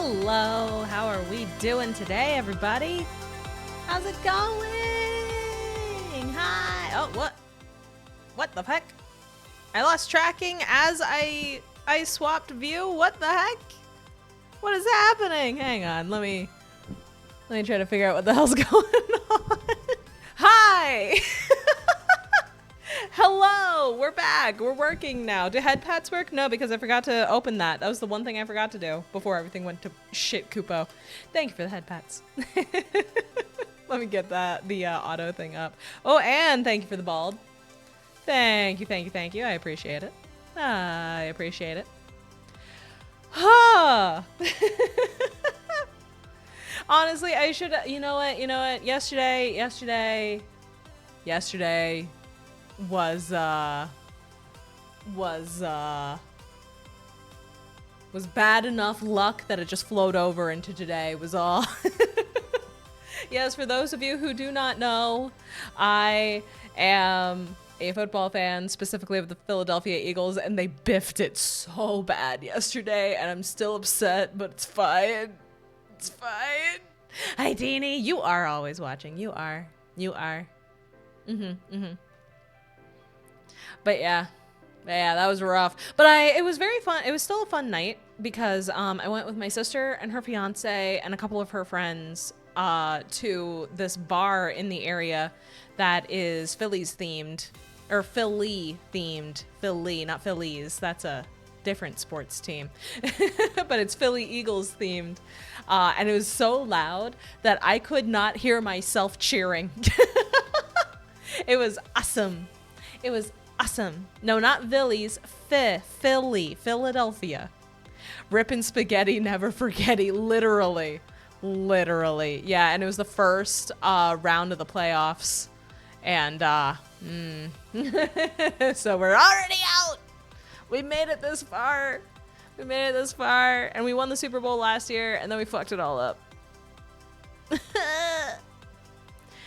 Hello, how are we doing today, everybody? How's it going? Hi. Oh, what? What the heck? I lost tracking as I swapped view. What the heck? What is happening? Hang on, let me try to figure out what the hell's going on. Hi. Hello, we're back. We're working now. Do head pats work? No, because I forgot to open that. That was the one thing I forgot to do before everything went to shit, Kupo. Thank you for the head pats. Let me get the auto thing up. Oh, and thank you for the bald. Thank you, thank you, thank you. I appreciate it. I appreciate it. Huh. Honestly, I should, you know what? Yesterday was bad enough luck that it just flowed over into today was all. Yes, for those of you who do not know, I am a football fan, specifically of the Philadelphia Eagles, and they biffed it so bad yesterday, and I'm still upset, but it's fine. It's fine. Hi, Deanie. You are always watching. You are. But yeah, that was rough. But it was very fun. It was still a fun night because I went with my sister and her fiance and a couple of her friends to this bar in the area that is Phillies themed, or Philly themed. Philly, not Phillies. That's a different sports team. But it's Philly Eagles themed. And it was so loud that I could not hear myself cheering. It was awesome. It was awesome. No, not Phillies. Philly. Philadelphia. Rippin' spaghetti, never forgetty. Literally. Yeah, and it was the first round of the playoffs. And, so we're already out. We made it this far. And we won the Super Bowl last year, and then we fucked it all up.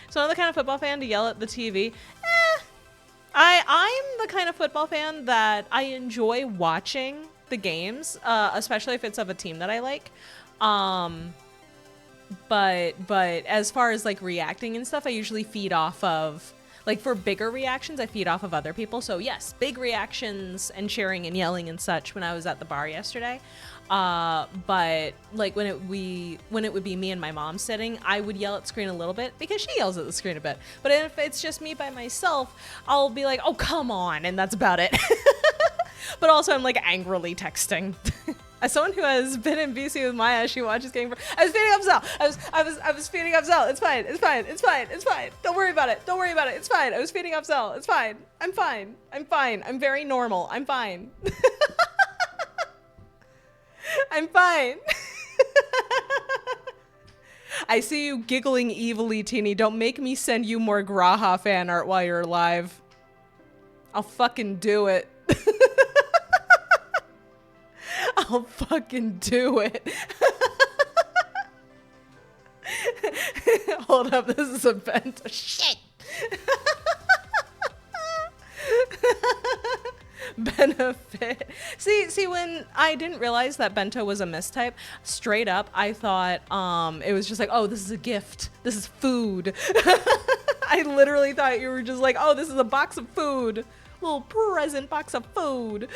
So I'm the kind of football fan to yell at the TV. I'm the kind of football fan that I enjoy watching the games, especially if it's of a team that I like. But as far as like reacting and stuff, I usually feed off of, like for bigger reactions, I feed off of other people. So yes, big reactions and cheering and yelling and such when I was at the bar yesterday. But like when it would be me and my mom sitting, I would yell at the screen a little bit because she yells at the screen a bit. But if it's just me by myself, I'll be like, oh, come on. And that's about it. But also I'm like angrily texting. As someone who has been in BC with Maya, she watches Game for. I was feeding up Zell. I was feeding up Zell. It's fine. Don't worry about it. It's fine. I was feeding up Zell. It's fine. I'm fine. I'm very normal. I'm fine. I'm fine. I see you giggling evilly, Teeny. Don't make me send you more Graha fan art while you're alive. I'll fucking do it. I'll fucking do it. Hold up, this is a bento. Shit. Benefit. See, when I didn't realize that bento was a mistype, straight up, I thought it was just like, oh, this is a gift. This is food. I literally thought you were just like, oh, this is a box of food. Little present box of food.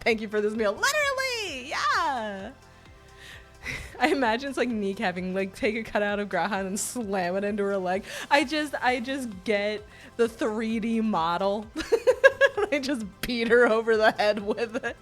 Thank you for this meal. Literally, yeah. I imagine it's like kneecapping, like take a cutout of Graha and slam it into her leg. I just get the 3D model. I just beat her over the head with it.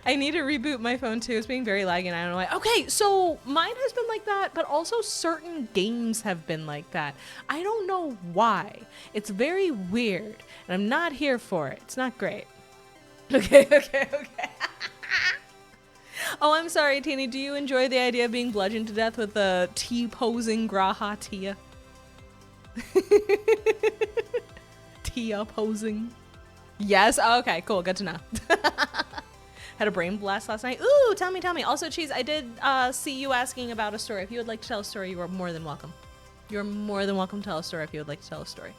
I need to reboot my phone too. It's being very laggy and I don't know why. Okay, so mine has been like that, but also certain games have bbeen like that. I don't know why. It's very weird and I'm not here for it. It's not great. Okay. Oh, I'm sorry, Teeny. Do you enjoy the idea of being bludgeoned to death with a T-posing Graha Tia? Tia posing. Yes? Oh, okay, cool. Good to know. Had a brain blast last night. Ooh, tell me. Also, Cheese, I did see you asking about a story. If you would like to tell a story, you are more than welcome. You're more than welcome to tell a story if you would like to tell a story.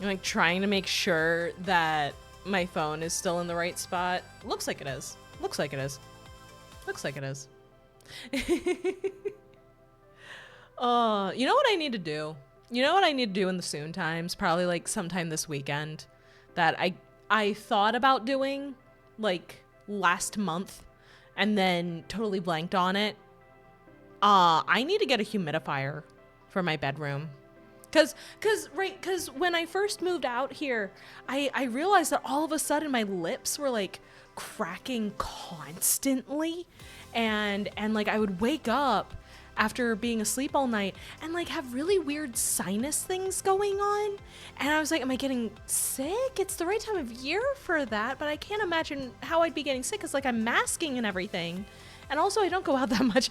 I'm like trying to make sure that my phone is still in the right spot. Looks like it is. Looks like it is. Looks like it is. You know what I need to do? You know what I need to do in the soon times? Probably like sometime this weekend that I thought about doing like last month and then totally blanked on it. I need to get a humidifier for my bedroom. Cause when I first moved out here, I realized that all of a sudden my lips were like cracking constantly, and like I would wake up after being asleep all night and like have really weird sinus things going on, and I was like, am I getting sick? It's the right time of year for that, but I can't imagine how I'd be getting sick because like I'm masking and everything, and also I don't go out that much.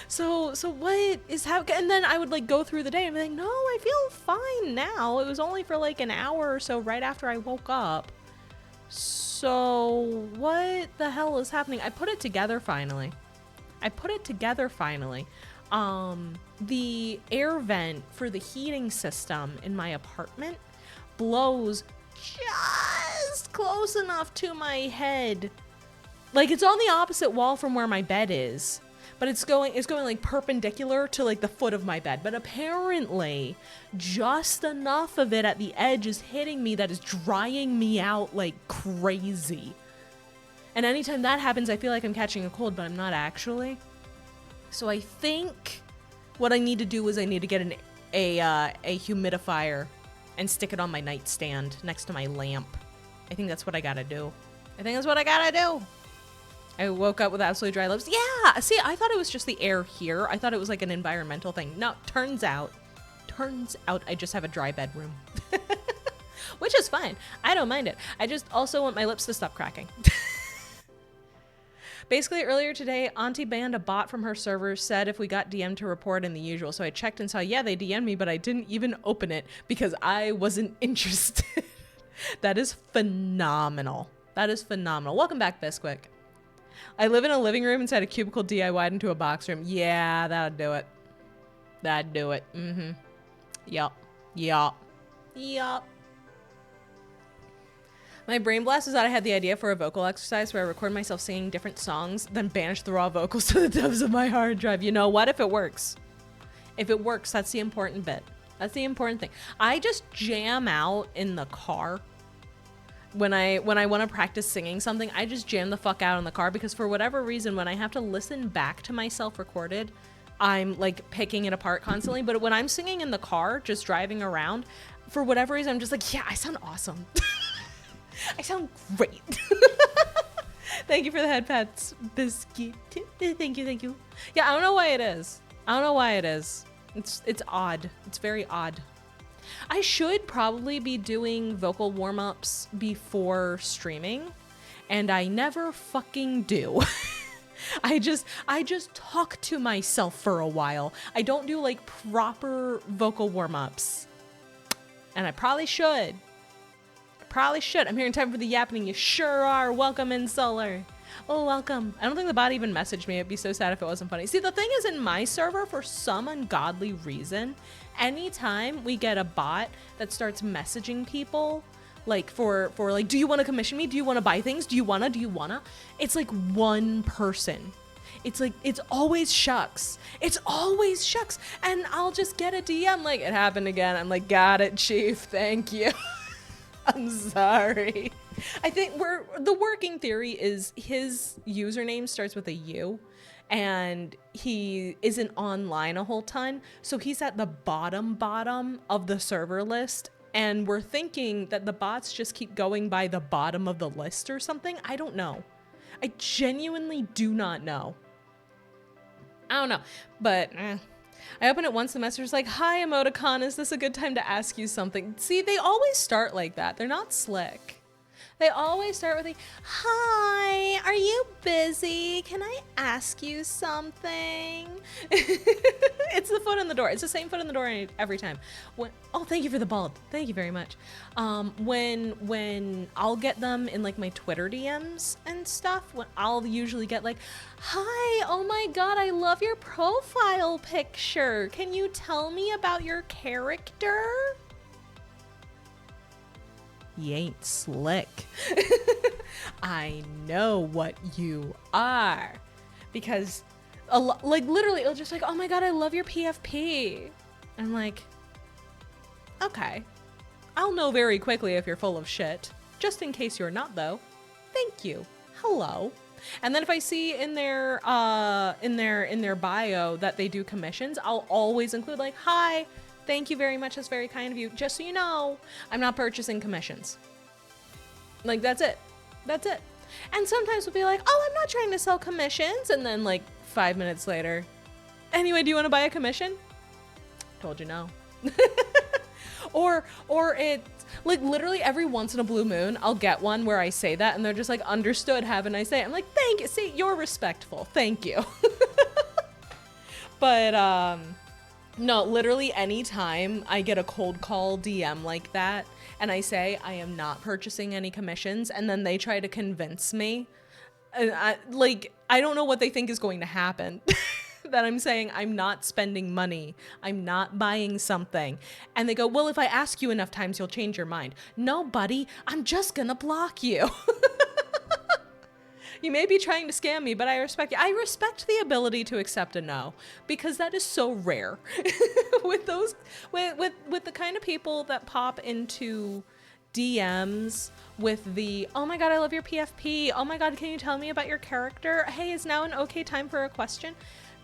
So what is happening? And then I would like go through the day and be like, no, I feel fine now. It was only for like an hour or so right after I woke up. So what the hell is happening? I put it together finally. The air vent for the heating system in my apartment blows just close enough to my head. Like it's on the opposite wall from where my bed is. But it's going like perpendicular to like the foot of my bed. But apparently just enough of it at the edge is hitting me that is drying me out like crazy. And anytime that happens, I feel like I'm catching a cold, but I'm not actually. So I think what I need to do is I need to get a humidifier and stick it on my nightstand next to my lamp. I think that's what I gotta do. I woke up with absolutely dry lips. Yeah, see, I thought it was just the air here. I thought it was like an environmental thing. No, turns out I just have a dry bedroom. Which is fine. I don't mind it. I just also want my lips to stop cracking. Basically, earlier today, Auntie banned a bot from her server, said if we got DM'd to report in the usual. So I checked and saw, yeah, they DM'd me, but I didn't even open it because I wasn't interested. That is phenomenal. Welcome back, Bisquick. I live in a living room inside a cubicle DIY'd into a box room. Yeah, that'd do it. Mm-hmm. Yup. My brain blast is that I had the idea for a vocal exercise where I record myself singing different songs, then banish the raw vocals to the depths of my hard drive. You know what? If it works, that's the important bit. That's the important thing. I just jam out in the car. When I want to practice singing something, I just jam the fuck out in the car because for whatever reason, when I have to listen back to myself recorded, I'm like picking it apart constantly. But when I'm singing in the car, just driving around, for whatever reason, I'm just like, yeah, I sound awesome. I sound great. Thank you for the head pats, Biscuit. Thank you. Yeah, I don't know why it is. It's odd. It's very odd. I should probably be doing vocal warm-ups before streaming, and I never fucking do. I just talk to myself for a while. I don't do like proper vocal warm-ups. And I probably should. I'm here in time for the yapping. You sure are. Welcome in, Solar. Oh, welcome. I don't think the bot even messaged me. It'd be so sad if it wasn't funny. See, the thing is, in my server, for some ungodly reason, anytime we get a bot that starts messaging people, like for like, do you want to commission me? Do you want to buy things? Do you wanna? It's like one person. It's like, it's always shucks. And I'll just get a DM like, it happened again. I'm like, got it, chief. Thank you. I'm sorry. I think the working theory is his username starts with a U and he isn't online a whole ton. So he's at the bottom of the server list. And we're thinking that the bots just keep going by the bottom of the list or something. I don't know. I genuinely do not know. I don't know, but I opened it once, the message's like, hi, emoticon, is this a good time to ask you something? See, they always start like that. They're not slick. They always start with a, hi, are you busy? Can I ask you something? It's the foot in the door. It's the same foot in the door every time. Oh, thank you for the bald. Thank you very much. When I'll get them in like my Twitter DMs and stuff, when I'll usually get like, hi, oh my God, I love your profile picture. Can you tell me about your character? You ain't slick. I know what you are. Because, like, literally, it'll just like, oh my God, I love your PFP. And I'm like, okay. I'll know very quickly if you're full of shit. Just in case you're not, though. Thank you. Hello. And then if I see in their bio that they do commissions, I'll always include like, hi, thank you very much. That's very kind of you. Just so you know, I'm not purchasing commissions. Like, that's it. That's it. And sometimes we'll be like, oh, I'm not trying to sell commissions. And then like 5 minutes later, anyway, do you want to buy a commission? Told you no. Or it, like, literally every once in a blue moon, I'll get one where I say that and they're just like, understood, have a nice day. I'm like, thank you. See, you're respectful. Thank you. But, no, literally anytime I get a cold call DM like that and I say I am not purchasing any commissions and then they try to convince me, I don't know what they think is going to happen. That I'm saying I'm not spending money. I'm not buying something. And they go, well, if I ask you enough times, you'll change your mind. No, buddy, I'm just gonna block you. You may be trying to scam me, but I respect you. I respect the ability to accept a no, because that is so rare. With those, with the kind of people that pop into DMs with the, oh my God, I love your PFP. Oh my God, can you tell me about your character? Hey, is now an okay time for a question?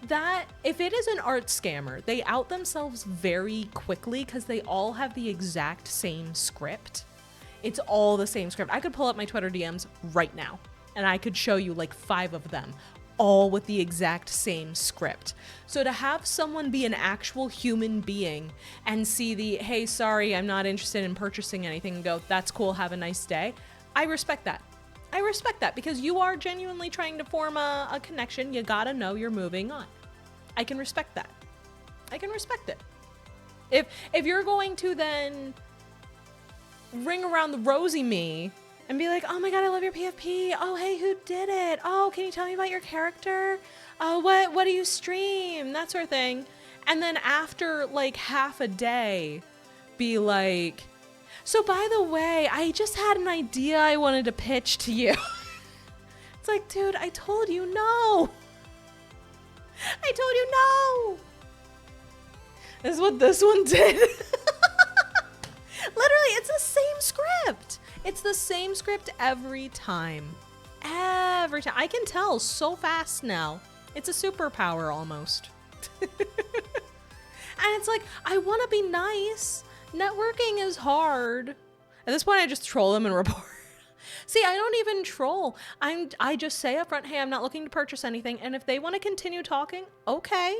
That, if it is an art scammer, they out themselves very quickly because they all have the exact same script. It's all the same script. I could pull up my Twitter DMs right now and I could show you like 5 of them, all with the exact same script. So to have someone be an actual human being and see the, hey, sorry, I'm not interested in purchasing anything, and go, that's cool, have a nice day. I respect that. I respect that because you are genuinely trying to form a connection. You gotta know you're moving on. I can respect that. I can respect it. If you're going to then ring around the rosy me and be like, oh my God, I love your PFP. Oh, hey, who did it? Oh, can you tell me about your character? Oh, what do you stream? That sort of thing. And then after like half a day, be like, so by the way, I just had an idea I wanted to pitch to you. It's like, dude, I told you no. I told you no. This is what this one did. Literally, it's the same script. It's the same script every time. Every time. I can tell so fast now. It's a superpower almost. And it's like, I want to be nice. Networking is hard. At this point, I just troll them and report. See, I don't even troll. I just say up front, hey, I'm not looking to purchase anything. And if they want to continue talking, okay.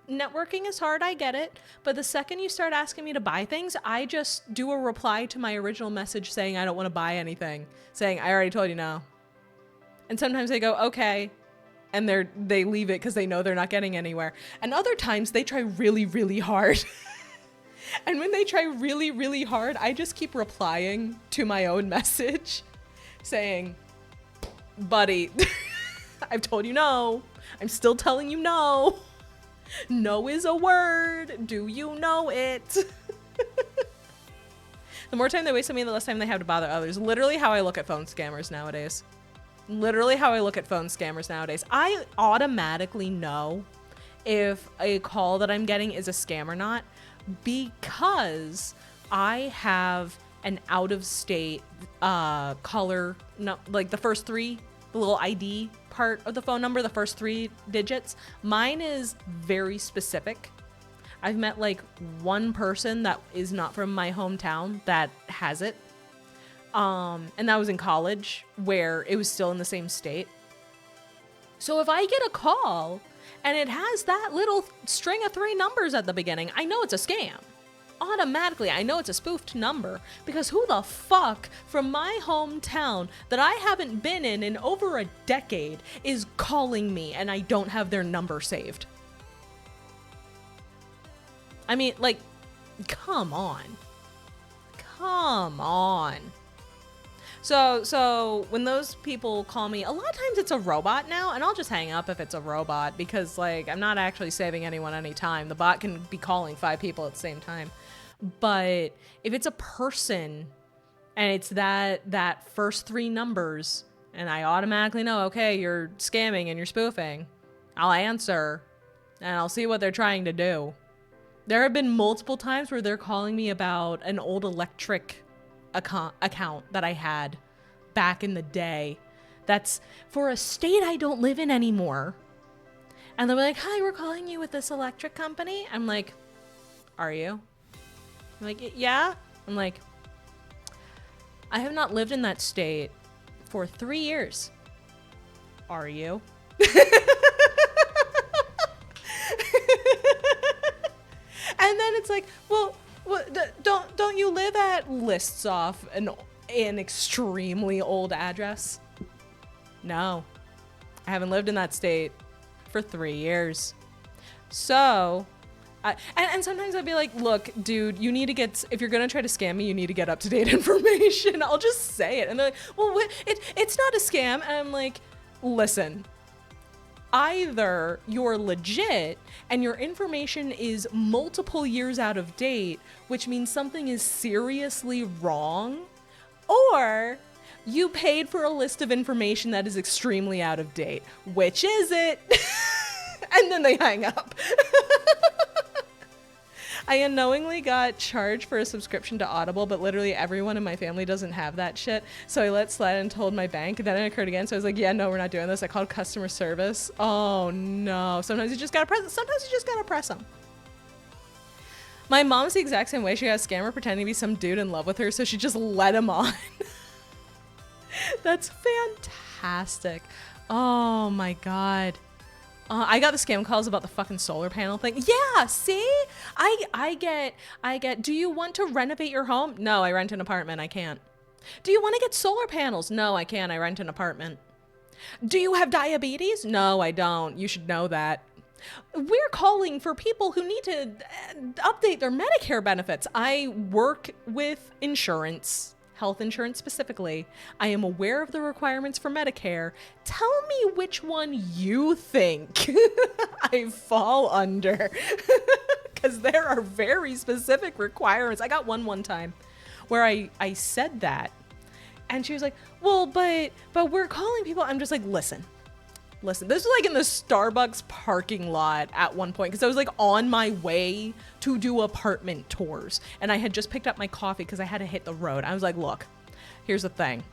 Networking is hard, I get it. But the second you start asking me to buy things, I just do a reply to my original message saying I don't want to buy anything. Saying, I already told you no. And sometimes they go, okay. And they leave it because they know they're not getting anywhere. And other times they try really, really hard. And when they try really, really hard, I just keep replying to my own message saying, buddy, I've told you no. I'm still telling you no. No is a word. Do you know it? The more time they waste on me, the less time they have to bother others. Literally how I look at phone scammers nowadays. Literally how I look at phone scammers nowadays. I automatically know if a call that I'm getting is a scam or not, because I have an out-of-state caller, no, like the first 3, the little ID part of the phone number, the first 3 digits. Mine is very specific. I've met like one person that is not from my hometown that has it. And that was in college where it was still in the same state. So if I get a call and it has that little string of 3 numbers at the beginning, I know it's a scam. Automatically, I know it's a spoofed number, because who the fuck from my hometown that I haven't been in over a decade is calling me and I don't have their number saved? I mean, like, come on. Come on. So when those people call me, a lot of times it's a robot now, and I'll just hang up if it's a robot, because like I'm not actually saving anyone any time. The bot can be calling 5 people at the same time. But if it's a person And it's that first 3 numbers, and I automatically know, okay, you're scamming and you're spoofing. I'll answer, and I'll see what they're trying to do. There have been multiple times where they're calling me about an old electric account that I had back in the day. That's for a state I don't live in anymore. And they're like, hi, we're calling you with this electric company. I'm like, are you? I'm like, yeah. I'm like, I have not lived in that state for 3 years. Are you? And then it's like, well, don't you live at, lists off an extremely old address? No, I haven't lived in that state for 3 years. So, and sometimes I'd be like, look, dude, you need to get, if you're going to try to scam me, you need to get up-to-date information. I'll just say it. And they're like, well, it's not a scam. And I'm like, listen, either you're legit and your information is multiple years out of date, which means something is seriously wrong, or you paid for a list of information that is extremely out of date. Which is it? And then they hang up. I unknowingly got charged for a subscription to Audible, but literally everyone in my family doesn't have that shit. So I let slide and told my bank, and then it occurred again. So I was like, yeah, no, we're not doing this. I called customer service. Oh no. Sometimes you just gotta press them. My mom's the exact same way. She got a scammer pretending to be some dude in love with her, so she just let him on. That's fantastic. Oh my God. I got the scam calls about the fucking solar panel thing. Yeah, see? I get, do you want to renovate your home? No, I rent an apartment. I can't. Do you want to get solar panels? No, I can't. I rent an apartment. Do you have diabetes? No, I don't. You should know that. We're calling for people who need to update their Medicare benefits. I work with insurance. Health insurance specifically. I am aware of the requirements for Medicare. Tell me which one you think I fall under. Because there are very specific requirements. I got one time where I said that. And she was like, well, but we're calling people. I'm just like, listen. This was like in the Starbucks parking lot at one point, because I was like on my way to do apartment tours, and I had just picked up my coffee because I had to hit the road. I was like, look, here's the thing.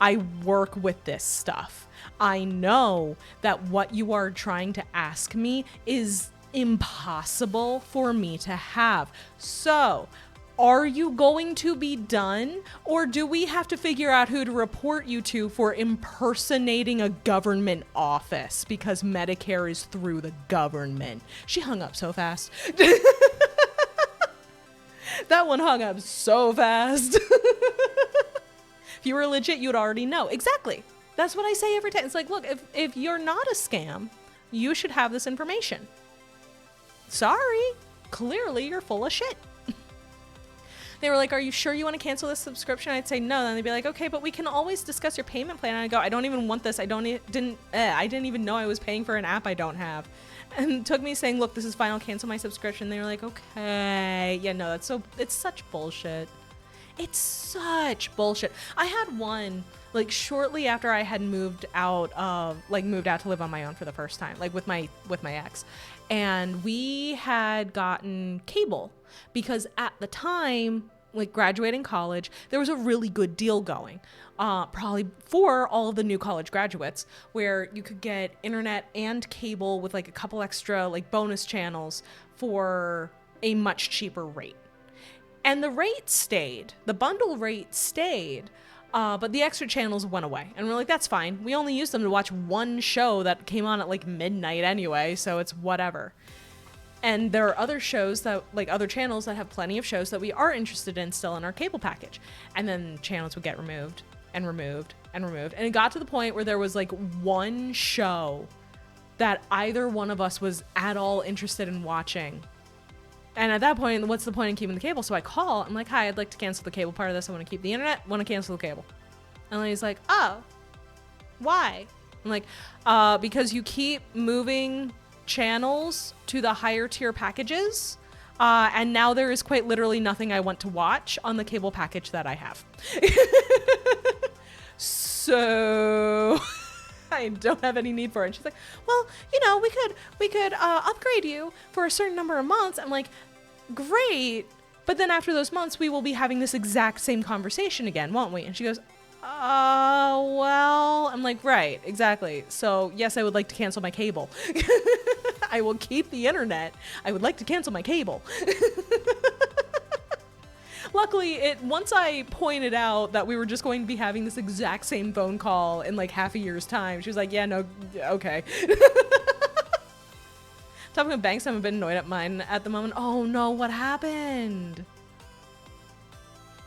I work with this stuff. I know that what you are trying to ask me is impossible for me to have. So, are you going to be done, or do we have to figure out who to report you to for impersonating a government office because Medicare is through the government? She hung up so fast. That one hung up so fast. If you were legit, you'd already know. Exactly. That's what I say every time. It's like, look, if you're not a scam, you should have this information. Sorry. Clearly, you're full of shit. They were like, are you sure you want to cancel this subscription? I'd say no. Then they'd be like, okay, but we can always discuss your payment plan. And I go, I don't even want this. I didn't even know I was paying for an app I don't have. And it took me saying, look, this is final, cancel my subscription. They were like, okay. Yeah, no, it's such bullshit. It's such bullshit. I had one, like, shortly after I had moved out to live on my own for the first time, like with my ex. And we had gotten cable because at the time, like graduating college, there was a really good deal going, probably for all of the new college graduates, where you could get internet and cable with like a couple extra like bonus channels for a much cheaper rate. And the bundle rate stayed, but the extra channels went away. And we're like, that's fine. We only used them to watch one show that came on at like midnight anyway, so it's whatever. And there are other shows that, like other channels that have plenty of shows that we are interested in still in our cable package. And then channels would get removed and removed and removed. And it got to the point where there was like one show that either one of us was at all interested in watching. And at that point, what's the point in keeping the cable? So I call, I'm like, hi, I'd like to cancel the cable part of this. I want to keep the internet, want to cancel the cable. And he's like, oh, why? I'm like, because you keep moving channels to the higher tier packages. And now there is quite literally nothing I want to watch on the cable package that I have. So I don't have any need for it. And she's like, well, you know, we could upgrade you for a certain number of months. I'm like, great. But then after those months, we will be having this exact same conversation again, won't we? And she goes, well, I'm like, right, exactly. So yes, I would like to cancel my cable. I will keep the internet. I would like to cancel my cable. Luckily, once I pointed out that we were just going to be having this exact same phone call in like half a year's time, she was like, yeah, no, okay. Talking about banks, I'm a bit annoyed at mine at the moment. Oh no, what happened?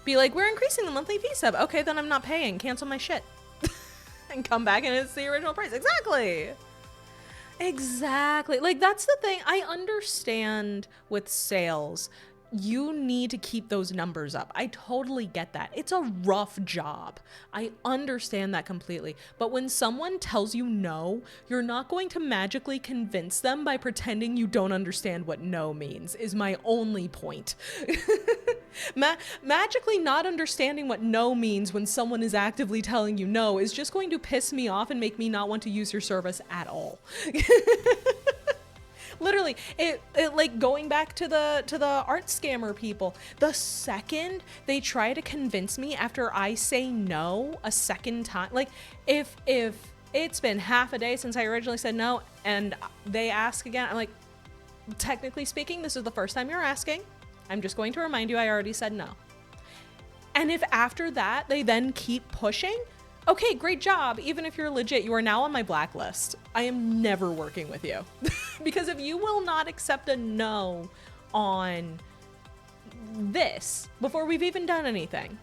Be like, we're increasing the monthly fee sub. Okay, then I'm not paying. Cancel my shit. And come back and it's the original price. Exactly. Exactly. Like, that's the thing. I understand with sales, you need to keep those numbers up. I totally get that. It's a rough job. I understand that completely. But when someone tells you no, you're not going to magically convince them by pretending you don't understand what no means, is my only point. Magically not understanding what no means when someone is actively telling you no is just going to piss me off and make me not want to use your service at all. Literally, it like going back to the art scammer people. The second they try to convince me after I say no a second time, like if it's been half a day since I originally said no and they ask again, I'm like, technically speaking, this is the first time you're asking. I'm just going to remind you I already said no. And if after that they then keep pushing, okay, great job. Even if you're legit, you are now on my blacklist. I am never working with you. Because if you will not accept a no on this before we've even done anything,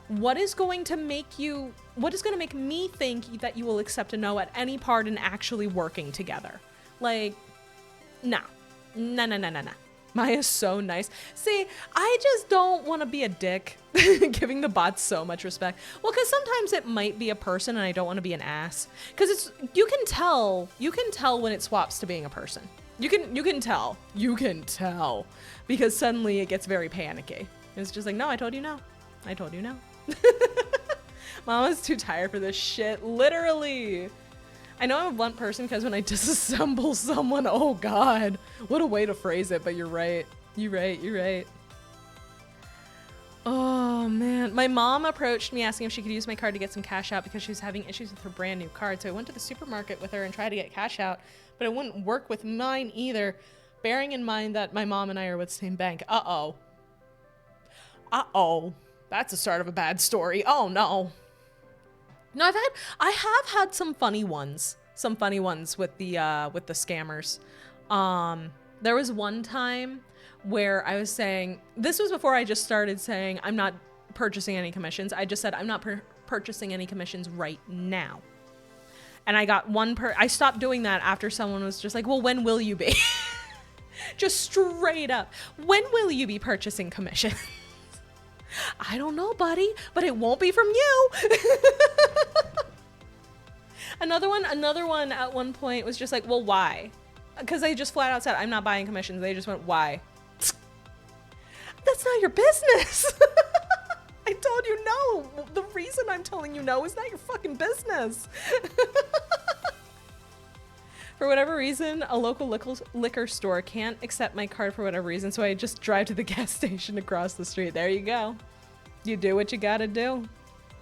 what is going to make me think that you will accept a no at any part in actually working together? Like, no. Maya's so nice. See, I just don't want to be a dick giving the bots so much respect. Well, because sometimes it might be a person and I don't want to be an ass. Because you can tell when it swaps to being a person. You can tell. Because suddenly it gets very panicky. It's just like, no, I told you no. I told you no. Mama's too tired for this shit. Literally. I know I'm a blunt person because when I disassemble someone, oh God, what a way to phrase it, but you're right. You're right. Oh man. My mom approached me asking if she could use my card to get some cash out because she was having issues with her brand new card. So I went to the supermarket with her and tried to get cash out, but it wouldn't work with mine either, bearing in mind that my mom and I are with the same bank. Uh-oh. That's the start of a bad story. Oh no. No, I have had some funny ones with the scammers. There was one time where I was saying, this was before I just started saying I'm not purchasing any commissions. I just said I'm not purchasing any commissions right now. And I got I stopped doing that after someone was just like, well, when will you be? Just straight up. When will you be purchasing commissions? I don't know, buddy, but it won't be from you. Another one at one point was just like, well, why? Because they just flat out said, I'm not buying commissions. They just went, why? That's not your business. I told you no. The reason I'm telling you no is not your fucking business. For whatever reason, a local liquor store can't accept my card for whatever reason, so I just drive to the gas station across the street. There you go. You do what you gotta do.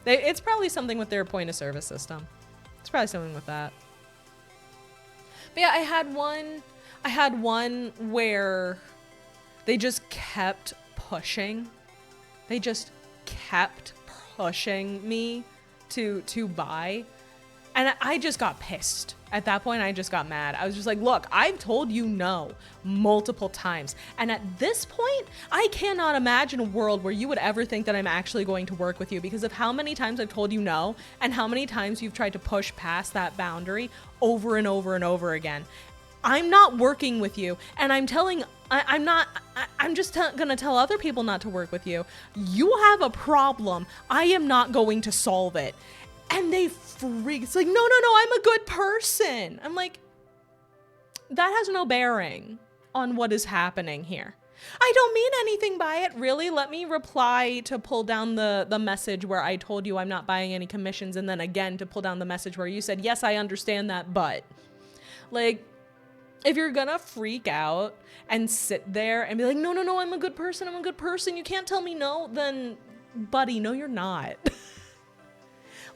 It's probably something with their point of service system. It's probably something with that. But yeah, I had one where they just kept pushing. They just kept pushing me to buy. And I just got pissed. At that point, I just got mad. I was just like, look, I've told you no multiple times. And at this point, I cannot imagine a world where you would ever think that I'm actually going to work with you because of how many times I've told you no and how many times you've tried to push past that boundary over and over and over again. I'm not working with you. And I'm just gonna tell other people not to work with you. You have a problem. I am not going to solve it. And they freak. It's like, no, I'm a good person. I'm like, that has no bearing on what is happening here. I don't mean anything by it. Really? Let me reply to pull down the message where I told you I'm not buying any commissions, and then again to pull down the message where you said, yes, I understand that, but. Like, if you're gonna freak out and sit there and be like, no, I'm a good person, you can't tell me no, then, buddy, no, you're not.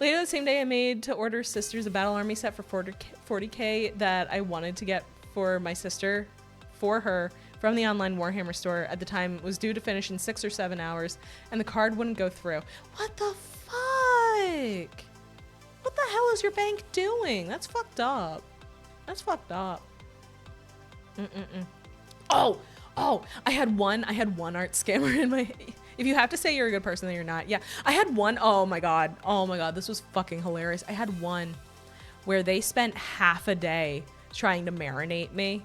Later the same day, I made to order Sisters a Battle Army set for 40K that I wanted to get for my sister, for her, from the online Warhammer store. At the time, it was due to finish in 6 or 7 hours, and the card wouldn't go through. What the fuck? What the hell is your bank doing? That's fucked up. That's fucked up. Oh, I had one art scammer in my, if you have to say you're a good person, then you're not. Yeah, I had one, oh my God, this was fucking hilarious. I had one where they spent half a day trying to marinate me,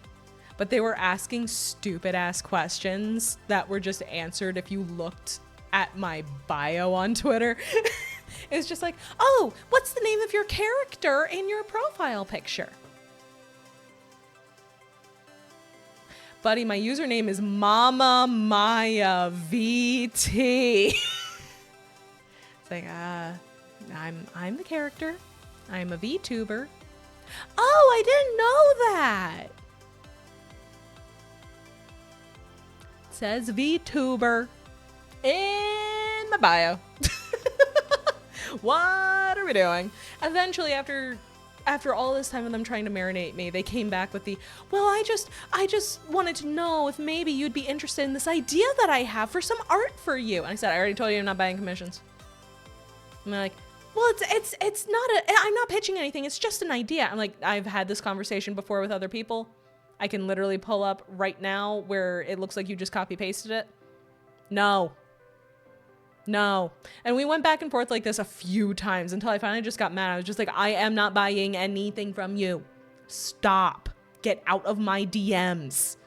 but they were asking stupid ass questions that were just answered if you looked at my bio on Twitter. It was just like, oh, what's the name of your character in your profile picture? Buddy, my username is mamamaiavt. It's like, I'm the character. I'm a VTuber. Oh, I didn't know that. It says VTuber in my bio. What are we doing? Eventually, after all this time of them trying to marinate me, they came back with the, well, I just wanted to know if maybe you'd be interested in this idea that I have for some art for you. And I said, I already told you I'm not buying commissions. And they're like, well, it's not I'm not pitching anything. It's just an idea. I'm like, I've had this conversation before with other people. I can literally pull up right now where it looks like you just copy pasted it. No. And we went back and forth like this a few times until I finally just got mad. I was just like, I am not buying anything from you. Stop. Get out of my DMs.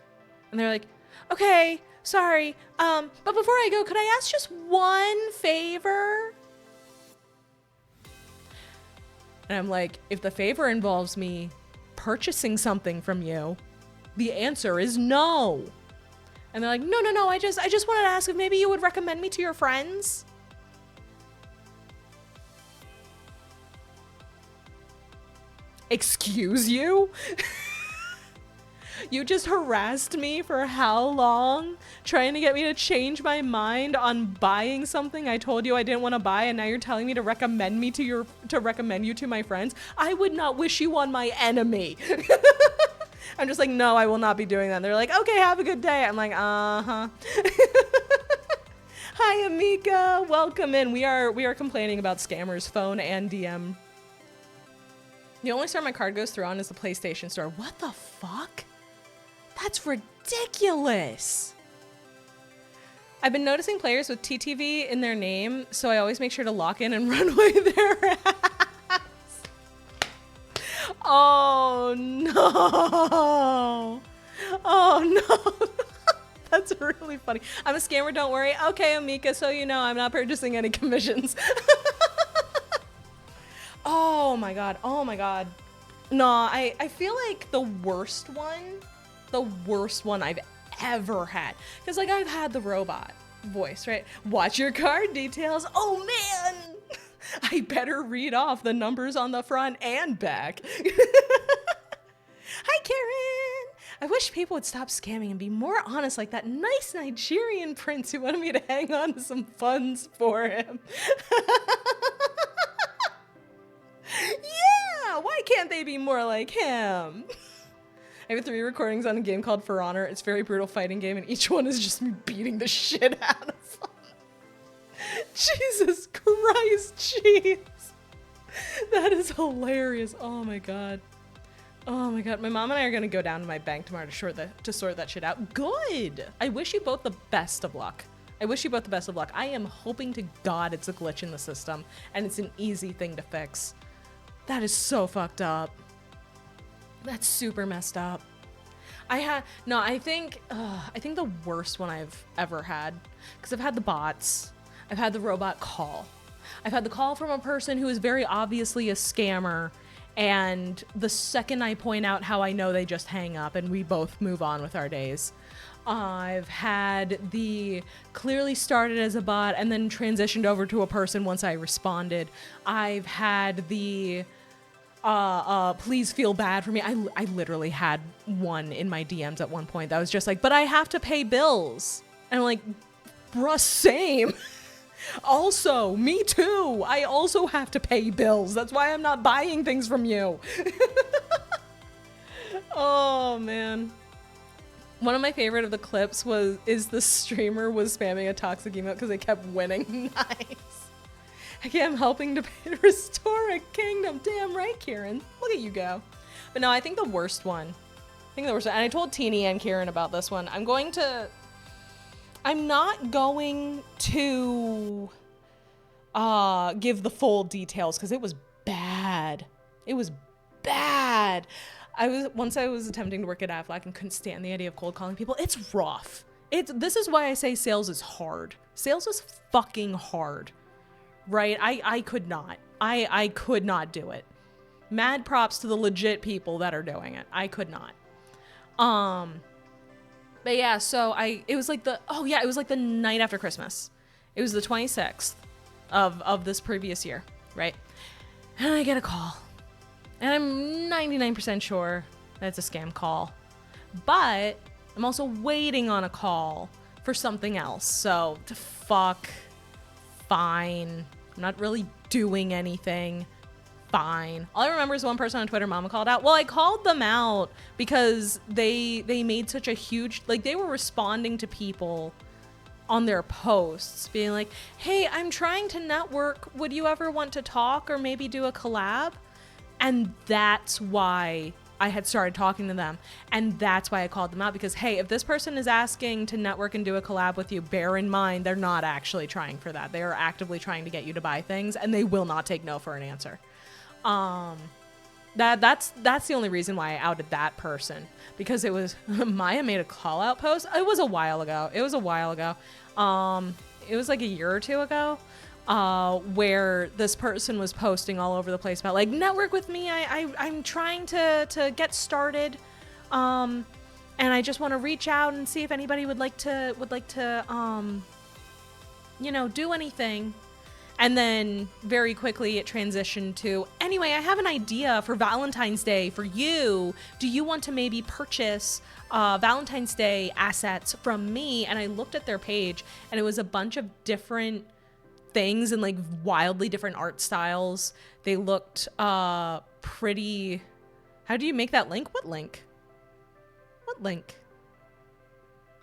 And they're like, okay, sorry. But before I go, could I ask just one favor? And I'm like, if the favor involves me purchasing something from you, the answer is no. And they're like, no, I just wanted to ask if maybe you would recommend me to your friends. Excuse you? You just harassed me for how long? Trying to get me to change my mind on buying something I told you I didn't want to buy, and now you're telling me to recommend you to my friends? I would not wish you on my enemy. I'm just like, no, I will not be doing that. They're like, okay, have a good day. I'm like, uh-huh. Hi, Amika. Welcome in. We are complaining about scammers, phone and DM. The only store my card goes through on is the PlayStation store. What the fuck? That's ridiculous. I've been noticing players with TTV in their name, so I always make sure to lock in and run away their ass. Oh no. Oh no. That's really funny. I'm a scammer, don't worry. Okay, Amika, so you know I'm not purchasing any commissions. Oh my god. No, I feel like the worst one I've ever had. Because like I've had the robot voice, right? Watch your card details. Oh man. I better read off the numbers on the front and back. Hi, Karen. I wish people would stop scamming and be more honest like that nice Nigerian prince who wanted me to hang on to some funds for him. Yeah, why can't they be more like him? I have 3 recordings on a game called For Honor. It's a very brutal fighting game, and each one is just me beating the shit out of them. Jesus Christ, jeez. That is hilarious. Oh my god. Oh my god. My mom and I are gonna go down to my bank tomorrow to sort that shit out. Good. I wish you both the best of luck. I am hoping to God it's a glitch in the system and it's an easy thing to fix. That is so fucked up. That's super messed up. I think the worst one I've ever had, because I've had the bots, I've had the robot call. I've had the call from a person who is very obviously a scammer And the second I point out how I know, they just hang up and we both move on with our days. I've had the clearly started as a bot and then transitioned over to a person once I responded. I've had the please feel bad for me. I literally had one in my DMs at one point that was just like, but I have to pay bills. And I'm like, bruh, same. Also, me too. I also have to pay bills. That's why I'm not buying things from you. Oh man. One of my favorite of the clips is the streamer was spamming a toxic emote because they kept winning. Nice. I'm helping to restore a kingdom. Damn right, Kieran. Look at you go. But no, I think the worst one. And I told Teeny and Kieran about this one. I'm not going to give the full details because it was bad. It was bad. Once I was attempting to work at Aflac and couldn't stand the idea of cold calling people. It's rough. This is why I say sales is hard. Sales is fucking hard, right? I could not. I could not do it. Mad props to the legit people that are doing it. I could not. But yeah, so it was like the night after Christmas. It was the 26th of this previous year, right? And I get a call. And I'm 99% sure that it's a scam call. But I'm also waiting on a call for something else. So, fine. I'm not really doing anything. Fine. All I remember is one person on Twitter Mama called out. Well, I called them out because they made such a huge, like, they were responding to people on their posts being like, hey, I'm trying to network. Would you ever want to talk or maybe do a collab? And that's why I had started talking to them. And that's why I called them out because, hey, if this person is asking to network and do a collab with you, bear in mind, they're not actually trying for that. They are actively trying to get you to buy things and they will not take no for an answer. That's the only reason why I outed that person because it was Maya made a call out post. It was a while ago. It was like a year or two ago. Where this person was posting all over the place about like network with me. I'm trying to get started. And I just want to reach out and see if anybody would like to do anything. And then very quickly it transitioned to, anyway, I have an idea for Valentine's Day for you. Do you want to maybe purchase Valentine's Day assets from me? And I looked at their page and it was a bunch of different things and like wildly different art styles. They looked pretty. How do you make that link? What link?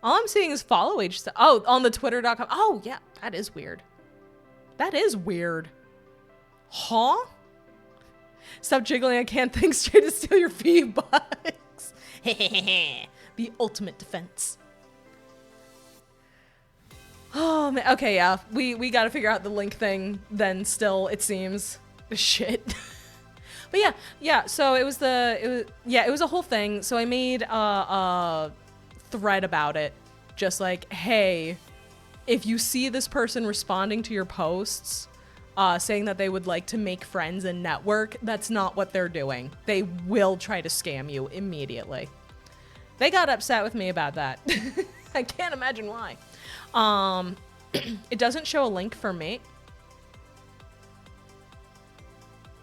All I'm seeing is follow age stuff. Oh, on the twitter.com. Oh yeah, that is weird. Huh? Stop jiggling. I can't think straight to steal your V-Bucks. The ultimate defense. Oh man. Okay, yeah. We got to figure out the link thing then still, it seems. Shit. But yeah. So it was a whole thing. So I made a thread about it. Just like, hey, if you see this person responding to your posts, saying that they would like to make friends and network, that's not what they're doing. They will try to scam you immediately. They got upset with me about that. I can't imagine why. It doesn't show a link for me.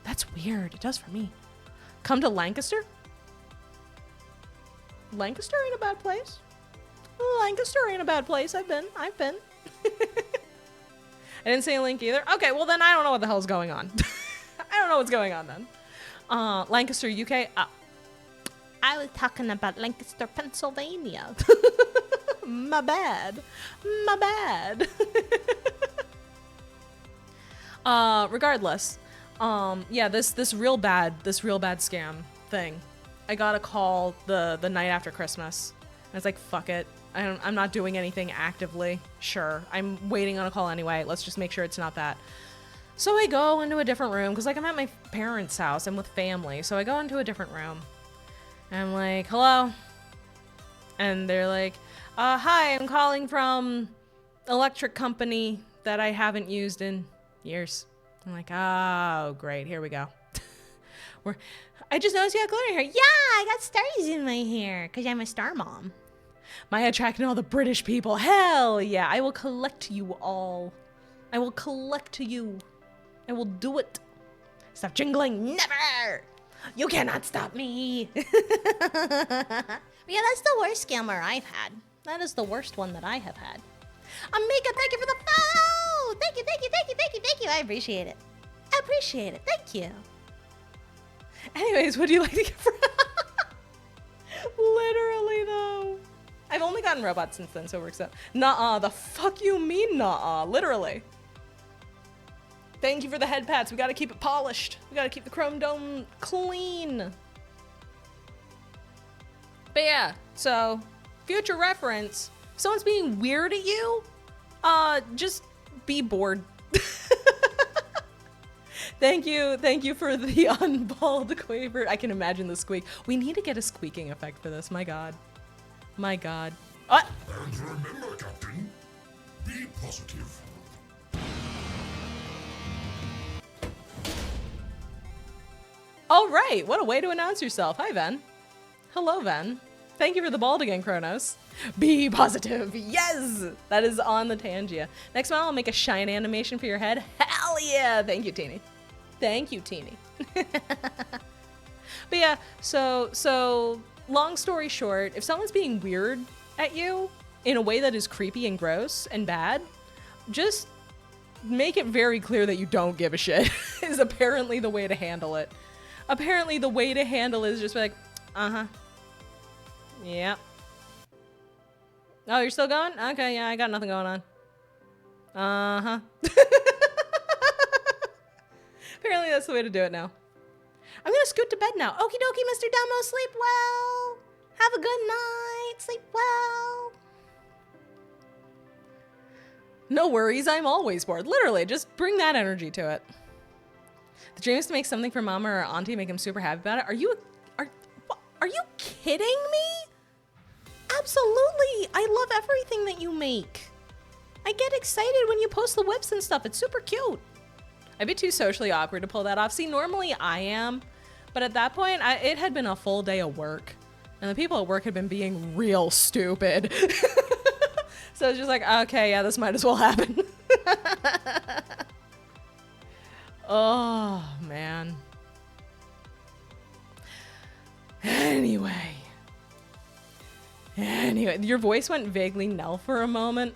That's weird. It does for me. Come to Lancaster? Lancaster ain't a bad place. Lancaster ain't a bad place. I've been. I didn't see a link either. Okay, well then I don't know what the hell's going on. I don't know what's going on then. Lancaster, UK. I was talking about Lancaster, Pennsylvania. My bad. Regardless, yeah, this real bad scam thing. I got a call the night after Christmas. I was like, fuck it. I'm not doing anything actively. Sure, I'm waiting on a call anyway. Let's just make sure it's not that. So I go into a different room because like I'm at my parents' house. I'm with family. So I go into a different room. And I'm like, hello? And they're like, hi, I'm calling from electric company that I haven't used in years. I'm like, oh, great. Here we go. I just noticed you have glitter in your hair. Yeah, I got stars in my hair because I'm a star mom. Maya attracting all the British people. Hell yeah, I will collect you all. I will collect you. I will do it. Stop jingling. Never. You cannot stop me. Yeah, that's the worst scammer I've had. That is the worst one that I have had. Amika, thank you for the follow. Thank you, thank you, thank you, thank you, thank you. I appreciate it. I appreciate it. Thank you. Anyways, what do you like to get for? Literally though. I've only gotten robots since then, so it works out. Nuh-uh, the fuck you mean nuh-uh? Literally. Thank you for the head pats. We gotta keep it polished. We gotta keep the chrome dome clean. But yeah, so future reference, if someone's being weird at you, just be bored. Thank you for the unballed quaver. I can imagine the squeak. We need to get a squeaking effect for this, my god. My god. And remember, Captain, be positive. All right, what a way to announce yourself. Hi, Ven. Hello, Ven. Thank you for the bald again, Kronos. Be positive. Yes, that is on the Tangia. Next one, I'll make a shine animation for your head. Hell yeah. Thank you, Teeny. Thank you, Teeny. But yeah, so long story short, if someone's being weird at you in a way that is creepy and gross and bad, just make it very clear that you don't give a shit is apparently the way to handle it. Apparently the way to handle it is just be like, uh-huh. Yep. Oh, you're still going? Okay, yeah, I got nothing going on. Uh-huh. Apparently that's the way to do it now. I'm gonna scoot to bed now. Okie dokie, Mr. Demo, sleep well. Have a good night, sleep well. No worries, I'm always bored. Literally, just bring that energy to it. The dream is to make something for mama or auntie, make them super happy about it. Are you kidding me? Absolutely, I love everything that you make. I get excited when you post the whips and stuff. It's super cute. I'd be too socially awkward to pull that off. See, normally I am, but at that point, it had been a full day of work, and the people at work had been being real stupid. So it's just like, okay, yeah, this might as well happen. Oh, man. Anyway, your voice went vaguely Nell for a moment.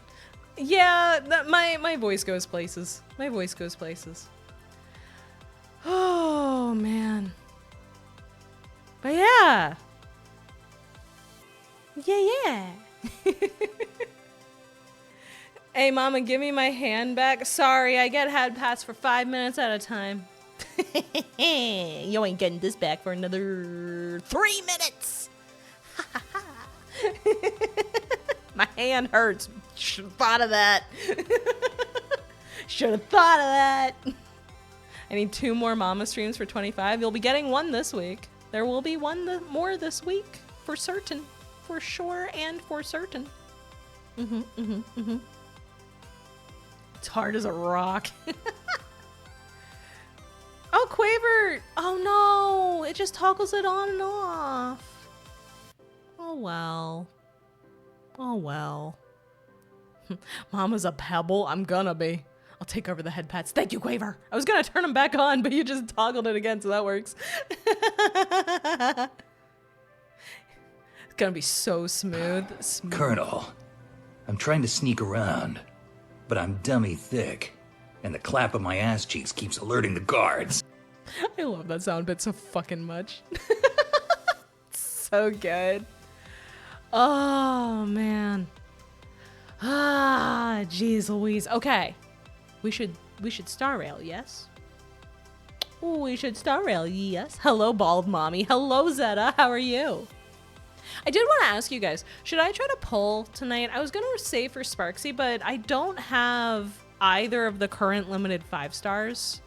Yeah, my voice goes places. My voice goes places. Oh, man. But yeah. Yeah. Hey, mama, give me my hand back. Sorry, I get head pats for 5 minutes at a time. You ain't getting this back for another 3 minutes. My hand hurts. Should have thought of that. Should have thought of that. I need 2 more mama streams for 25. You'll be getting 1 this week. There will be 1 more this week. For certain. For sure and for certain. It's hard as a rock. Oh, Quaver! Oh no! It just toggles it on and off. Oh well. Oh well. Mama's a pebble. I'm gonna be. I'll take over the head pats. Thank you, Quaver. I was gonna turn them back on, but you just toggled it again, so that works. It's gonna be so smooth. Colonel, I'm trying to sneak around, but I'm dummy thick, and the clap of my ass cheeks keeps alerting the guards. I love that sound bit so fucking much. So good. Oh, man. Ah, jeez Louise. Okay. We should star rail, yes? We should star rail, yes. Hello, bald mommy. Hello, Zeta. How are you? I did want to ask you guys, should I try to pull tonight? I was going to save for Sparksy, but I don't have either of the current limited 5 stars.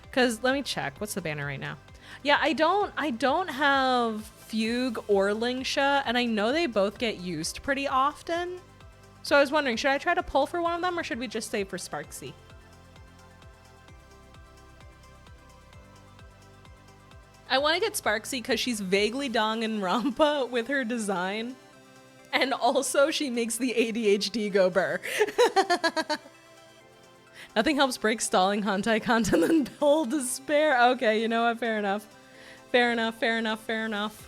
Because let me check. What's the banner right now? Yeah, I don't have Fugue or Lingsha, and I know they both get used pretty often. So I was wondering, should I try to pull for one of them, or should we just save for Sparksy? I want to get Sparksy because she's vaguely Danganronpa with her design. And also she makes the ADHD go burr. Nothing helps break stalling hentai content than dull despair. Okay, you know what? Fair enough. Fair enough, fair enough, fair enough.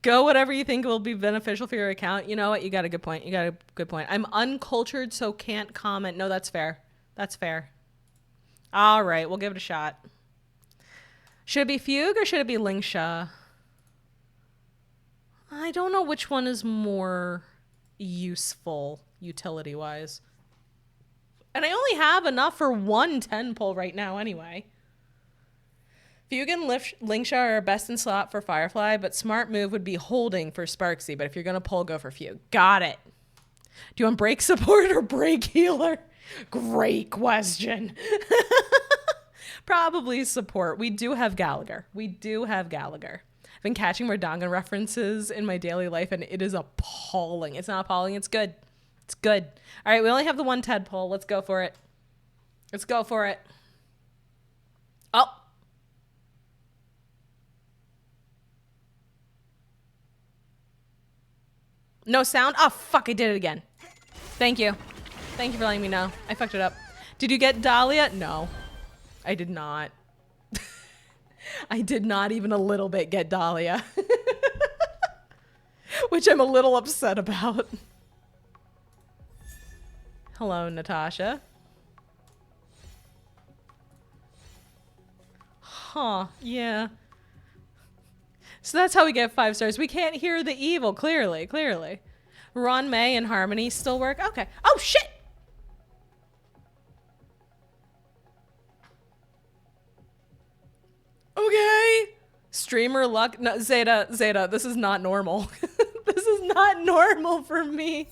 Go whatever you think will be beneficial for your account. You know what? You got a good point. You got a good point. I'm uncultured, so can't comment. No, that's fair. That's fair. All right, we'll give it a shot. Should it be Fugue or should it be Lingsha? I don't know which one is more useful utility-wise. And I only have enough for one 10 pull right now anyway. Fugue and Lingsha are best in slot for Firefly, but smart move would be holding for Sparksy. But if you're going to pull, go for Fugue. Got it. Do you want break support or break healer? Great question. Probably support. We do have Gallagher. We do have Gallagher. I've been catching more Dangan references in my daily life, and it is appalling. It's not appalling. It's good. It's good. All right, we only have the one TED pull. Let's go for it. Let's go for it. Oh. No sound? Oh, fuck, I did it again. Thank you. Thank you for letting me know. I fucked it up. Did you get Dahlia? No, I did not. I did not even a little bit get Dahlia. Which I'm a little upset about. Hello, Natasha. Huh, yeah. So that's how we get 5 stars. We can't hear the evil, clearly. Ron, May, and Harmony still work? Okay. Oh, shit! Okay. Streamer luck. No, Zeta, this is not normal. This is not normal for me.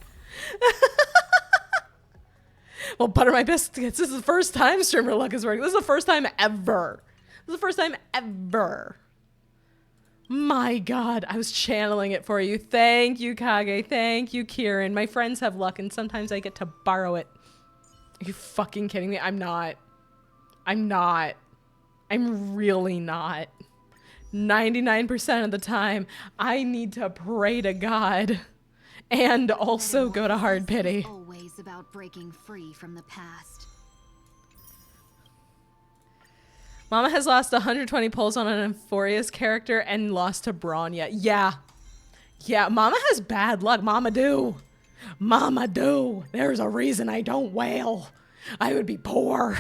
Well, butter my biscuits. This is the first time streamer luck is working. This is the first time ever. This is the first time ever. My God, I was channeling it for you. Thank you, Kage. Thank you, Kieran. My friends have luck, and sometimes I get to borrow it. Are you fucking kidding me? I'm not. I'm not. I'm really not. 99% of the time, I need to pray to God and also go to hard pity. Always about breaking free from the past. Mama has lost 120 pulls on an Euphoria's character and lost to Bronya. Yeah. Yeah, Mama has bad luck. Mama do. Mama do. There's a reason I don't wail. I would be poor.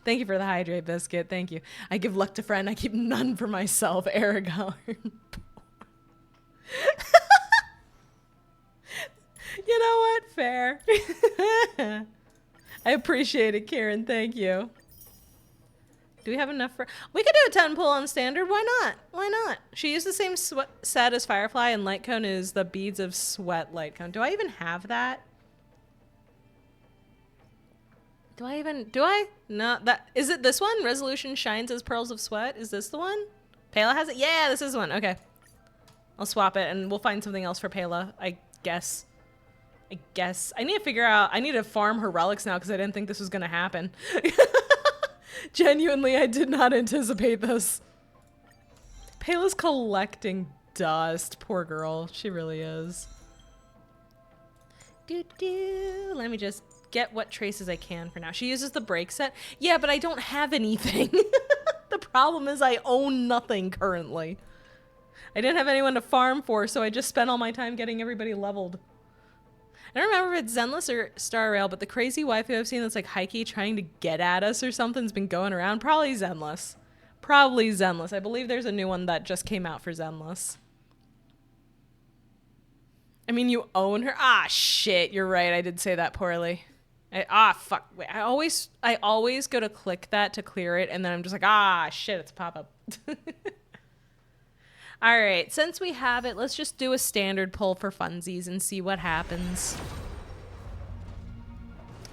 Thank you for the hydrate biscuit. Thank you. I give luck to friend. I keep none for myself. Aragorn. You know what? Fair. I appreciate it, Karen. Thank you. Do we have enough for... We could do a 10 pull on standard. Why not? Why not? She used the same set as Firefly, and Light Cone is the Beads of Sweat Light Cone. Do I even have that? Do I? No, that... Is it this one? Resolution shines as Pearls of Sweat? Is this the one? Pela has it? Yeah, this is the one. Okay. I'll swap it, and we'll find something else for Pela, I guess. I need to figure out... I need to farm her relics now, because I didn't think this was going to happen. Genuinely, I did not anticipate this. Pela's collecting dust. Poor girl. She really is. Let me just get what traces I can for now. She uses the break set. Yeah, but I don't have anything. The problem is I own nothing currently. I didn't have anyone to farm for, so I just spent all my time getting everybody leveled. I don't remember if it's Zenless or Star Rail, but the crazy waifu I've seen that's like Heike trying to get at us or something's been going around. Probably Zenless. Probably Zenless. I believe there's a new one that just came out for Zenless. I mean, you own her? Ah, shit. You're right. I did say that poorly. Fuck. Wait, I always go to click that to clear it, and then I'm just like, ah, shit, it's a pop-up. All right, since we have it, let's just do a standard pull for funsies and see what happens.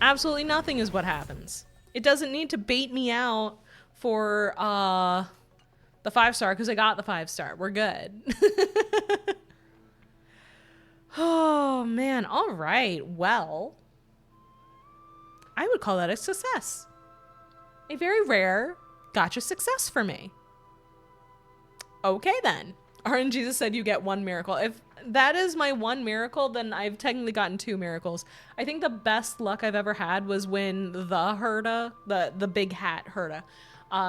Absolutely nothing is what happens. It doesn't need to bait me out for the 5-star because I got the 5-star. We're good. Oh, man. All right. Well, I would call that a success. A very rare Gotcha success for me. Okay then. RNGesus said you get 1 miracle. If that is my 1 miracle, then I've technically gotten 2 miracles. I think the best luck I've ever had was when the Herda, the big hat Herda,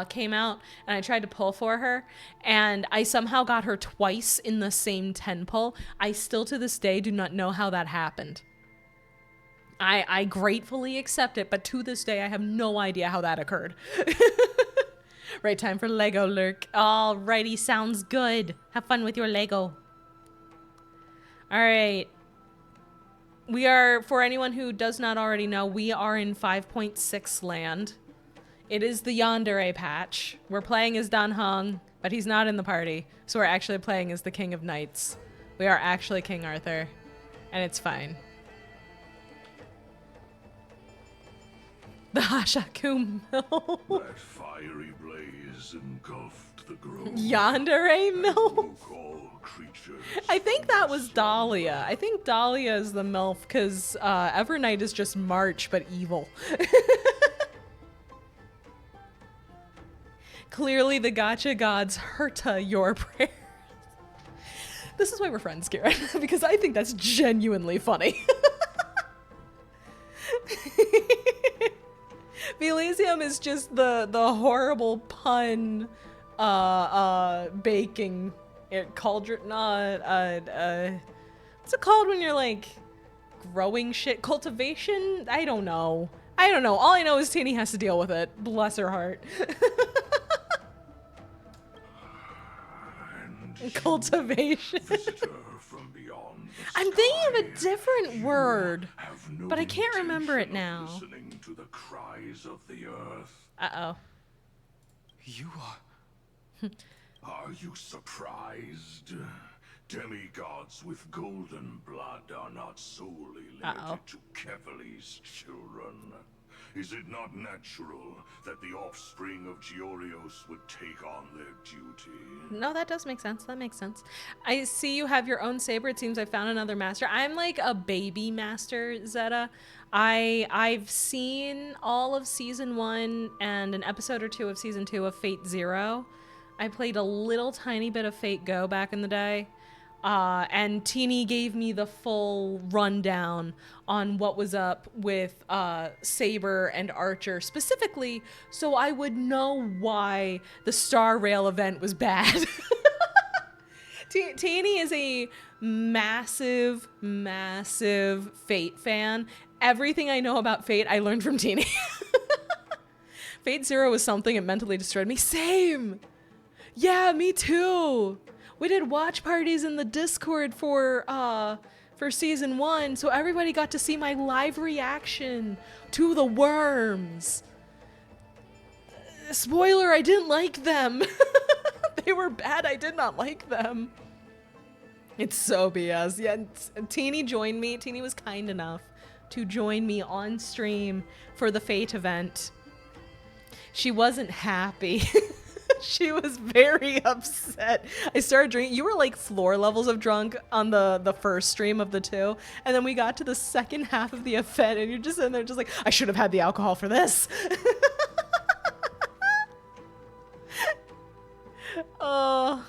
came out, and I tried to pull for her, and I somehow got her twice in the same 10 pull. I still to this day do not know how that happened. I gratefully accept it, but to this day I have no idea how that occurred. Right, time for Lego lurk. Alrighty, sounds good. Have fun with your Lego. Alright. We are, for anyone who does not already know, we are in 5.6 land. It is the Yandere patch. We're playing as Dan Heng, but he's not in the party. So we're actually playing as the King of Knights. We are actually King Arthur. And it's fine. The Hashaku Mill. That fiery blaze engulfed the grove. Yandere Mill? Broke all creatures. I think that was Dahlia. I think Dahlia is the MILF because Evernight is just March, but evil. Clearly the gacha gods hurta your prayers. This is why we're friends, Karen, because I think that's genuinely funny. VLYSIUM is just the horrible pun baking cauldron, what's it called when you're like growing shit? Cultivation? I don't know. All I know is Teeny has to deal with it. Bless her heart. Cultivation. From beyond the I'm thinking of sky. a different word, Have no but I can't remember it intention of now. Listening to the cries of the earth. Uh-oh. You Are you surprised? Demigods with golden blood are not solely limited to Kevali's children. Is it not natural that the offspring of Georios would take on their duty? No, that does make sense. That makes sense. I see you have your own saber. It seems I found another master. I'm like a baby master, Zeta. I've seen all of season 1 and an episode or 2 of season 2 of Fate Zero. I played a little tiny bit of Fate Go back in the day. And Teeny gave me the full rundown on what was up with Saber and Archer specifically, so I would know why the Star Rail event was bad. Teeny is a massive, massive Fate fan. Everything I know about Fate, I learned from Teeny. Fate Zero was something that mentally destroyed me. Same! Yeah, me too! We did watch parties in the Discord for season 1, so everybody got to see my live reaction to the worms. Spoiler, I didn't like them. They were bad, I did not like them. It's so BS. Yeah, Teeny joined me. Teeny was kind enough to join me on stream for the Fate event. She wasn't happy. She was very upset. I started drinking. You were like floor levels of drunk on the first stream of the 2. And then we got to the second half of the event and you're just in there just like, I should have had the alcohol for this. Oh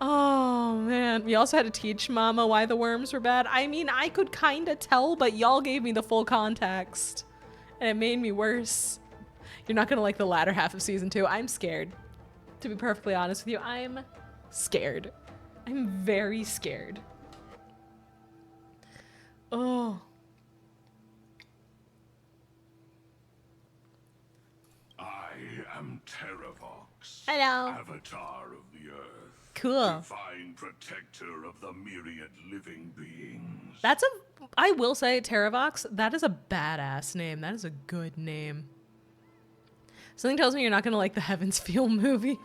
man. We also had to teach Mama why the worms were bad. I mean, I could kind of tell, but y'all gave me the full context. And it made me worse. You're not going to like the latter half of season 2. I'm scared. To be perfectly honest with you, I'm scared. I'm very scared. Oh. I am Terravox. Hello. Avatar of the earth. Cool. Divine protector of the myriad living beings. I will say, Terravox, that is a badass name. That is a good name. Something tells me you're not going to like the Heaven's Feel movies.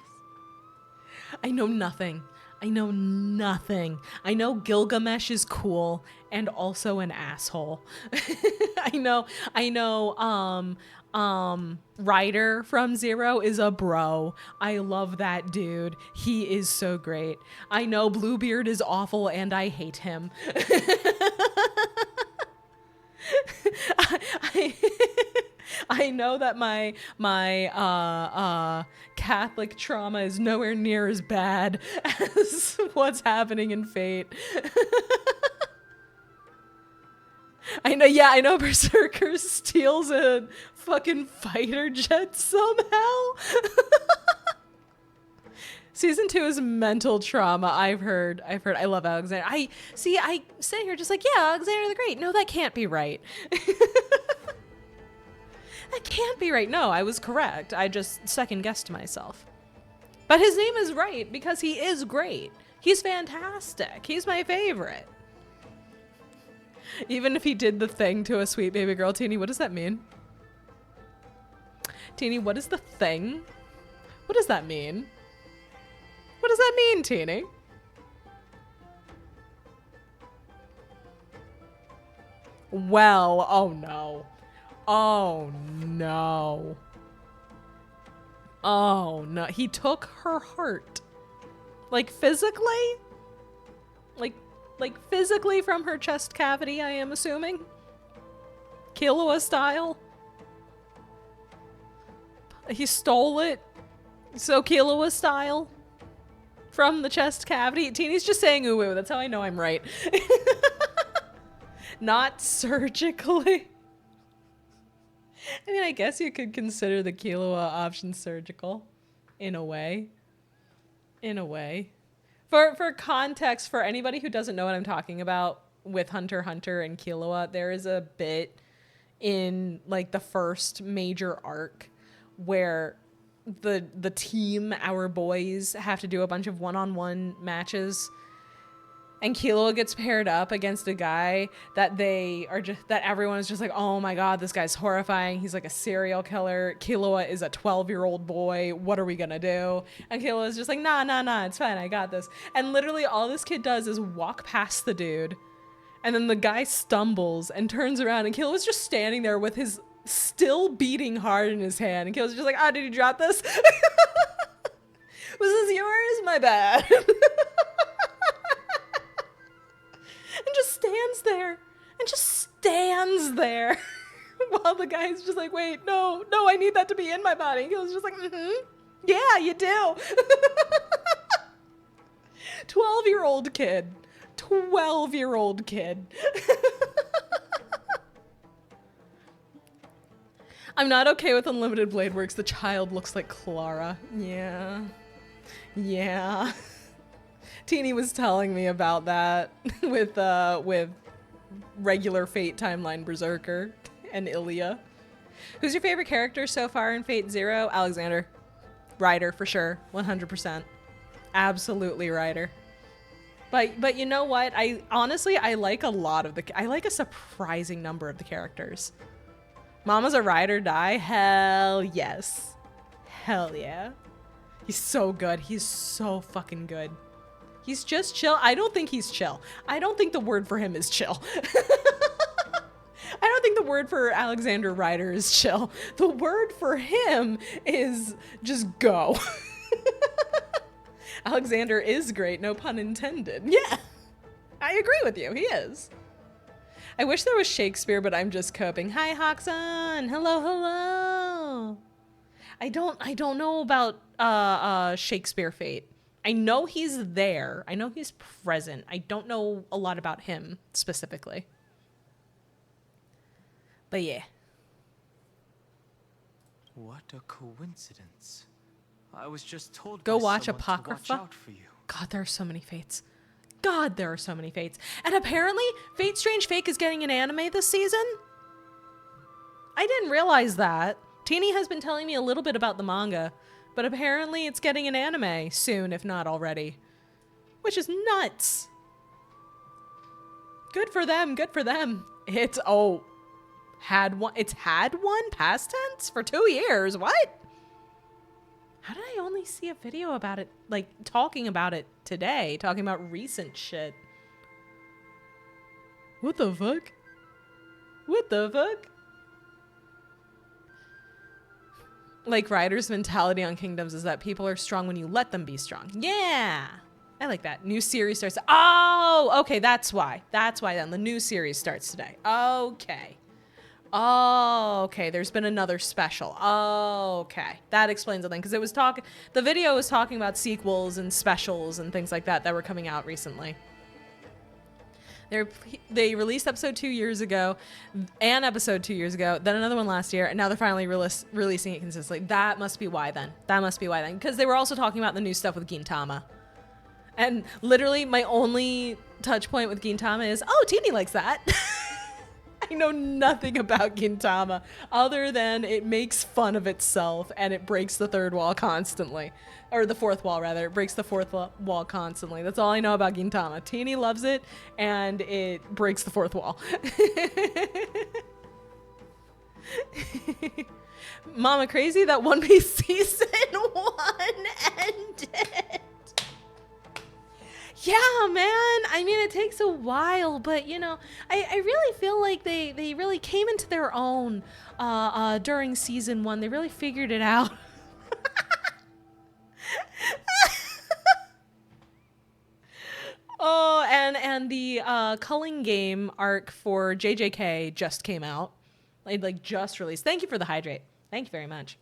I know nothing. I know nothing. I know Gilgamesh is cool and also an asshole. I know, Ryder from Zero is a bro. I love that dude. He is so great. I know Bluebeard is awful and I hate him. I I know that my Catholic trauma is nowhere near as bad as what's happening in Fate. I know, yeah, I know Berserker steals a fucking fighter jet somehow. Season 2 is mental trauma. I've heard. I love Alexander. I sit here just like, yeah, Alexander the Great. No, that can't be right. That can't be right. No, I was correct. I just second guessed myself. But his name is right because he is great. He's fantastic. He's my favorite. Even if he did the thing to a sweet baby girl. Teeny, what does that mean? Teeny, what is the thing? What does that mean? What does that mean, Teeny? Well, oh no. Oh no. Oh no. He took her heart. Like physically? Like physically from her chest cavity, I am assuming? Killua style? He stole it? So Killua style? From the chest cavity? Teeny's just saying ooh ooh. That's how I know I'm right. Not surgically. I mean, I guess you could consider the Killua option surgical. In a way. In a way. For context, for anybody who doesn't know what I'm talking about with Hunter x Hunter and Killua, there is a bit in like the first major arc where the team, our boys, have to do a bunch of one-on-one matches, and Killua gets paired up against a guy that that everyone is just like, oh my god, this guy's horrifying. He's like a serial killer. Killua is a 12-year-old boy. What are we gonna do? And Killua is just like, nah, it's fine. I got this. And literally all this kid does is walk past the dude, and then the guy stumbles and turns around, and Killua's just standing there with his still beating heart in his hand. And Killua's just like, did you drop this? Was this yours? My bad. And just stands there. And just stands there. While the guy's just like, wait, no, I need that to be in my body. And Killua's just like, yeah, you do. 12-year-old kid. 12-year-old kid. I'm not okay with Unlimited Blade Works. The child looks like Clara. Yeah. Yeah. Teeny was telling me about that with regular Fate timeline Berserker and Ilya. Who's your favorite character so far in Fate Zero? Alexander. Ryder, for sure. 100%. Absolutely Ryder. But you know what? I like a lot of I like a surprising number of the characters. Mama's a ride or die? Hell yes. Hell yeah. He's so good. He's so fucking good. He's just chill. I don't think he's chill. I don't think the word for him is chill. I don't think the word for Alexander Ryder is chill. The word for him is just go. Alexander is great, no pun intended. Yeah, I agree with you. He is. I wish there was Shakespeare, but I'm just coping. Hi, Hoxon. Hello. I don't know about Shakespeare Fate. I know he's there. I know he's present. I don't know a lot about him specifically. But yeah. What a coincidence. I was just told Go by watch someone Apocrypha. to watch out for you. God, there are so many fates. God, there are so many fates. And apparently, Fate Strange Fake is getting an anime this season? I didn't realize that. Teeny has been telling me a little bit about the manga, but apparently it's getting an anime soon, if not already. Which is nuts. Good for them, good for them. It's had one past tense for 2 years. What? How did I only see a video about it, like talking about it today, talking about recent shit? What the fuck? What the fuck? Like Ryder's mentality on Kingdoms is that people are strong when you let them be strong. Yeah. I like that. New series starts. Oh, okay. That's why. That's why then the new series starts today. Okay. Oh, okay. There's been another special. Oh, okay. That explains something. Because the video was talking about sequels and specials and things like that were coming out recently. They released episode 2 years ago, an episode 2 years ago, then another one last year, and now they're finally releasing it consistently. That must be why then. Because they were also talking about the new stuff with Gintama. And literally my only touch point with Gintama is, oh, Teeny likes that. I know nothing about Gintama other than it makes fun of itself and it breaks the third wall constantly. Or the fourth wall, rather. It breaks the fourth wall constantly. That's all I know about Gintama. Teeny loves it and it breaks the fourth wall. Mama crazy that One Piece season 1 ended. Yeah, man. I mean, it takes a while, but you know, I really feel like they really came into their own during season 1. They really figured it out. Oh, and the culling game arc for JJK just came out. Like just released. Thank you for the hydrate. Thank you very much.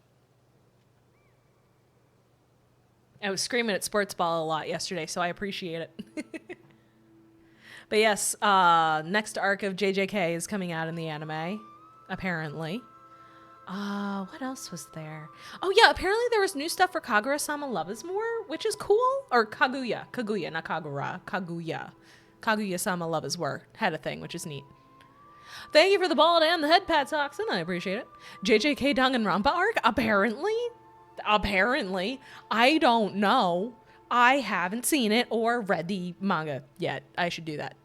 I was screaming at sports ball a lot yesterday, so I appreciate it. But yes, next arc of JJK is coming out in the anime, apparently. What else was there? Oh yeah, apparently there was new stuff for Kagura-sama Love is War, which is cool. Or Kaguya, not Kagura, Kaguya. Kaguya-sama Love is War had a thing, which is neat. Thank you for the ball and the head pat, Toxin. I appreciate it. JJK Danganronpa arc, apparently, I don't know. I haven't seen it or read the manga yet. I should do that.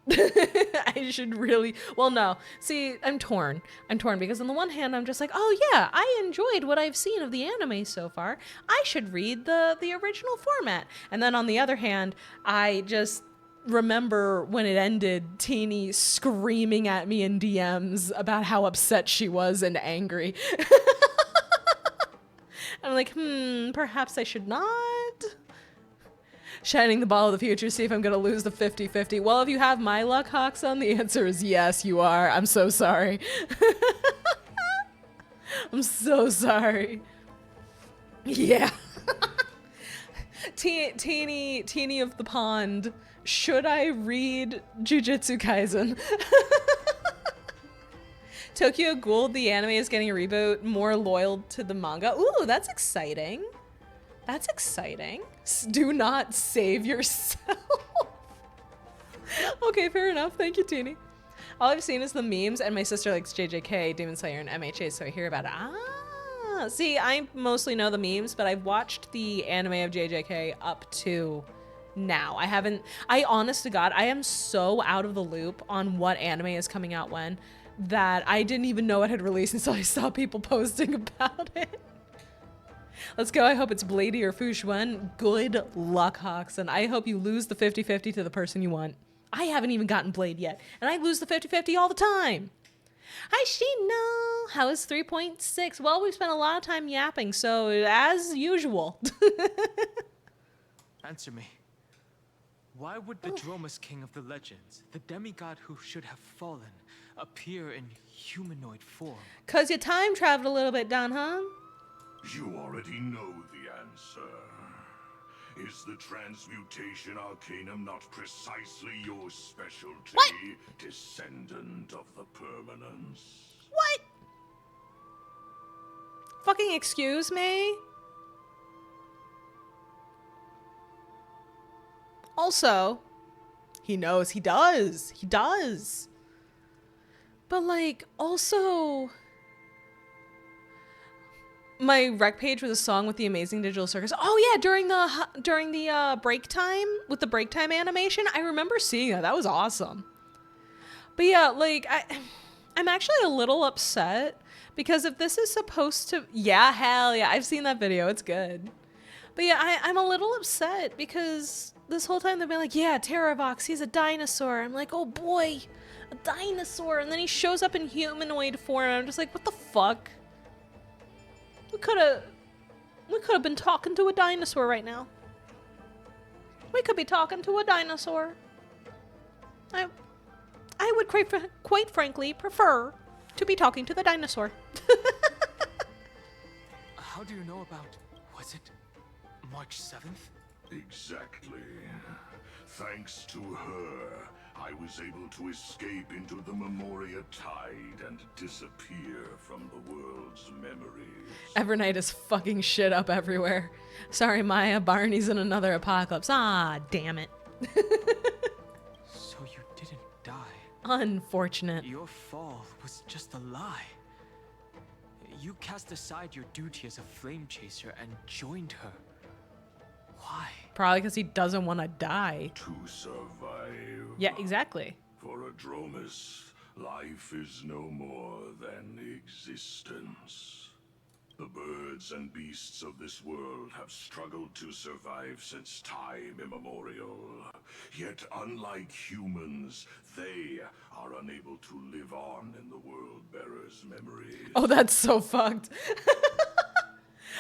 I should really, well, no. See, I'm torn because on the one hand, I'm just like, oh yeah, I enjoyed what I've seen of the anime so far. I should read the original format. And then on the other hand, I just remember when it ended, Teeny screaming at me in DMs about how upset she was and angry. I'm like, perhaps I should not. Shining the ball of the future, see if I'm going to lose the 50-50. Well, if you have my luck, Hawkson, the answer is yes, you are. I'm so sorry. I'm so sorry. Yeah. Teeny of the pond. Should I read Jujutsu Kaisen? Tokyo Ghoul, the anime, is getting a reboot, more loyal to the manga. Ooh, that's exciting. That's exciting. Do not save yourself. Okay, fair enough. Thank you, Teeny. All I've seen is the memes, and my sister likes JJK, Demon Slayer, and MHA, so I hear about it. Ah, see, I mostly know the memes, but I've watched the anime of JJK up to now. I honest to God, I am so out of the loop on what anime is coming out when that I didn't even know it had released until I saw people posting about it. Let's go. I hope it's Blady or Fushuan. Good luck, Hawks, and I hope you lose the 50-50 to the person you want. I haven't even gotten Blade yet, and I lose the 50-50 all the time. Hi, Shino. How is 3.6? Well, we've spent a lot of time yapping, so as usual. Answer me. Why would the Dromus King of the legends, the demigod who should have fallen, appear in humanoid form? 'Cause you time traveled a little bit, Don, huh? You already know the answer. Is the transmutation arcanum not precisely your specialty, What? descendant of the permanence? What? Fucking excuse me? Also, he knows he does. He does. But like, also, my rec page was a song with the Amazing Digital Circus. Oh yeah, during the break time with the break time animation, I remember seeing that. That was awesome. But yeah, like I'm actually a little upset because if this is supposed to, yeah, hell yeah, I've seen that video. It's good. But yeah, I'm a little upset because this whole time they've been like, yeah, Terravox, he's a dinosaur. I'm like, oh boy, a dinosaur, and then he shows up in humanoid form, and I'm just like, what the fuck? We could have been talking to a dinosaur right now. We could be talking to a dinosaur. I would quite frankly prefer to be talking to the dinosaur. How do you know about, was it March 7th? Exactly. Thanks to her, I was able to escape into the Memoria Tide and disappear from the world's memories. Evernight is fucking shit up everywhere. Sorry, Maya, Barney's in another apocalypse. Ah, damn it. So you didn't die. Unfortunate. Your fall was just a lie. You cast aside your duty as a flame chaser and joined her. Why? Probably because he doesn't want to die. To survive. Yeah, exactly. For a Dromus, life is no more than existence. The birds and beasts of this world have struggled to survive since time immemorial. Yet unlike humans, they are unable to live on in the World-Bearer's memories. Oh, that's so fucked.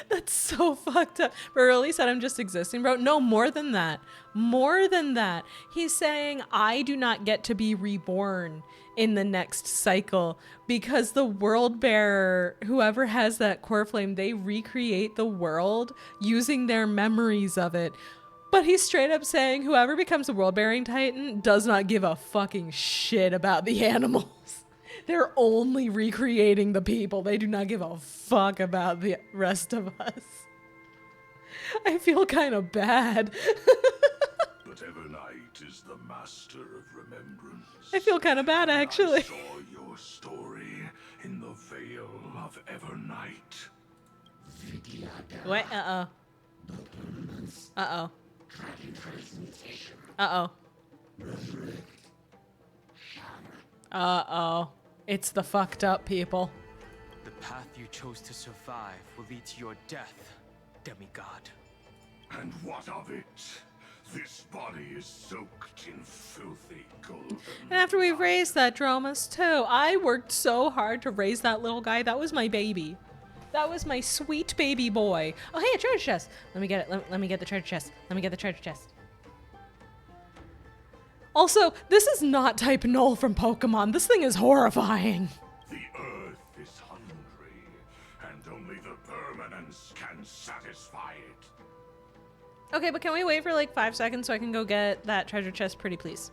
That's so fucked up. But really said I'm just existing, bro. No, more than that. More than that. He's saying I do not get to be reborn in the next cycle because the world bearer, whoever has that core flame, they recreate the world using their memories of it. But he's straight up saying whoever becomes a world bearing titan does not give a fucking shit about the animals. They're only recreating the people. They do not give a fuck about the rest of us. I feel kind of bad. But Evernight is the master of remembrance. I feel kind of bad, actually. I saw your story in the Veil of Evernight. Wait, uh-oh. Uh-oh. Uh-oh. Uh-oh. It's the fucked up people. The path you chose to survive will lead to your death, demigod. And what of it? This body is soaked in filthy golden. And after we've raised that Dromus too, I worked so hard to raise that little guy. That was my baby. That was my sweet baby boy. Oh, hey, a treasure chest. Let me get it. Let me get the treasure chest. Let me get the treasure chest. Also, this is not type Null from Pokemon. This thing is horrifying. The earth is hungry, and only the permanence can satisfy it. Okay, but can we wait for like 5 seconds so I can go get that treasure chest, pretty please?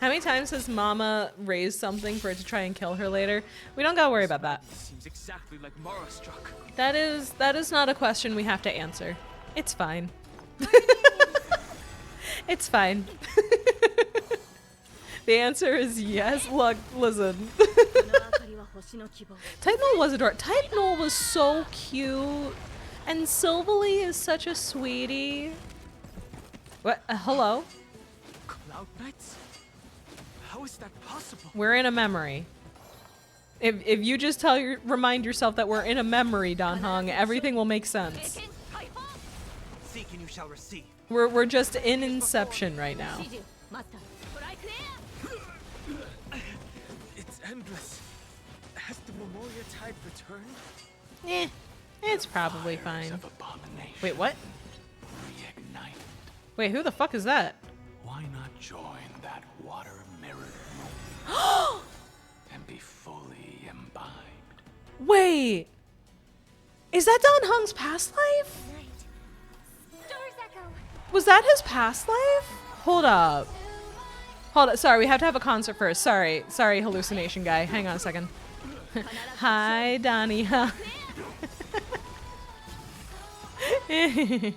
How many times has Mama raised something for it to try and kill her later? We don't gotta worry about that. Seems exactly like Mara struck. That is not a question we have to answer. It's fine. It's fine. The answer is yes. Look, listen. Titanol was adorable. Titanol was so cute. And Silvally is such a sweetie. What? Hello? Cloud Knights? How is that possible? We're in a memory. If you just remind yourself that we're in a memory, Don Hong, everything will make sense. Seek and you shall receive. We're just in Inception right now. It's endless. Has the Memoria Tide returned? Eh, it's probably fine. Wait, what? Reignite. Wait, who the fuck is that? Why not join that water-mirrored moment and be fully imbibed? Wait, is that Don Hong's past life? Was that his past life? Hold up. Hold up. Sorry, we have to have a concert first. Sorry, hallucination guy. Hang on a second. Hi, Donnie. Huh? Did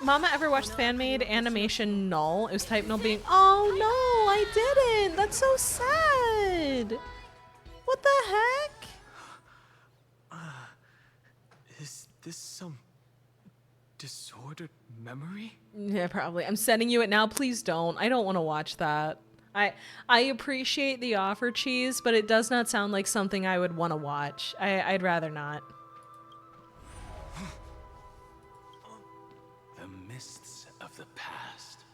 Mama ever watch the fan-made animation Null? It was type Null being. Oh no, I didn't. That's so sad. What the heck? Is this some disordered memory? Yeah, probably. I'm sending you it now. Please don't. I don't want to watch that. I appreciate the offer, Cheese, but it does not sound like something I would want to watch. I'd rather not. The mists of the past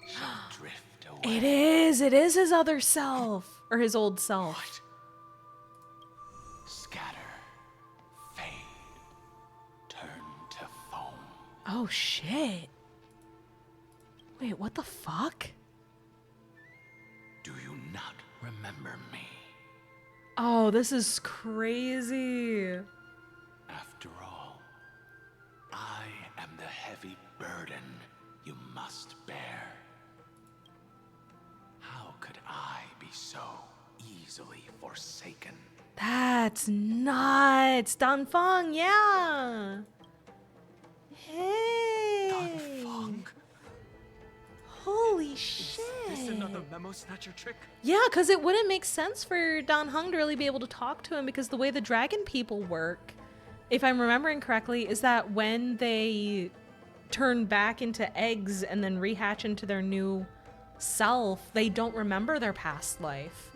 shall drift away. It is his other self. Or his old self. What? Scatter, fade, turn to foam. Oh, shit. Wait, what the fuck? Do you not remember me? Oh, this is crazy. After all, I am the heavy burden you must bear. How could I be so easily forsaken? That's nuts. Dan Feng, yeah. Hey. Dan Feng? Holy shit. Is this another memo snatcher trick? Yeah, because it wouldn't make sense for Dan Heng to really be able to talk to him, because the way the dragon people work, if I'm remembering correctly, is that when they turn back into eggs and then rehatch into their new self, they don't remember their past life.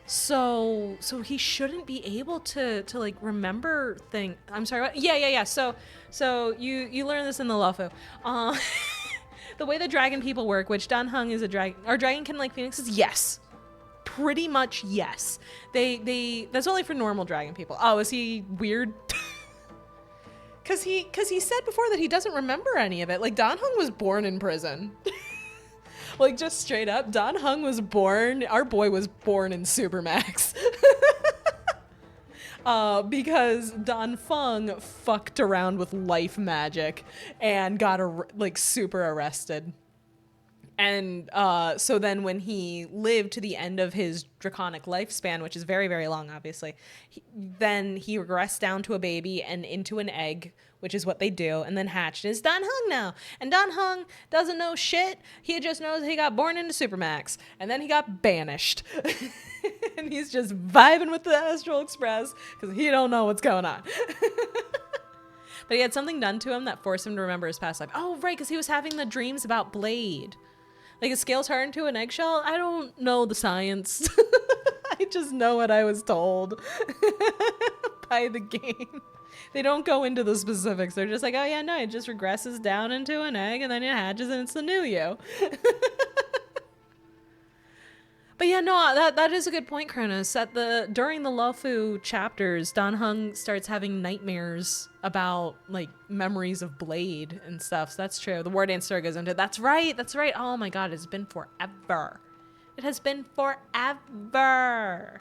So he shouldn't be able to like remember thing. I'm sorry. What? Yeah. So you learn this in the Luofu. The way the dragon people work, which Dan Heng is a dragon, are dragonkin like phoenixes? Yes. Pretty much yes. They that's only for normal dragon people. Oh, is he weird? Cause he said before that he doesn't remember any of it. Like, Dan Heng was born in prison. Like, just straight up, Dan Heng was born, our boy was born in Supermax. Because Dan Feng fucked around with life magic and got like super arrested. And so then when he lived to the end of his draconic lifespan, which is very, very long, obviously, then he regressed down to a baby and into an egg, which is what they do, and then hatched. And it's Dan Heng now. And Dan Heng doesn't know shit. He just knows he got born into Supermax. And then he got banished. And he's just vibing with the Astral Express because he don't know what's going on. But he had something done to him that forced him to remember his past life. Oh, right, because he was having the dreams about Blade. Like, his scales hardened to an eggshell? I don't know the science. I just know what I was told by the game. They don't go into the specifics. They're just like, oh yeah, no, it just regresses down into an egg and then it hatches and it's the new you. But yeah, no, that is a good point, Kronos. During the Luofu chapters, Dan Heng starts having nightmares about like memories of Blade and stuff. So that's true. The War Dance story goes into it. That's right. Oh my god, it's been forever. It has been forever.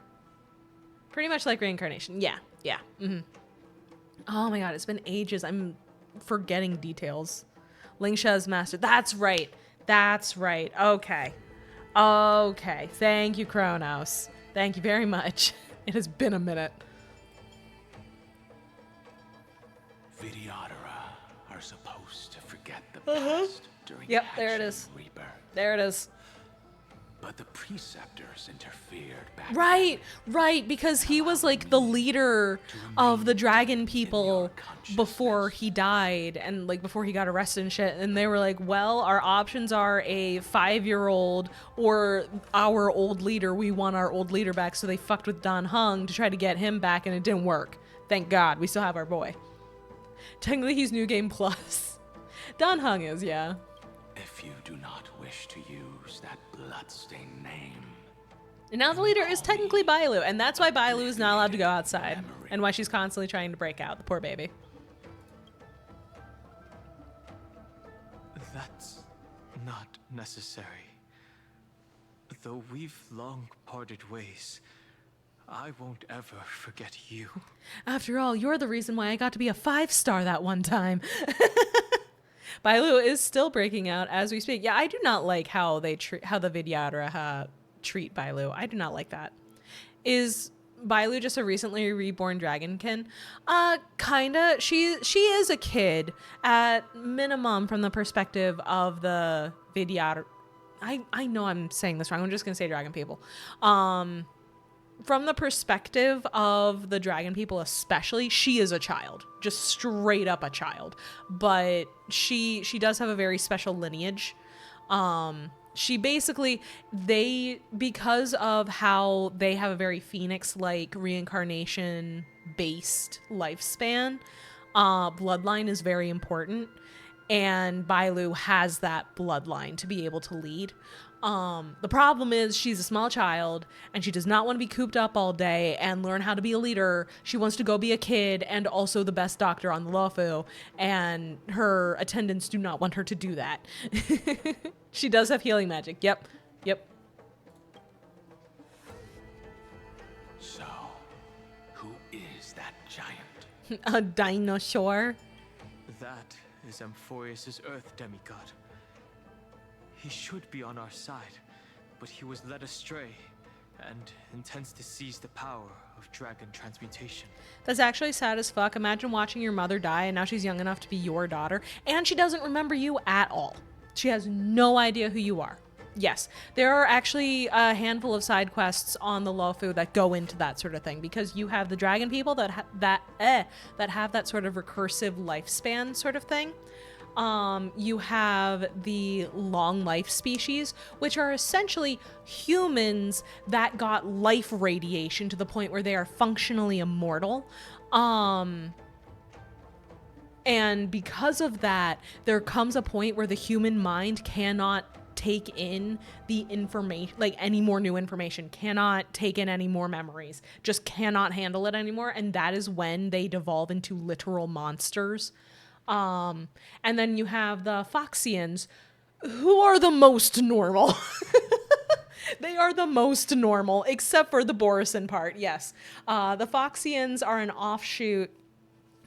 Pretty much like reincarnation. Yeah. Mm-hmm. Oh my god, it's been ages. I'm forgetting details. Lingsha's master. That's right. Okay. Thank you, Kronos. Thank you very much. It has been a minute. Vidyadhara are supposed to forget the past during Yep, there it is. rebirth. There it is. But the preceptors interfered back Right, because he was like the leader of the dragon people before he died and like before he got arrested and shit. And they were like, well, our options are a 5-year-old or our old leader. We want our old leader back. So they fucked with Dan Heng to try to get him back, and it didn't work. Thank God. We still have our boy. Technically, he's New Game Plus. Dan Heng is, yeah. If you do not wish to use that bloodstained name. And now the leader is technically Bailu, and that's why Bailu is not allowed to go outside, and why she's constantly trying to break out, the poor baby. That's not necessary. Though we've long parted ways, I won't ever forget you. After all, you're the reason why I got to be a 5-star that one time. Bailu is still breaking out as we speak. Yeah, I do not like how the Vidyadhara treat Bailu. I do not like that. Is Bailu just a recently reborn dragonkin? Kinda. She is a kid at minimum from the perspective of the Vidyadhara. I know I'm saying this wrong. I'm just gonna say dragon people. From the perspective of the dragon people especially, she is a child. Just straight up a child. But she does have a very special lineage. She basically, because of how they have a very phoenix-like reincarnation-based lifespan, bloodline is very important. And Bailu has that bloodline to be able to lead. The problem is she's a small child and she does not want to be cooped up all day and learn how to be a leader. She wants to go be a kid and also the best doctor on the Luofu, and her attendants do not want her to do that. She does have healing magic. Yep. So, who is that giant? A dinosaur. That is Amphorius's Earth demigod. He should be on our side, but he was led astray and intends to seize the power of dragon transmutation. That's actually sad as fuck. Imagine watching your mother die and now she's young enough to be your daughter and she doesn't remember you at all. She has no idea who you are. Yes, there are actually a handful of side quests on the Lofu that go into that sort of thing, because you have the dragon people that have that sort of recursive lifespan sort of thing. You have the long life species, which are essentially humans that got life radiation to the point where they are functionally immortal. And because of that, there comes a point where the human mind cannot take in the information, like any more new information, cannot take in any more memories, just cannot handle it anymore. And that is when they devolve into literal monsters. And then you have the Foxians, who are the most normal. They are the most normal, except for the Borisin part, yes. The Foxians are an offshoot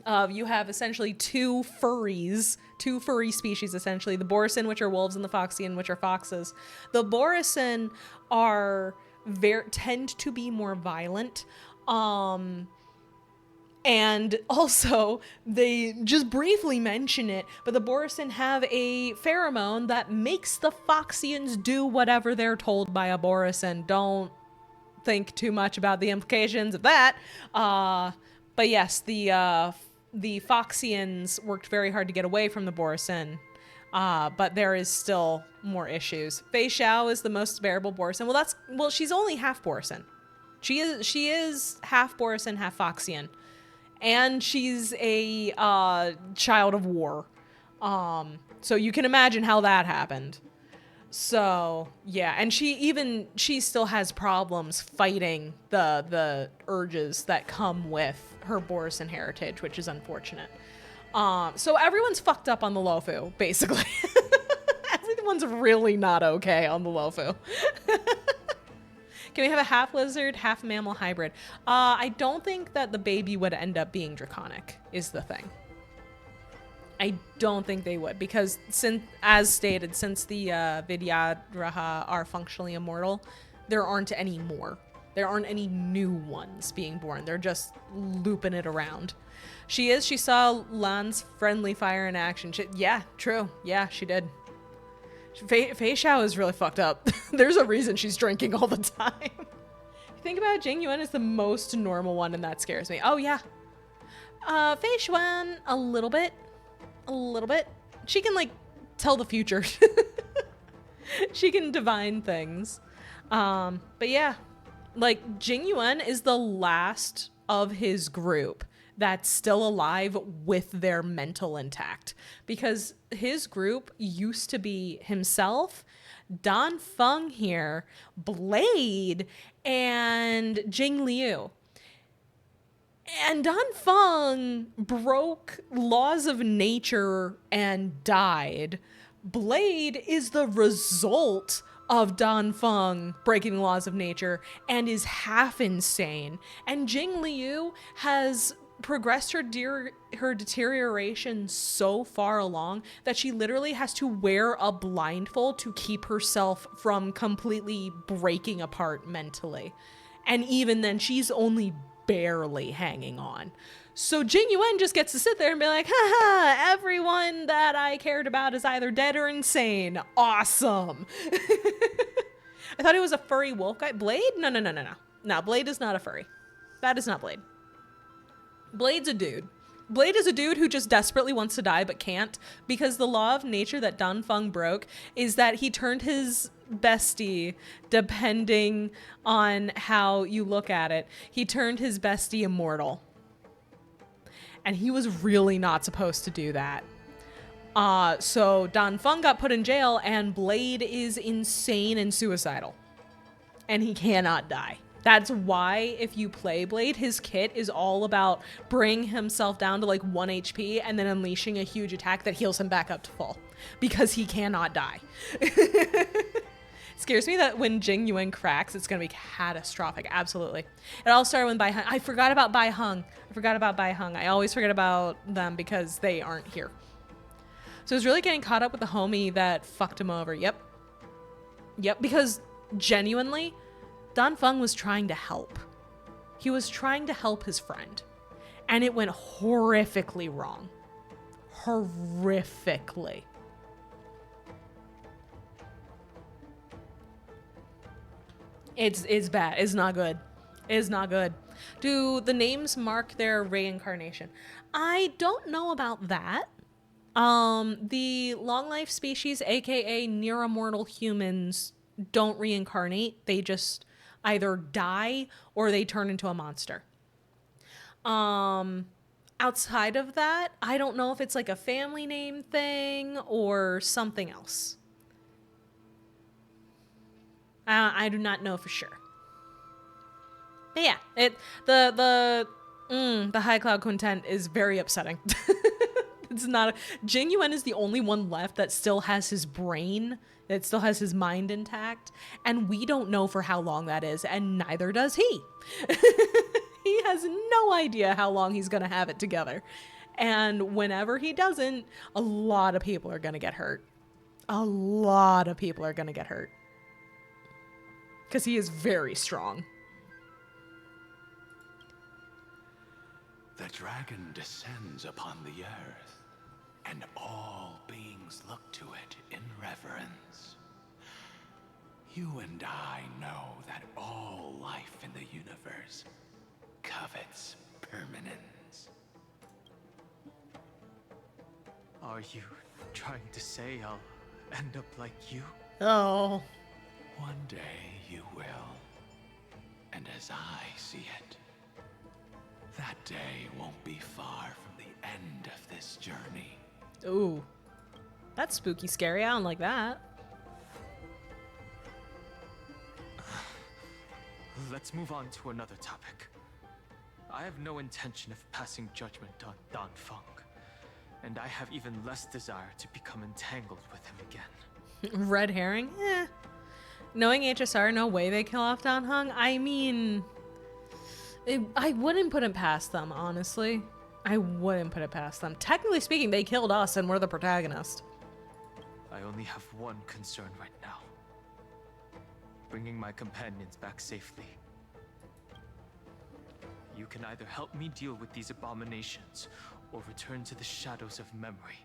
of, you have essentially two furry species, essentially. The Borisin, which are wolves, and the Foxian, which are foxes. The Borisin tend to be more violent. And also, they just briefly mention it, but the Borisin have a pheromone that makes the Foxians do whatever they're told by a Borisin. Don't think too much about the implications of that. But yes, the Foxians worked very hard to get away from the Borisin. But there is still more issues. Fei Xiao is the most bearable Borisin. Well, she's only half Borisin. She is half Borisin, half Foxian. And she's a child of war. So you can imagine how that happened. So, yeah, and she still has problems fighting the urges that come with her Borisin heritage, which is unfortunate. So everyone's fucked up on the Lofu, basically. Everyone's really not okay on the Lofu. Can we have a half lizard, half mammal hybrid? I don't think that the baby would end up being draconic, is the thing. I don't think they would, because as stated, since the Vidyadhara are functionally immortal, there aren't any more. There aren't any new ones being born. They're just looping it around. She saw Lan's friendly fire in action. Yeah, true. Yeah, she did. Fei Xiao is really fucked up. There's a reason she's drinking all the time. Think about it, Jing Yuan is the most normal one, and that scares me. Oh, yeah. Fei Xuan, a little bit. She can, like, tell the future. She can divine things. But yeah, like, Jing Yuan is the last of his group that's still alive with their mental intact, because his group used to be himself, Dan Feng here, Blade, and Jing Liu. And Dan Feng broke laws of nature and died. Blade is the result of Dan Feng breaking the laws of nature and is half insane. And Jing Liu has progressed her deterioration so far along that she literally has to wear a blindfold to keep herself from completely breaking apart mentally. And even then, she's only barely hanging on. So Jing Yuan just gets to sit there and be like, haha, everyone that I cared about is either dead or insane. Awesome. I thought he was a furry wolf guy. Blade? No. No, Blade is not a furry. That is not Blade. Blade's a dude. Blade is a dude who just desperately wants to die but can't, because the law of nature that Dan Feng broke is that he turned his bestie, depending on how you look at it, he turned his bestie immortal. And he was really not supposed to do that. So Dan Feng got put in jail, and Blade is insane and suicidal. And he cannot die. That's why if you play Blade, his kit is all about bringing himself down to like 1 HP and then unleashing a huge attack that heals him back up to full, because he cannot die. Scares me that when Jing Yuan cracks, it's going to be catastrophic. Absolutely. It all started when Bai Hung. I forgot about Bai Hung. I always forget about them because they aren't here. So I was really getting caught up with the homie that fucked him over. Yep, because genuinely, Dan Feng was trying to help. He was trying to help his friend. And it went horrifically wrong. Horrifically. It's bad. It's not good. It's not good. Do the names mark their reincarnation? I don't know about that. The long life species, aka near immortal humans, don't reincarnate. They just either die or they turn into a monster. Outside of that, I don't know if it's like a family name thing or something else. I do not know for sure. But yeah, the High Cloud Quintet is very upsetting. It's not Jing Yuan is the only one left that still has his brain, that still has his mind intact, and we don't know for how long that is, and neither does he. He has no idea how long he's gonna have it together. And whenever he doesn't, a lot of people are gonna get hurt. A lot of people are gonna get hurt. Because he is very strong. The dragon descends upon the earth, and all beings look to it in reverence. You and I know that all life in the universe covets permanence. Are you trying to say I'll end up like you? Oh. One day you will. And as I see it, that day won't be far from the end of this journey. Ooh. That's spooky scary. I don't like that. Let's move on to another topic. I have no intention of passing judgment on Dan Feng, and I have even less desire to become entangled with him again. Red herring? Eh. Knowing HSR, no way they kill off Dan Heng. I mean, I wouldn't put it past them, honestly. I wouldn't put it past them. Technically speaking, they killed us and we're the protagonist. I only have one concern right now. Bringing my companions back safely. You can either help me deal with these abominations, or return to the shadows of memory.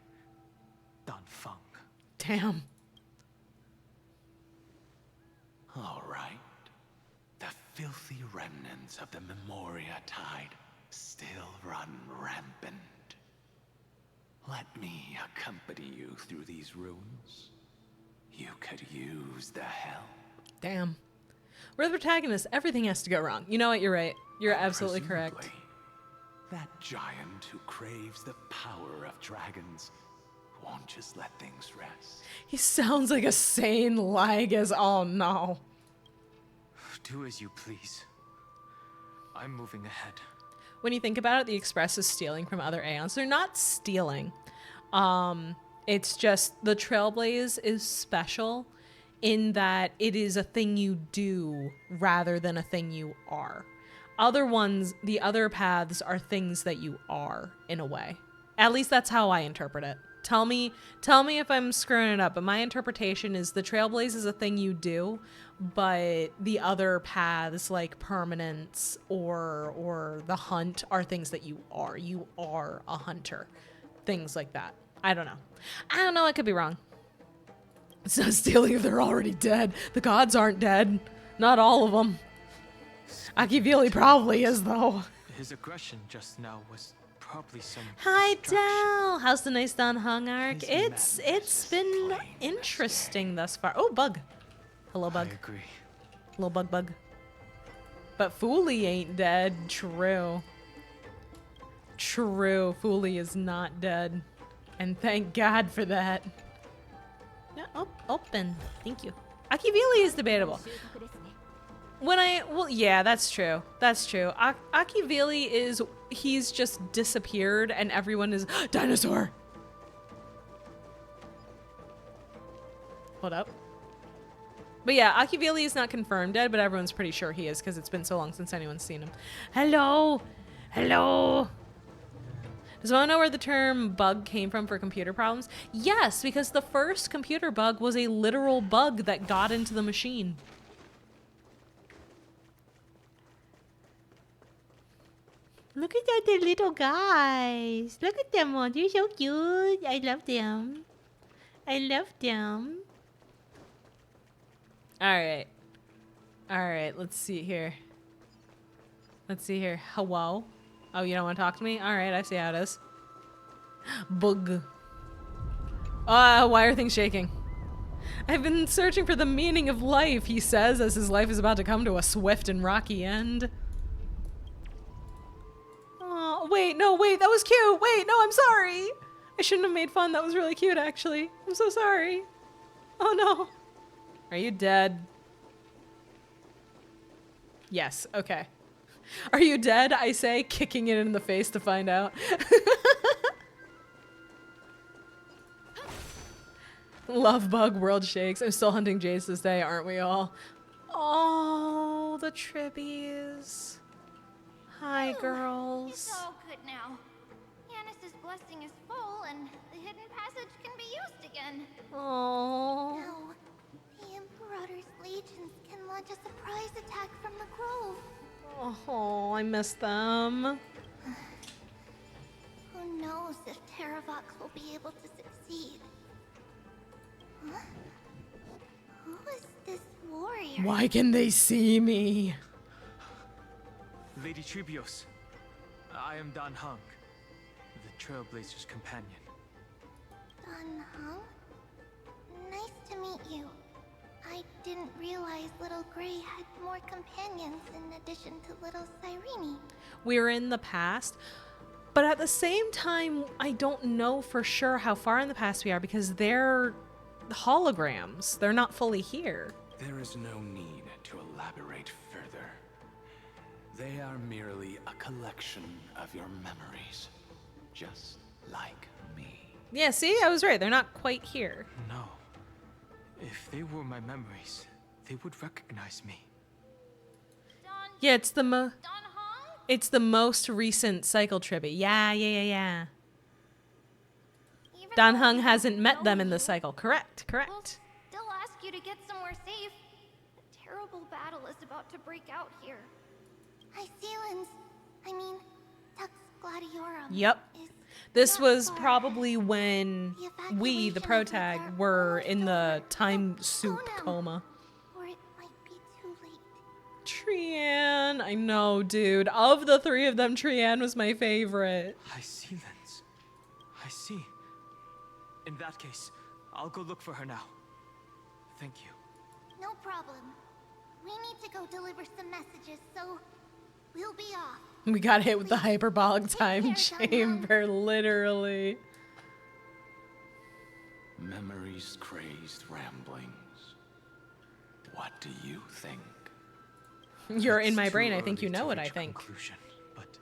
Dan Feng. Damn. All right. The filthy remnants of the Memoria Tide still run rampant. Let me accompany you through these ruins. You could use the help. Damn. We're the protagonists. Everything has to go wrong. You know what? You're right. You're absolutely correct. Presumably, that giant who craves the power of dragons won't just let things rest. He sounds like a sane Lygus. Oh no. Do as you please. I'm moving ahead. When you think about it, the Express is stealing from other Aeons. They're not stealing. It's just the Trailblaze is special in that it is a thing you do rather than a thing you are. Other ones, the other paths are things that you are in a way. At least that's how I interpret it. Tell me if I'm screwing it up, but my interpretation is the Trailblaze is a thing you do, but the other paths like permanence or the hunt are things that you are. You are a hunter. Things like that. I don't know. I could be wrong. It's not stealing if they're already dead. The gods aren't dead. Not all of them. Akivili probably is, though. His aggression just now was probably some Hi, distraction. Dal. How's the nice Dan Hung arc? His It's been madness is interesting thus far. Oh, bug. Hello, bug. I agree. Little bug. But Foolie ain't dead. True. Foolie is not dead. And thank God for that. Yeah, open. Thank you. Akivili is debatable. Yeah, that's true. Akivili he's just disappeared and everyone is, dinosaur! Hold up. But yeah, Akivili is not confirmed dead, but everyone's pretty sure he is because it's been so long since anyone's seen him. Hello? Hello? Does anyone know where the term bug came from for computer problems? Yes, because the first computer bug was a literal bug that got into the machine. Look at that, the little guys. Look at them all. They're so cute. I love them. I love them. Alright. Alright, let's see here. Let's see here. Hello? Oh, you don't want to talk to me? Alright, I see how it is. Bug. Why are things shaking? I've been searching for the meaning of life, he says, as his life is about to come to a swift and rocky end. Oh, wait, no, wait, that was cute. Wait, no, I'm sorry. I shouldn't have made fun. That was really cute, actually. I'm so sorry. Oh, no. Are you dead? Yes, okay. Are you dead? I say, kicking it in the face to find out. Love bug, world shakes. I'm still hunting Jace this day, aren't we all? Oh, the tribbies. Hi, girls. It's all good now. Yanis's blessing is full, and the hidden passage can be used again. Oh. Now, the Imperator's legions can launch a surprise attack from the grove. Oh, I miss them. Who knows if Terravox will be able to succeed? Huh? Who is this warrior? Why can they see me? Lady Tribios, I am Dan Heng, the Trailblazer's companion. Dan Heng? Nice to meet you. I didn't realize Little Gray had more companions in addition to Little Cyrene. We're in the past, but at the same time, I don't know for sure how far in the past we are because they're holograms. They're not fully here. There is no need to elaborate further. They are merely a collection of your memories, just like me. Yeah, see? I was right. They're not quite here. No. If they were my memories, they would recognize me. Yeah, it's the Dan Heng? it's the most recent cycle tribute. Yeah. Even Dan though Heng we hasn't don't met know them in the you, cycle. Correct. we'll still ask you to get somewhere safe. A terrible battle is about to break out here. Icelands, I mean, Tux Gladiorum. Yep. is This not was far. probably when we, the evacuation pro efforts tag, are were almost in the over. time Oh, soup no. coma. Or it might be too late. Trian, I know, dude. Of the three of them, Trian was my favorite. Icelands. I see. In that case, I'll go look for her now. Thank you. No problem. We need to go deliver some messages, so we'll be off. We got hit with the hyperbolic time care, Dan Heng. chamber, literally. Memories crazed ramblings. What do you think? You're in It's my too brain. I think early you know to what I reach a think. conclusion, but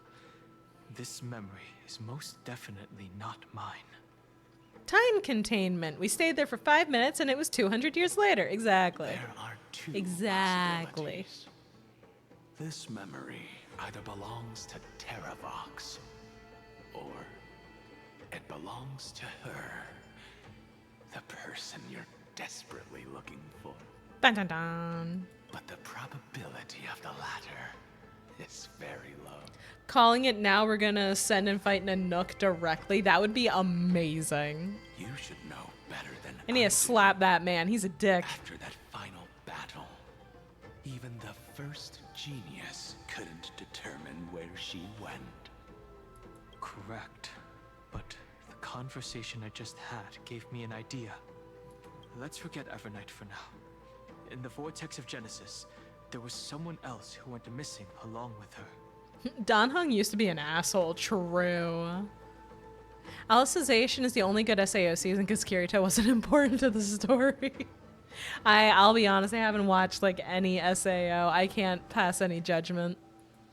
this memory is most definitely not mine. Time containment. We stayed there for 5 minutes and it was 200 years later. Exactly. There are two Exactly. possibilities. This memory either belongs to Terravox, or it belongs to her, the person you're desperately looking for. Dun dun dun. But the probability of the latter is very low. Calling it now, we're gonna send and fight Nanook directly. That would be amazing. You should know better than I need to slap that man. He's a dick. After that final battle, even the first genius couldn't determine where she went. Correct. But the conversation I just had gave me an idea. Let's forget Evernight for now. In the Vortex of Genesis, there was someone else who went missing along with her. Dan Heng used to be an asshole. True. Alicization is the only good SAO season because Kirito wasn't important to the story. I'll be honest, I haven't watched like any SAO. I can't pass any judgment.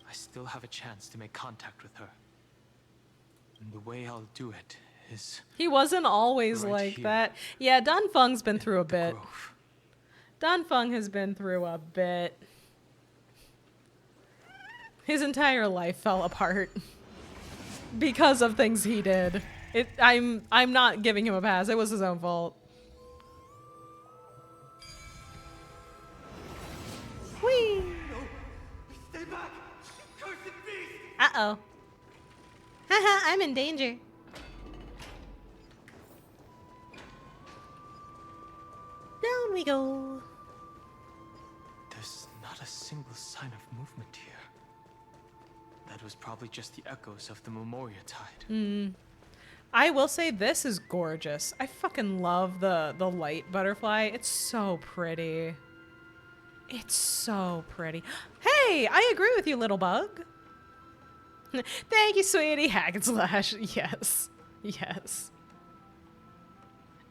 I still have a chance to make contact with her. And the way I'll do it is He wasn't always Right like here. that. Yeah, Dan Feng's been through a bit. Grove. Danfeng has been through a bit. His entire life fell apart because of things he did. I'm not giving him a pass. It was his own fault. Whee! No! Stay back! Cursed beast! Uh-oh. Haha, I'm in danger. Down we go. There's not a single sign of movement here. That was probably just the echoes of the Memoria Tide. I will say this is gorgeous. I fucking love the light butterfly. It's so pretty. It's so pretty. Hey, I agree with you, little bug. Thank you, sweetie. Hack and slash. Yes. Yes.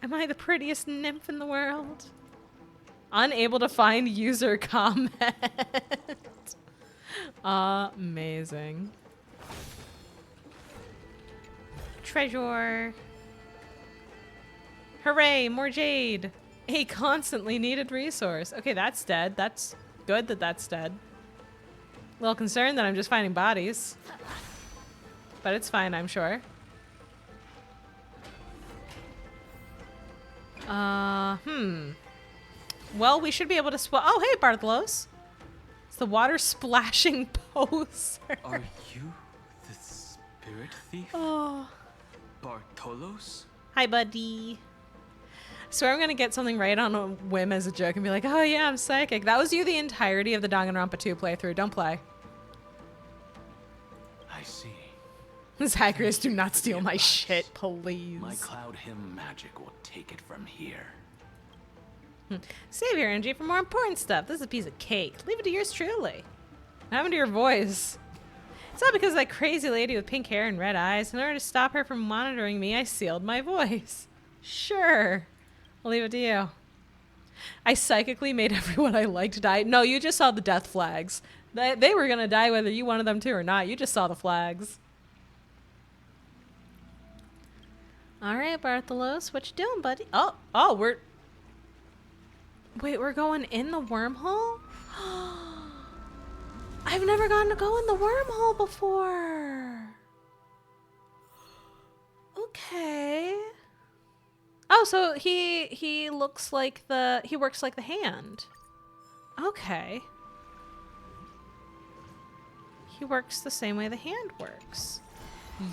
Am I the prettiest nymph in the world? Unable to find user comment. Amazing. Treasure. Hooray, more jade. A constantly needed resource. Okay, that's dead. That's good that that's dead. A little concerned that I'm just finding bodies. But it's fine, I'm sure. Well, we should be able to oh, hey, Bartholos. It's the water splashing poser. Are you the spirit thief? Oh. Bartholos? Hi, buddy. I swear I'm gonna get something right on a whim as a joke and be like, oh yeah, I'm psychic. That was you the entirety of the Danganronpa 2 playthrough. Don't play. I see. Zacharias, do not steal my shit, please. My cloud hymn magic will take it from here. Save your energy for more important stuff. This is a piece of cake. Leave it to yours truly. What happened to your voice? It's not because of that crazy lady with pink hair and red eyes. In order to stop her from monitoring me, I sealed my voice. Sure. I'll leave it to you. I psychically made everyone I liked die. No, you just saw the death flags. They were gonna die whether you wanted them to or not. You just saw the flags. Alright, Bartholos, what you doing, buddy? Oh, we're... Wait, we're going in the wormhole? I've never gotten to go in the wormhole before. Okay. Oh, so he looks like he works like the hand. Okay. He works the same way the hand works.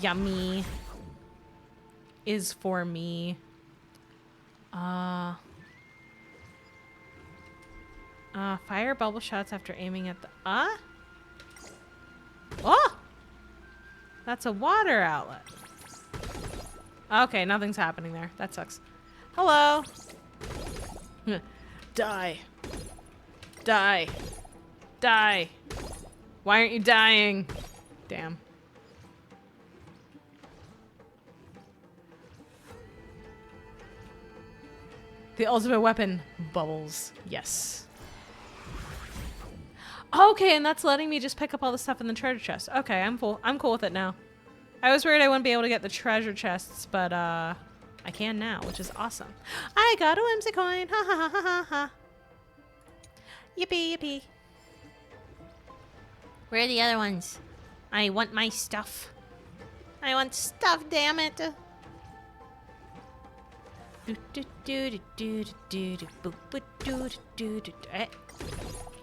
Yummy. Is for me. Fire bubble shots after aiming at the Oh! That's a water outlet. Okay, nothing's happening there. That sucks. Hello. Die. Die. Die. Why aren't you dying? Damn. The ultimate weapon, bubbles. Yes. Okay, and that's letting me just pick up all the stuff in the treasure chest. Okay, I'm cool. I'm cool with it now. I was worried I wouldn't be able to get the treasure chests, but I can now, which is awesome. I got a whimsy coin. Ha ha ha ha ha ha. Yippee yippee. Where are the other ones? I want my stuff. I want stuff, damn it.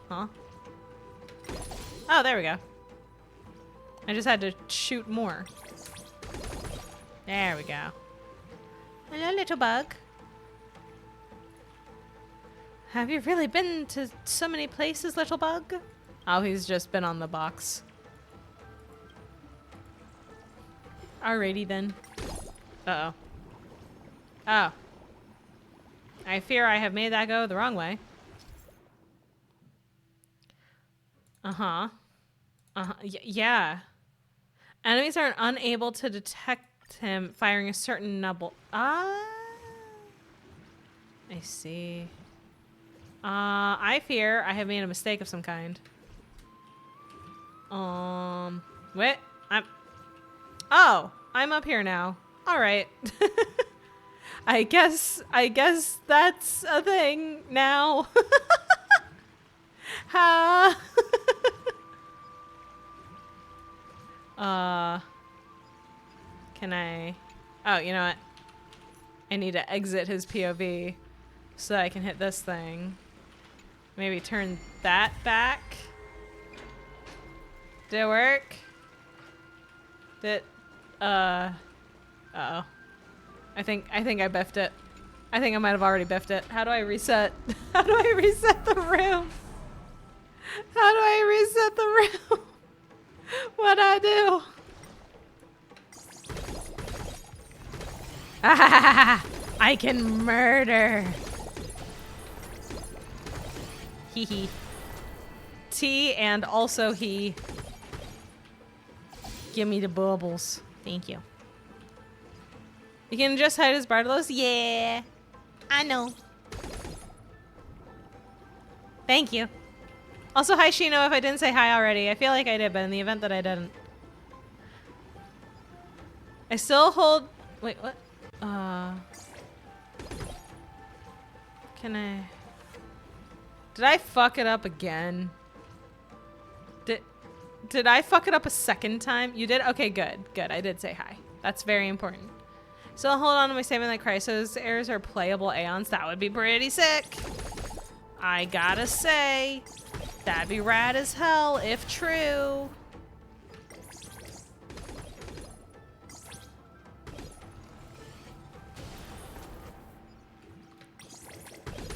Huh? Oh, there we go. I just had to shoot more. There we go. Hello, little bug. Have you really been to so many places, little bug? Oh, he's just been on the box. Alrighty then. Uh-oh. Oh. I fear I have made that go the wrong way. Uh-huh. Yeah. Enemies are unable to detect him firing a certain number. I see. I fear I have made a mistake of some kind. Wait. I'm up here now. All right. I guess that's a thing now. Ha. Can I? Oh, you know what? I need to exit his POV so that I can hit this thing. Maybe turn that back. Did it work? Did uh-oh. I think I biffed it. I think I might have already biffed it. How do I reset? How do I reset the room? How do I reset the room? What'd I do? I can murder. Hee hee. T and also he. Give me the bubbles. Thank you. You can just hide his Bartolos? Yeah. I know. Thank you. Also, hi Shino if I didn't say hi already. I feel like I did, but in the event that I didn't. I still hold... Wait, what? Can I... Did I fuck it up again? Did I fuck it up a second time? You did? Okay, good. Good. I did say hi. That's very important. So I'll hold on to my statement that Chrysos heirs are playable Aeons. That would be pretty sick. I gotta say, that'd be rad as hell if true.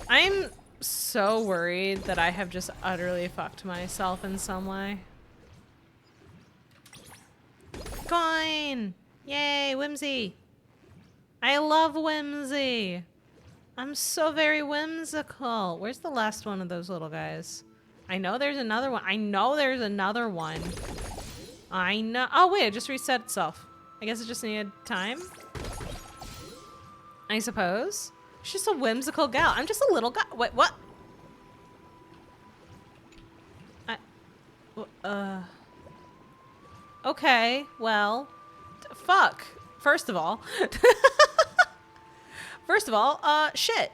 I'm so worried that I have just utterly fucked myself in some way. Coin! Yay, whimsy! I love whimsy! I'm so very whimsical. Where's the last one of those little guys? I know there's another one. I know there's another one. I know. Oh, wait, it just reset itself. I guess it just needed time? I suppose. She's just a whimsical gal. I'm just a little guy. Wait, what? Okay, well, fuck. First of all, shit.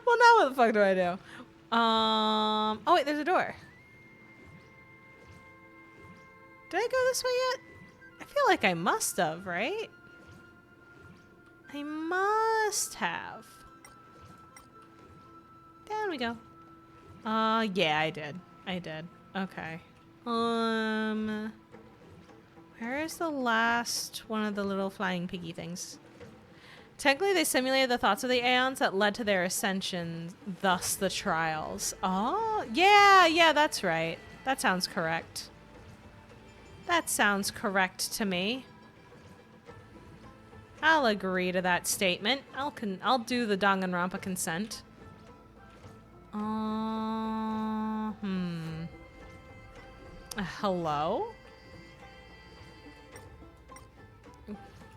Well, now what the fuck do I do? Oh wait, there's a door. Did I go this way yet? I feel like I must have, right? I must have. Down we go. Yeah, I did. I did. Okay. Where is the last one of the little flying piggy things? Technically, they simulated the thoughts of the Aeons that led to their ascension, thus the trials. Oh, yeah, that's right. That sounds correct. That sounds correct to me. I'll agree to that statement. I'll do the Danganronpa consent. Hello?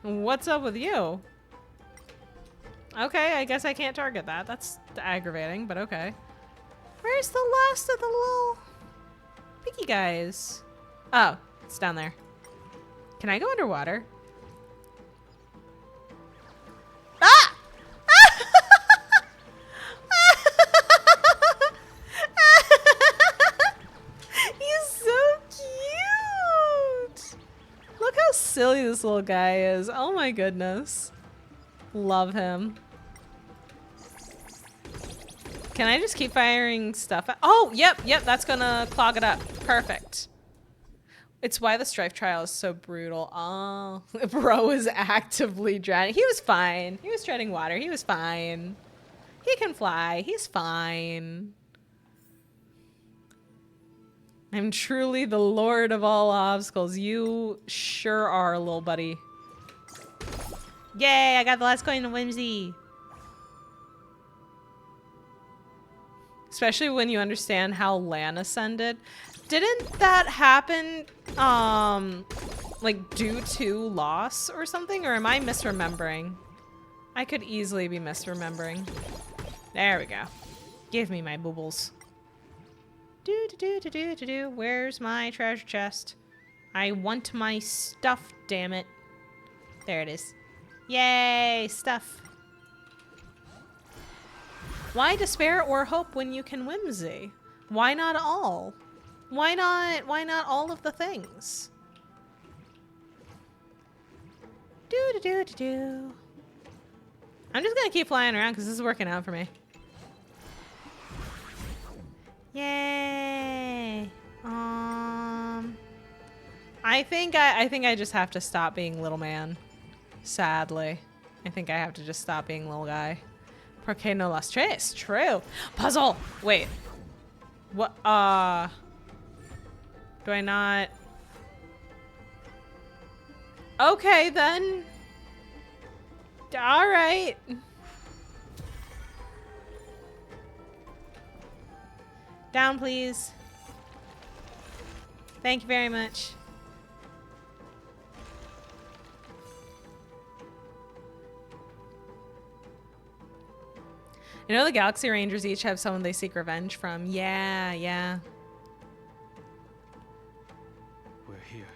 What's up with you? Okay, I guess I can't target that. That's aggravating, but okay. Where's the last of the little piggy guys? Oh, it's down there. Can I go underwater? Ah! He's so cute! Look how silly this little guy is. Oh my goodness. Love him. Can I just keep firing stuff at— oh, yep, that's gonna clog it up. Perfect. It's why the Strife trial is so brutal. Oh, bro is actively drowning. He was fine. He was treading water. He was fine. He can fly. He's fine. I'm truly the lord of all obstacles. You sure are, little buddy. Yay, I got the last coin of whimsy. Especially when you understand how Lan ascended. Didn't that happen, like due to loss or something? Or am I misremembering? I could easily be misremembering. There we go. Give me my boobles. Do. Where's my treasure chest? I want my stuff, damn it. There it is. Yay, stuff. Why despair or hope when you can whimsy? Why not all? Why not all of the things? Do. I'm just gonna keep flying around because this is working out for me. Yay. I think I just have to stop being little man. Sadly. I think I have to just stop being little guy. Porque no las tres. True. Puzzle. Wait. What? Do I not? Okay, then. All right. Down, please. Thank you very much. You know the Galaxy Rangers each have someone they seek revenge from? Yeah, yeah. We're here.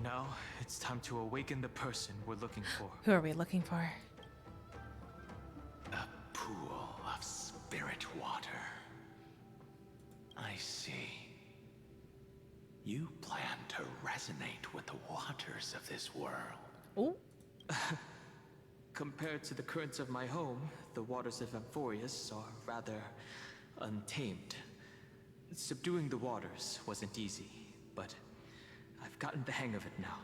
Now it's time to awaken the person we're looking for. Who are we looking for? A pool of spirit water. I see. You plan to resonate with the waters of this world. Ooh. Compared to the currents of my home, the waters of Amphorius are rather untamed. Subduing the waters wasn't easy, but I've gotten the hang of it now.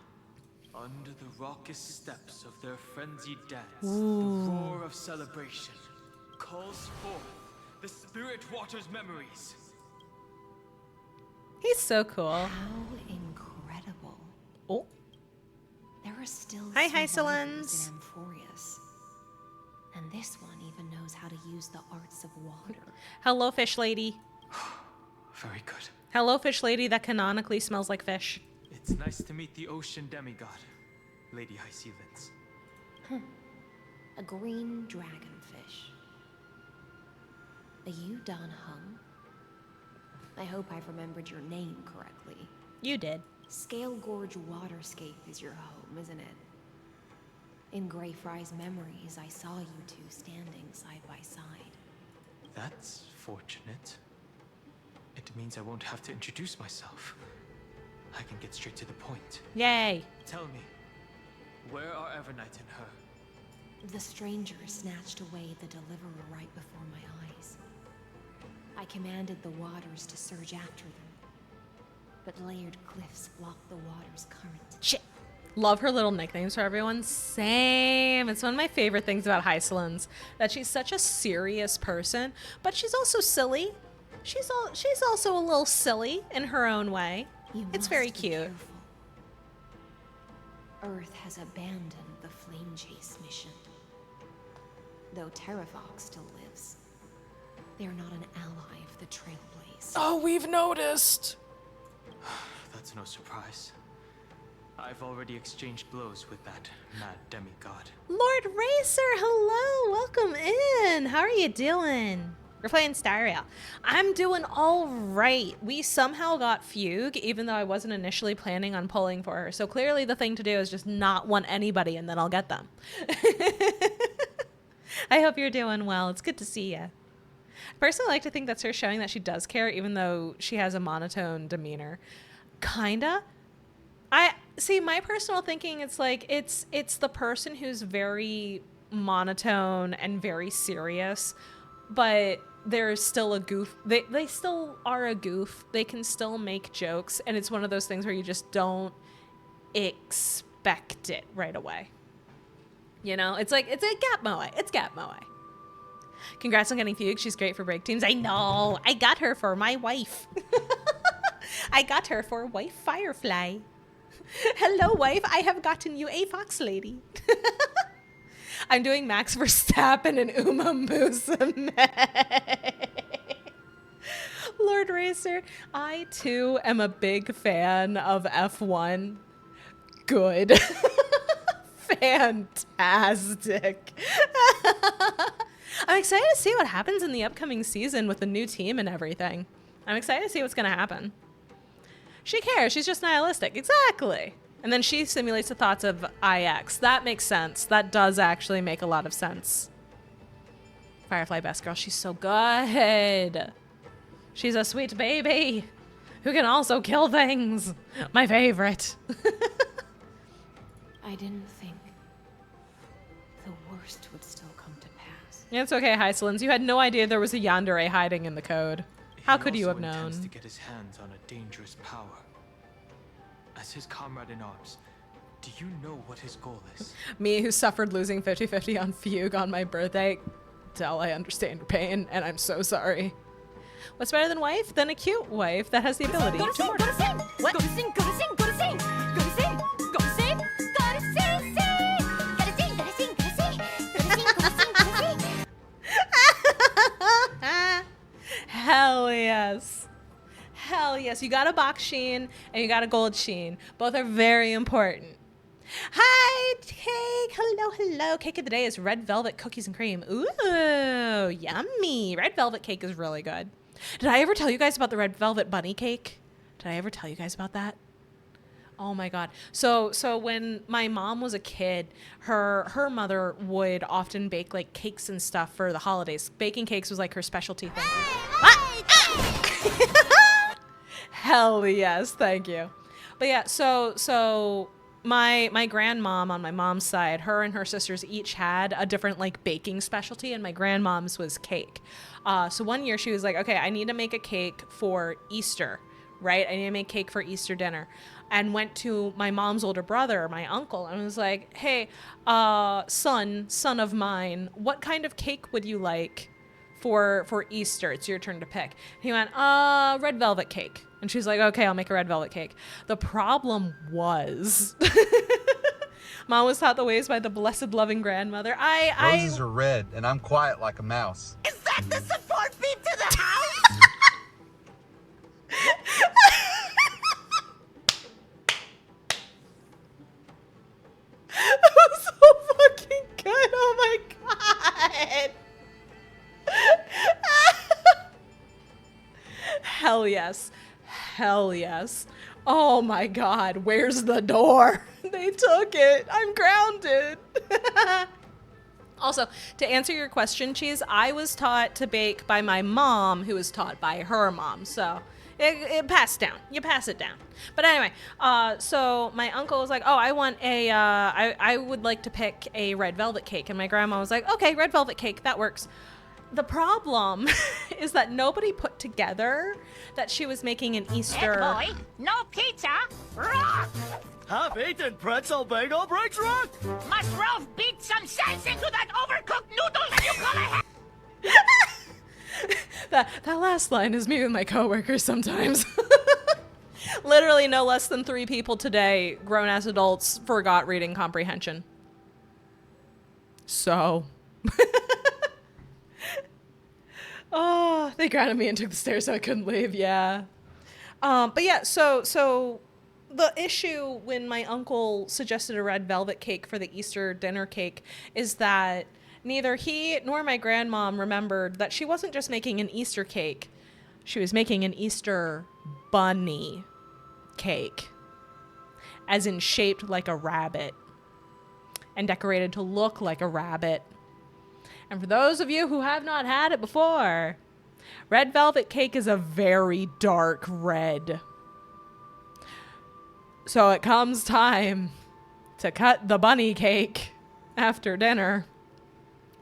Under the raucous steps of their frenzied dance, the roar of celebration calls forth the spirit water's memories. He's so cool. How incredible. Oh. There are still Hi, survivors Hysolens. in Amphorius. And this one even knows how to use the arts of water. Hello, fish lady. Very good. Hello, fish lady that canonically smells like fish. It's nice to meet the ocean demigod, Lady Hysolens. A green dragonfish. Are you Don Hung? I hope I've remembered your name correctly. You did. Scale Gorge Waterscape is your home, isn't it? In Greyfry's memories, I saw you two standing side by side. That's fortunate. It means I won't have to introduce myself. I can get straight to the point. Yay. Tell me, where are Evernight and her? The stranger snatched away the deliverer right before my eyes. I commanded the waters to surge after them, but layered cliffs blocked the water's current. Shit. Love her little nicknames for everyone. Same. It's one of my favorite things about Hysolens, that she's such a serious person, but she's also silly. She's also a little silly in her own way. It's very cute. Careful. Earth has abandoned the flame chase mission. Though Terravox still lives, they are not an ally of the Trailblaze. Oh, we've noticed. That's no surprise. I've already exchanged blows with that mad demigod. Lord Racer, hello. Welcome in. How are you doing? We're playing Star Rail. I'm doing all right. We somehow got Fugue, even though I wasn't initially planning on pulling for her. So clearly the thing to do is just not want anybody, and then I'll get them. I hope you're doing well. It's good to see you. I personally like to think that's her showing that she does care, even though she has a monotone demeanor. Kinda. I see, my personal thinking, it's like it's the person who's very monotone and very serious, but there's still a goof. They still are a goof. They can still make jokes, and it's one of those things where you just don't expect it right away. You know, it's like Gap Moe. It's Gap Moe. Congrats on getting Fugue. She's great for break teams. I know. I got her for my wife. I got her for wife Firefly. Hello, wife. I have gotten you a fox lady. I'm doing Max Verstappen and Uma Musume. Lord Racer, I too am a big fan of F1. Good. Fantastic. I'm excited to see what happens in the upcoming season with the new team and everything. I'm excited to see what's going to happen. She cares. She's just nihilistic. Exactly. And then she simulates the thoughts of IX. That makes sense. That does actually make a lot of sense. Firefly best girl. She's so good. She's a sweet baby who can also kill things. My favorite. I didn't think the worst would still come to pass. It's okay, Hysolins. You had no idea there was a yandere hiding in the code. How could you have He also known? intends to get his hands on a dangerous power. As his comrade in arms, do you know what his goal is? Me, who suffered losing 50-50 on Fugue on my birthday. Tell I understand your pain, and I'm so sorry. What's better than wife? Than a cute wife that has the ability Go to sing, go to sing. What? Go to sing, go to sing, go to sing. Go to sing, go to sing. Go to sing, sing. Gotta sing, gotta sing, gotta sing. Gotta sing, gotta sing, gotta sing. Hell yes. Hell yes. You got a box sheen and you got a gold sheen. Both are very important. Hi, Cake. Hello, hello. Cake of the day is red velvet cookies and cream. Ooh, yummy. Red velvet cake is really good. Did I ever tell you guys about the red velvet bunny cake? Did I ever tell you guys about that? Oh my God. So when my mom was a kid, her mother would often bake like cakes and stuff for the holidays. Baking cakes was like her specialty thing. Hell yes, thank you. But yeah, so my grandmom on my mom's side, her and her sisters each had a different like baking specialty, and my grandmom's was cake. So one year she was like, okay, I need to make a cake for Easter, right? I need to make cake for Easter dinner. And went to my mom's older brother, my uncle, and was like, hey, son of mine, what kind of cake would you like for Easter? It's your turn to pick. He went, red velvet cake. And she's like, okay, I'll make a red velvet cake. The problem was Mom was taught the ways by the blessed loving grandmother. Roses are red, and I'm quiet like a mouse. Is that the support beam to the house? That was so fucking good. Oh my God. Hell yes. Hell yes. Oh my God. Where's the door? They took it. I'm grounded. Also, to answer your question, Cheese, I was taught to bake by my mom, who was taught by her mom. So it passed down. You pass it down. But anyway, so my uncle was like, oh, I want I would like to pick a red velvet cake. And my grandma was like, okay, red velvet cake, that works. The problem is that nobody put together that she was making an Easter. Boy, no pizza. Rock. Half-eaten pretzel bagel breaks rock. Must Ralph beat some sense into that overcooked noodle that you call a That last line is me with my coworkers sometimes. Literally no less than 3 people today, grown-ass adults, forgot reading comprehension. So. Oh, they grounded me and took the stairs so I couldn't leave, yeah. But yeah, so the issue when my uncle suggested a red velvet cake for the Easter dinner cake is that neither he nor my grandmom remembered that she wasn't just making an Easter cake. She was making an Easter bunny cake, as in shaped like a rabbit and decorated to look like a rabbit. And for those of you who have not had it before, red velvet cake is a very dark red. So it comes time to cut the bunny cake after dinner.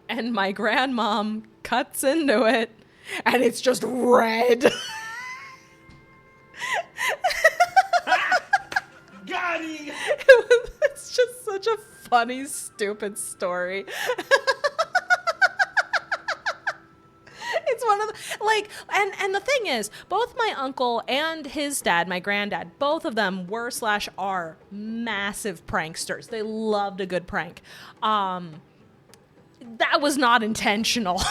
And my grandmom cuts into it, and it's just red. Got him! It's just such a funny, stupid story. It's one of the, like, and the thing is, both my uncle and his dad, my granddad, both of them were / are massive pranksters. They loved a good prank. That was not intentional.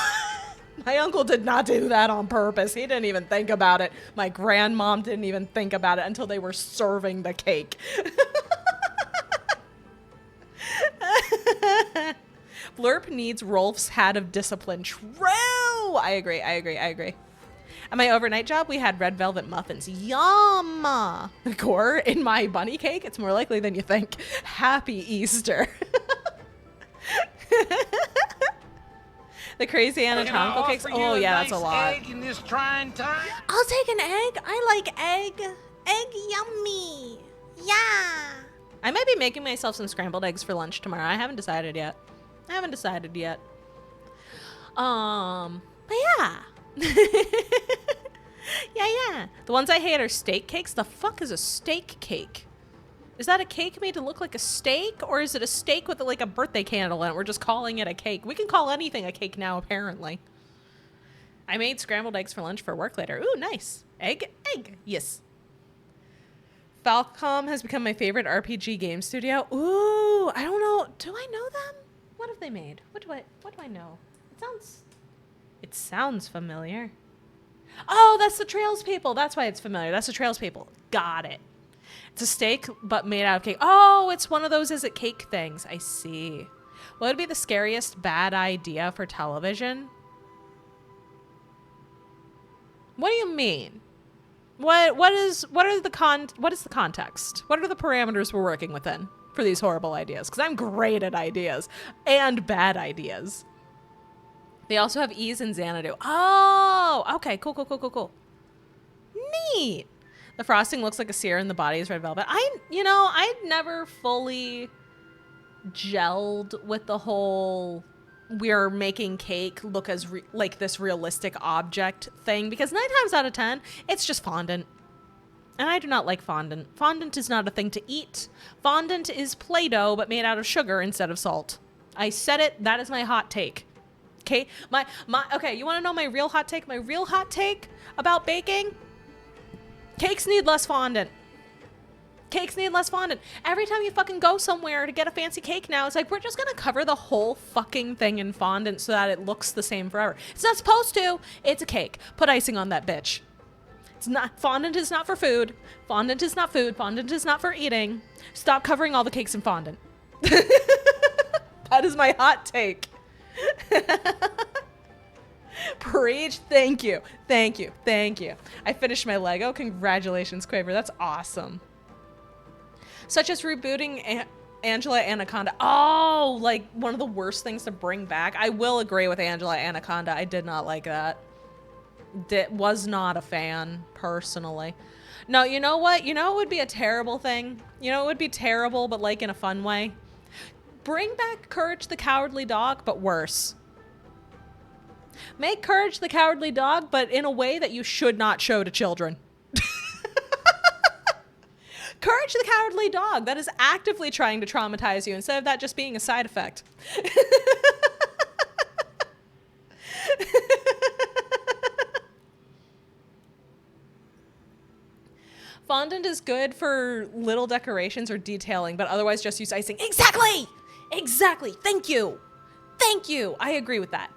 My uncle did not do that on purpose. He didn't even think about it. My grandmom didn't even think about it until they were serving the cake. Blurp needs Rolf's hat of discipline. True! I agree. At my overnight job, we had red velvet muffins. Yum! Core, in my bunny cake, it's more likely than you think. Happy Easter. The crazy anatomical cakes. Oh yeah, that's a lot. Egg in this trying time? I'll take an egg. I like egg. Egg yummy. Yeah. I might be making myself some scrambled eggs for lunch tomorrow. I haven't decided yet. But yeah. Yeah. The ones I hate are steak cakes. The fuck is a steak cake? Is that a cake made to look like a steak? Or is it a steak with like a birthday candle in it? We're just calling it a cake. We can call anything a cake now, apparently. I made scrambled eggs for lunch for work later. Ooh, nice. Egg. Yes. Falcom has become my favorite RPG game studio. Ooh, I don't know. Do I know them? What have they made? What do I know? It sounds familiar. Oh, that's the Trails people. That's why it's familiar. That's the Trails people. Got it. It's a steak, but made out of cake. Oh, it's one of those is it cake things. I see. What would be the scariest bad idea for television? What do you mean? What is the context? What are the parameters we're working within for these horrible ideas? Because I'm great at ideas and bad ideas. They also have Ease and Xanadu. Oh, okay, cool. Neat. The frosting looks like a sear and the body is red velvet. I'd never fully gelled with the whole we're making cake look as like this realistic object thing, because 9 times out of 10, it's just fondant. And I do not like fondant. Fondant is not a thing to eat. Fondant is Play-Doh, but made out of sugar instead of salt. I said it. That is my hot take. Okay, okay, you want to know my real hot take? My real hot take about baking? Cakes need less fondant. Cakes need less fondant. Every time you fucking go somewhere to get a fancy cake now, it's like, we're just gonna cover the whole fucking thing in fondant so that it looks the same forever. It's not supposed to. It's a cake. Put icing on that bitch. It's not, fondant is not for food. Fondant is not food. Fondant is not for eating. Stop covering all the cakes in fondant. That is my hot take. Preach. Thank you. I finished my Lego. Congratulations, Quaver. That's awesome. Such as rebooting Angela Anaconda. Oh, like one of the worst things to bring back. I will agree with Angela Anaconda. I did not like that. Was not a fan, personally. No, you know what? You know it would be a terrible thing? You know it would be terrible, but like in a fun way? Bring back Courage the Cowardly Dog, but worse. Make Courage the Cowardly Dog, but in a way that you should not show to children. Courage the Cowardly Dog, that is actively trying to traumatize you instead of that just being a side effect. Fondant is good for little decorations or detailing, but otherwise just use icing. Exactly! Thank you. I agree with that.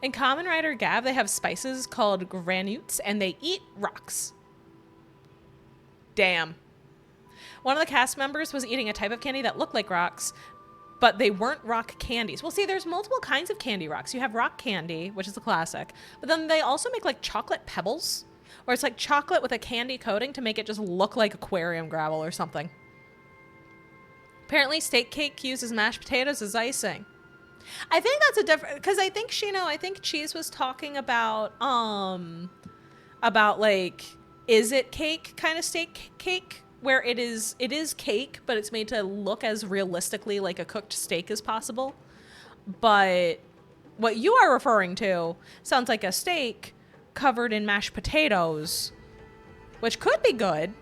In Kamen Rider Gav, they have spices called granutes, and they eat rocks. Damn. One of the cast members was eating a type of candy that looked like rocks, but they weren't rock candies. Well, see, there's multiple kinds of candy rocks. You have rock candy, which is a classic, but then they also make like chocolate pebbles, where it's like chocolate with a candy coating to make it just look like aquarium gravel or something. Apparently, steak cake uses mashed potatoes as icing. I think that's a different, because I think Cheese was talking about like, is it cake kind of steak cake, where it is cake, but it's made to look as realistically like a cooked steak as possible. But what you are referring to sounds like a steak covered in mashed potatoes, which could be good,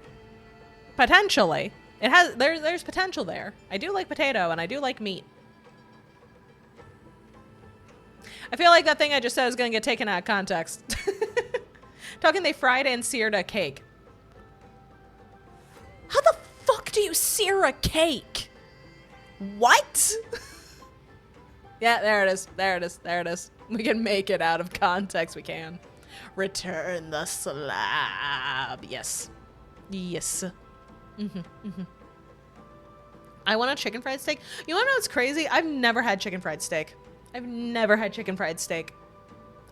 potentially. There's potential there. I do like potato and I do like meat. I feel like that thing I just said is gonna get taken out of context. Talking they fried and seared a cake. How the fuck do you sear a cake? What? Yeah, there it is. We can make it out of context, we can. Return the slab. Yes. I want a chicken fried steak. You wanna know what's crazy? I've never had chicken fried steak.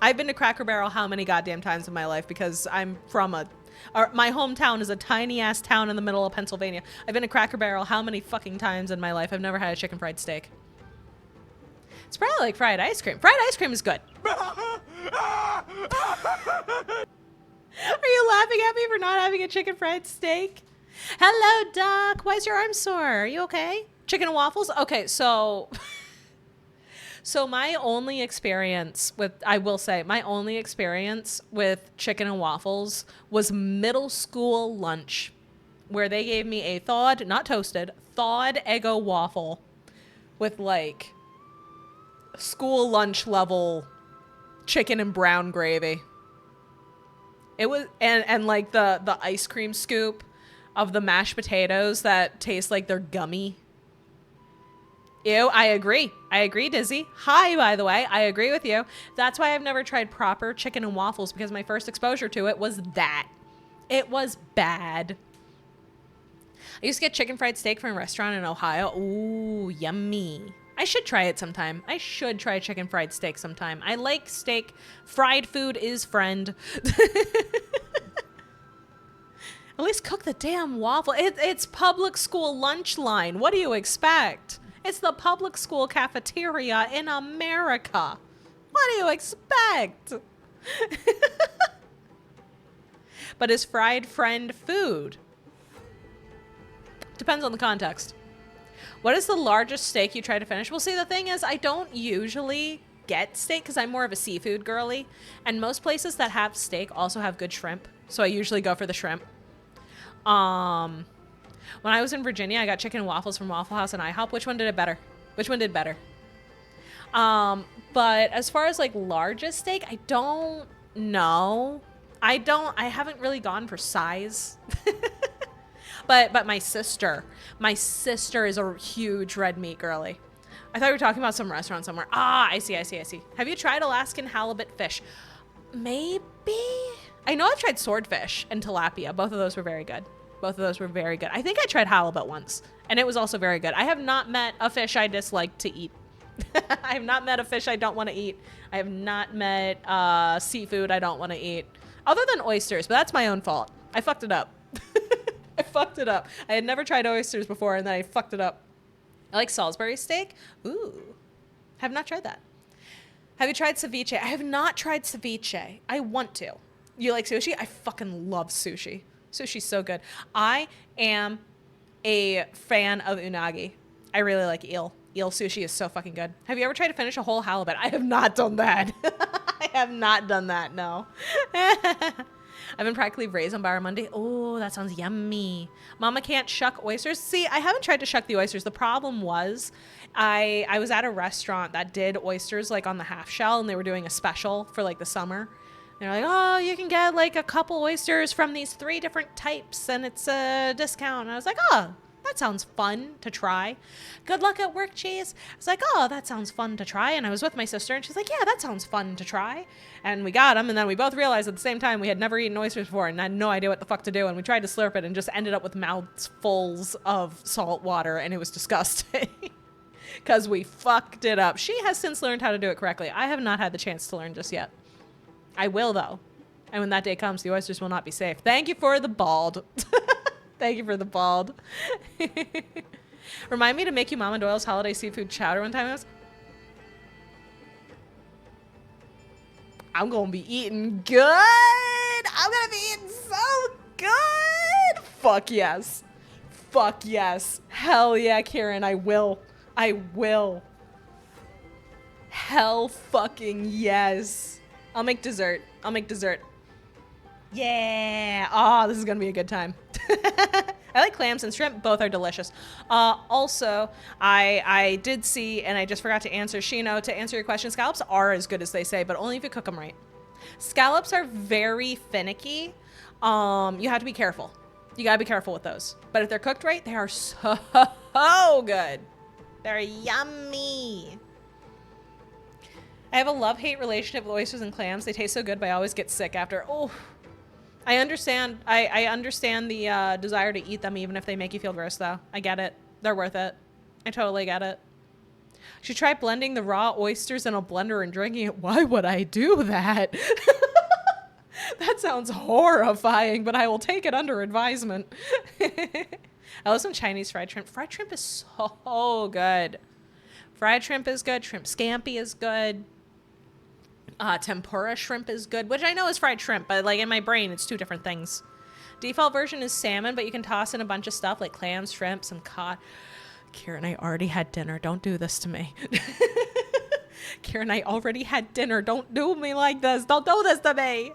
I've been to Cracker Barrel how many goddamn times in my life because I'm from my hometown is a tiny ass town in the middle of Pennsylvania. I've been to Cracker Barrel how many fucking times in my life? I've never had a chicken fried steak. It's probably like fried ice cream. Fried ice cream is good. Are you laughing at me for not having a chicken fried steak? Hello, Doc. Why is your arm sore? Are you okay? Chicken and waffles? Okay, so... So my only experience with, I will say, my only experience with chicken and waffles was middle school lunch, where they gave me a thawed, not toasted, thawed Eggo waffle with like school lunch level chicken and brown gravy. It was, and like the ice cream scoop of the mashed potatoes that taste like they're gummy. Ew, I agree. I agree, Dizzy. Hi, by the way. I agree with you. That's why I've never tried proper chicken and waffles, because my first exposure to it was that. It was bad. I used to get chicken fried steak from a restaurant in Ohio. Ooh, yummy. I should try it sometime. I should try chicken fried steak sometime. I like steak. Fried food is friend. At least cook the damn waffle. It's public school lunch line. What do you expect? It's the public school cafeteria in America. What do you expect? But is fried friend food? Depends on the context. What is the largest steak you try to finish? Well, see, the thing is, I don't usually get steak because I'm more of a seafood girly. And most places that have steak also have good shrimp. So I usually go for the shrimp. When I was in Virginia, I got chicken and waffles from Waffle House and IHOP. Which one did it better? Which one did better? But as far as like largest steak, I don't know. I haven't really gone for size. But my sister is a huge red meat girly. I thought we were talking about some restaurant somewhere. Ah, I see. Have you tried Alaskan halibut fish? Maybe. I know I've tried swordfish and tilapia. Both of those were very good. I think I tried halibut once, and it was also very good. I have not met a fish I dislike to eat. I have not met a fish I don't want to eat. I have not met seafood I don't want to eat. Other than oysters, but that's my own fault. I fucked it up. I had never tried oysters before, and then I fucked it up. I like Salisbury steak. Ooh. Have not tried that. Have you tried ceviche? I have not tried ceviche. I want to. You like sushi? I fucking love sushi. Sushi's so good. I am a fan of unagi. I really like eel. Eel sushi is so fucking good. Have you ever tried to finish a whole halibut? I have not done that. No. I've been practically raised on barramundi. Oh, that sounds yummy. Mama can't shuck oysters. See, I haven't tried to shuck the oysters. The problem was I was at a restaurant that did oysters like on the half shell, and they were doing a special for like the summer. They're like, oh, you can get like a couple oysters from these 3 different types and it's a discount. And I was like, oh, that sounds fun to try. Good luck at work, Cheese. I was like, oh, that sounds fun to try. And I was with my sister and she's like, yeah, that sounds fun to try. And we got them. And then we both realized at the same time we had never eaten oysters before and had no idea what the fuck to do. And we tried to slurp it and just ended up with mouths fulls of salt water. And it was disgusting because we fucked it up. She has since learned how to do it correctly. I have not had the chance to learn just yet. I will, though. And when that day comes, the oysters will not be safe. Thank you for the bald. Thank you for the bald. Remind me to make you Mama Doyle's holiday seafood chowder one time. I'm going to be eating good. I'm going to be eating so good. Fuck yes. Fuck yes. Hell yeah, Karen. I will. Hell fucking yes. I'll make dessert. Yeah. Oh, this is going to be a good time. I like clams and shrimp. Both are delicious. Also, I did see, and I just forgot to answer, Shino, to answer your question, scallops are as good as they say, but only if you cook them right. Scallops are very finicky. You have to be careful. You got to be careful with those. But if they're cooked right, they are so good. They're yummy. I have a love-hate relationship with oysters and clams. They taste so good, but I always get sick after. Oh, I understand. I understand the desire to eat them, even if they make you feel gross, though. I get it. They're worth it. I totally get it. Should try blending the raw oysters in a blender and drinking it. Why would I do that? That sounds horrifying, but I will take it under advisement. I love some Chinese fried shrimp. Fried shrimp is so good. Fried shrimp is good. Shrimp scampi is good. Tempura shrimp is good, which I know is fried shrimp, but like in my brain, it's two different things. Default version is salmon, but you can toss in a bunch of stuff like clams, shrimp, some cod. Kieran, I already had dinner. Don't do this to me. Kieran, I already had dinner. Don't do me like this. Don't do this to me.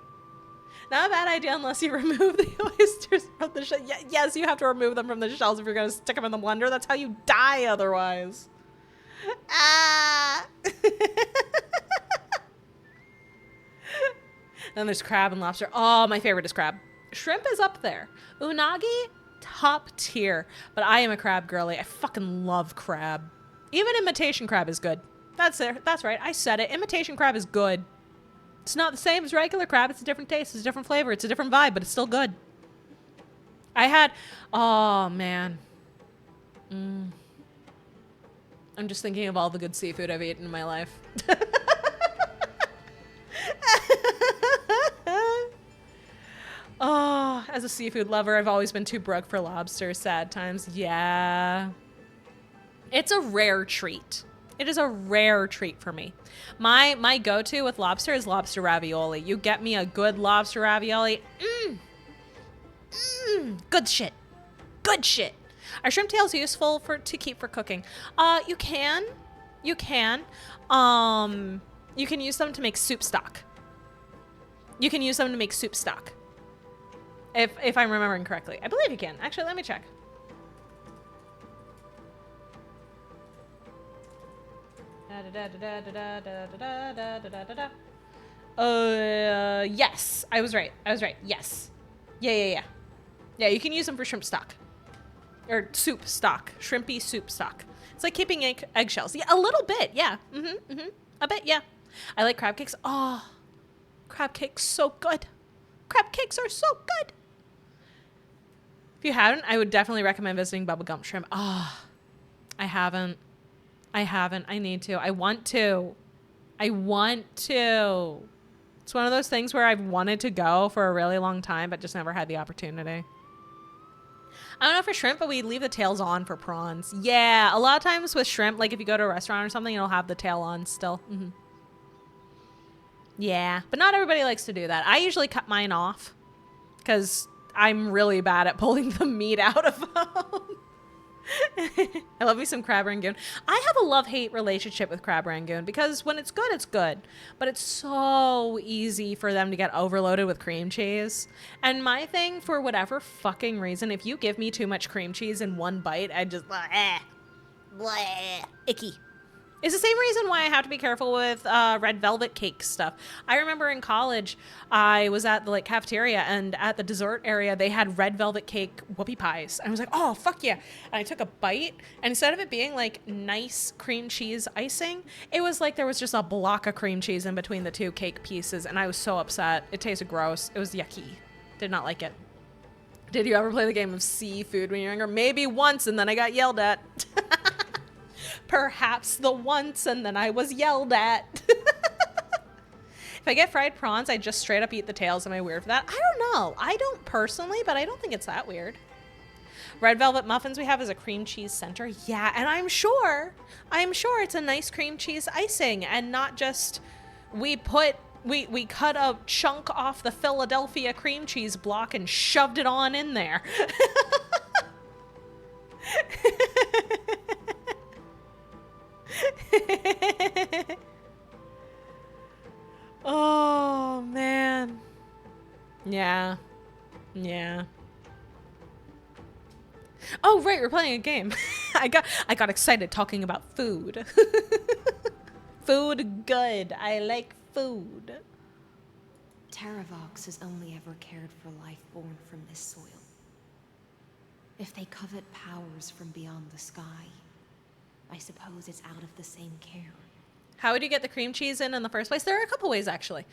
Not a bad idea unless you remove the oysters from the shell. Yes, you have to remove them from the shells if you're going to stick them in the blender. That's how you die otherwise. Ah! Then there's crab and lobster. Oh, my favorite is crab. Shrimp is up there. Unagi, top tier. But I am a crab girly. I fucking love crab. Even imitation crab is good. That's right. I said it. Imitation crab is good. It's not the same as regular crab. It's a different taste. It's a different flavor. It's a different vibe, but it's still good. I had... Oh, man. I'm just thinking of all the good seafood I've eaten in my life. Oh, as a seafood lover, I've always been too broke for lobster. Sad times. Yeah. It's a rare treat. It is a rare treat for me. My go-to with lobster is lobster ravioli. You get me a good lobster ravioli. Good shit. Good shit. Are shrimp tails useful to keep for cooking? You can. You can. You can use them to make soup stock. You can use them to make soup stock. If I'm remembering correctly. I believe you can. Actually, let me check. Yes. I was right. Yes. Yeah, you can use them for shrimp stock. Or soup stock. Shrimpy soup stock. It's like keeping eggshells. Yeah, a little bit. Yeah. A bit, yeah. I like crab cakes. Oh, crab cakes so good. Crab cakes are so good. If you haven't, I would definitely recommend visiting Bubblegum Shrimp. Oh, I haven't. I need to. I want to. It's one of those things where I've wanted to go for a really long time, but just never had the opportunity. I don't know for shrimp, but we leave the tails on for prawns. Yeah, a lot of times with shrimp, like if you go to a restaurant or something, it'll have the tail on still. Yeah, but not everybody likes to do that. I usually cut mine off because I'm really bad at pulling the meat out of them. I love me some crab rangoon. I have a love-hate relationship with crab rangoon because when it's good, it's good. But it's so easy for them to get overloaded with cream cheese. And my thing, for whatever fucking reason, if you give me too much cream cheese in one bite, I just, icky. It's the same reason why I have to be careful with red velvet cake stuff. I remember in college, I was at the cafeteria, and at the dessert area, they had red velvet cake whoopie pies. And I was like, oh, fuck yeah. And I took a bite, and instead of it being like nice cream cheese icing, it was like there was just a block of cream cheese in between the two cake pieces, and I was so upset. It tasted gross. It was yucky. Did not like it. Did you ever play the game of seafood when you were younger? Maybe once, and then I got yelled at. Perhaps the once, and then I was yelled at. If I get fried prawns, I just straight up eat the tails. Am I weird for that? I don't know. I don't personally, but I don't think it's that weird. Red velvet muffins we have is a cream cheese center. Yeah, and I'm sure it's a nice cream cheese icing and not just we cut a chunk off the Philadelphia cream cheese block and shoved it on in there. Oh man. Yeah. Oh right, we're playing a game. I got excited talking about food. Food good. I like food. Terravox has only ever cared for life born from this soil. If they covet powers from beyond the sky, I suppose it's out of the same care. How would you get the cream cheese in the first place? There are a couple ways, actually.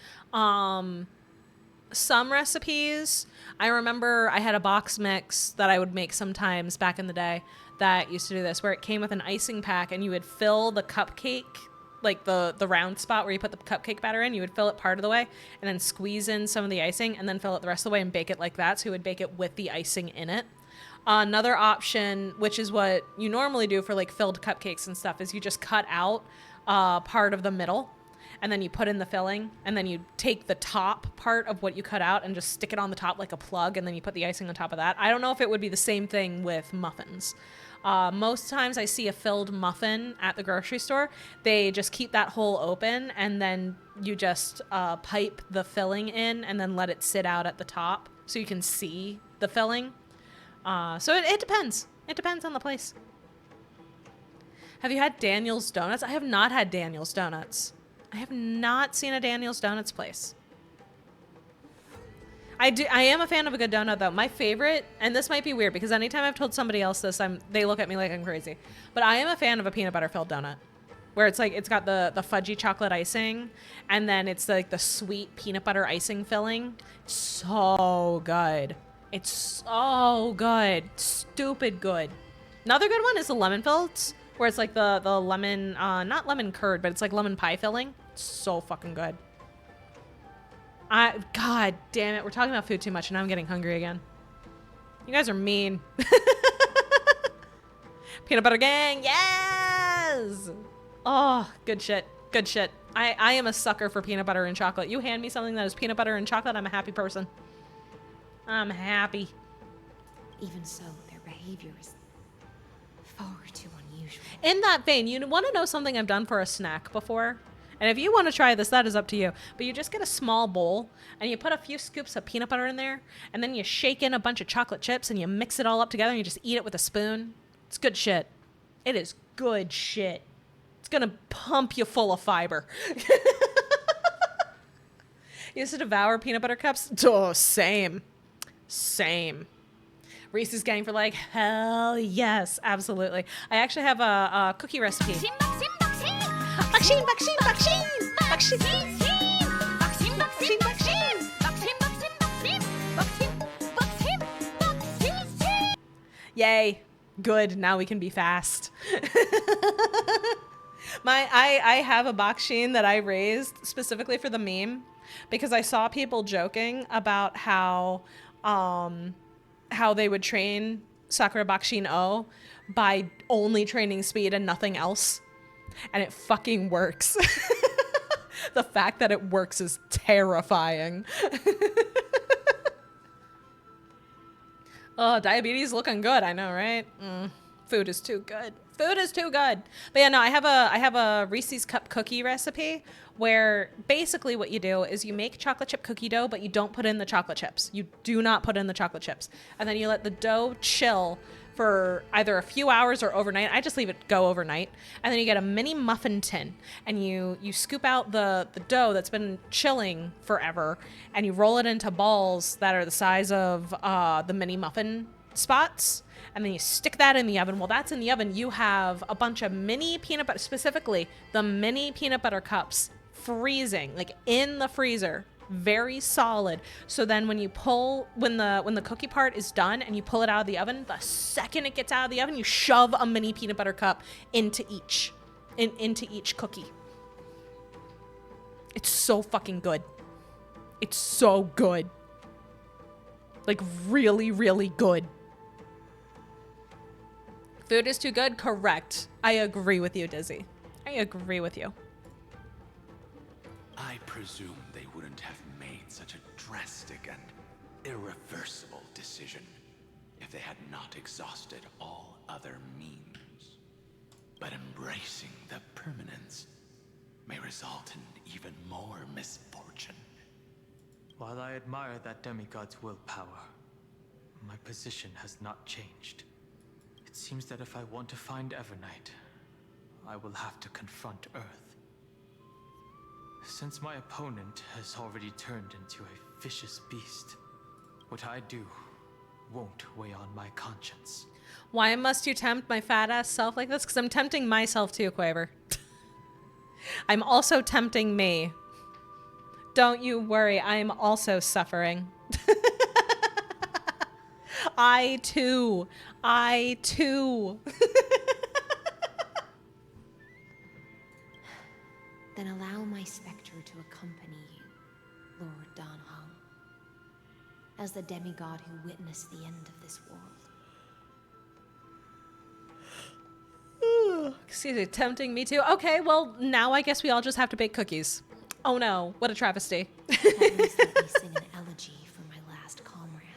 some recipes. I remember I had a box mix that I would make sometimes back in the day that used to do this, where it came with an icing pack and you would fill the cupcake, like the round spot where you put the cupcake batter in, you would fill it part of the way and then squeeze in some of the icing and then fill it the rest of the way and bake it like that. So you would bake it with the icing in it. Another option, which is what you normally do for like filled cupcakes and stuff, is you just cut out part of the middle and then you put in the filling and then you take the top part of what you cut out and just stick it on the top like a plug and then you put the icing on top of that. I don't know if it would be the same thing with muffins. Most times I see a filled muffin at the grocery store. They just keep that hole open and then you just pipe the filling in and then let it sit out at the top so you can see the filling. So it depends. It depends on the place. Have you had Daniel's Donuts? I have not had Daniel's Donuts. I have not seen a Daniel's Donuts place. I am a fan of a good donut though. My favorite, and this might be weird because anytime I've told somebody else this, they look at me like I'm crazy. But I am a fan of a peanut butter filled donut. Where it's like, it's got the fudgy chocolate icing and then it's like the sweet peanut butter icing filling. So good. It's so good. Stupid good. Another good one is the lemon filled, where it's like the lemon, not lemon curd, but it's like lemon pie filling. It's so fucking good. God damn it. We're talking about food too much and now I'm getting hungry again. You guys are mean. Peanut butter gang. Yes. Oh, good shit. Good shit. I am a sucker for peanut butter and chocolate. You hand me something that is peanut butter and chocolate, I'm a happy person. I'm happy. Even so, their behavior is far too unusual. In that vein, you want to know something I've done for a snack before? And if you want to try this, that is up to you. But you just get a small bowl and you put a few scoops of peanut butter in there and then you shake in a bunch of chocolate chips and you mix it all up together and you just eat it with a spoon. It's good shit. It is good shit. It's going to pump you full of fiber. You used to devour peanut butter cups? Oh, same. Same. Reese's gang for like, hell yes, absolutely. I actually have a cookie recipe. Baksheen, baksheen, baksheen, baksheen. Yay. Good. Now we can be fast. I have a baksheen that I raised specifically for the meme because I saw people joking about how they would train Sakura Baksheen O by only training speed and nothing else. And it fucking works. The fact that it works is terrifying. Oh, diabetes looking good. I know, right? Food is too good. Food is too good. But yeah, no, I have a Reese's Cup cookie recipe where basically what you do is you make chocolate chip cookie dough, but you don't put in the chocolate chips. You do not put in the chocolate chips. And then you let the dough chill for either a few hours or overnight. I just leave it go overnight. And then you get a mini muffin tin and you scoop out the dough that's been chilling forever and you roll it into balls that are the size of the mini muffin spots. And then you stick that in the oven. While that's in the oven, you have a bunch of mini peanut butter, specifically the mini peanut butter cups freezing, like in the freezer, very solid. So then when you pull, when the cookie part is done and you pull it out of the oven, the second it gets out of the oven, you shove a mini peanut butter cup into each cookie. It's so fucking good. It's so good. Like really, really good. Food is too good? Correct. I agree with you, Dizzy. I agree with you. I presume they wouldn't have made such a drastic and irreversible decision if they had not exhausted all other means. But embracing the permanence may result in even more misfortune. While I admire that demigod's willpower, my position has not changed. It seems that if I want to find Evernight, I will have to confront Earth. Since my opponent has already turned into a vicious beast, what I do won't weigh on my conscience. Why must you tempt my fat ass self like this? Because I'm tempting myself too, Quaver. I'm also tempting me. Don't you worry, I am also suffering. I too. Then allow my specter to accompany you, Lord Dan Heng, as the demigod who witnessed the end of this world. Excuse me, tempting me too. Okay, well, now I guess we all just have to bake cookies. Oh no, what a travesty. At least let me sing an elegy for my last comrade.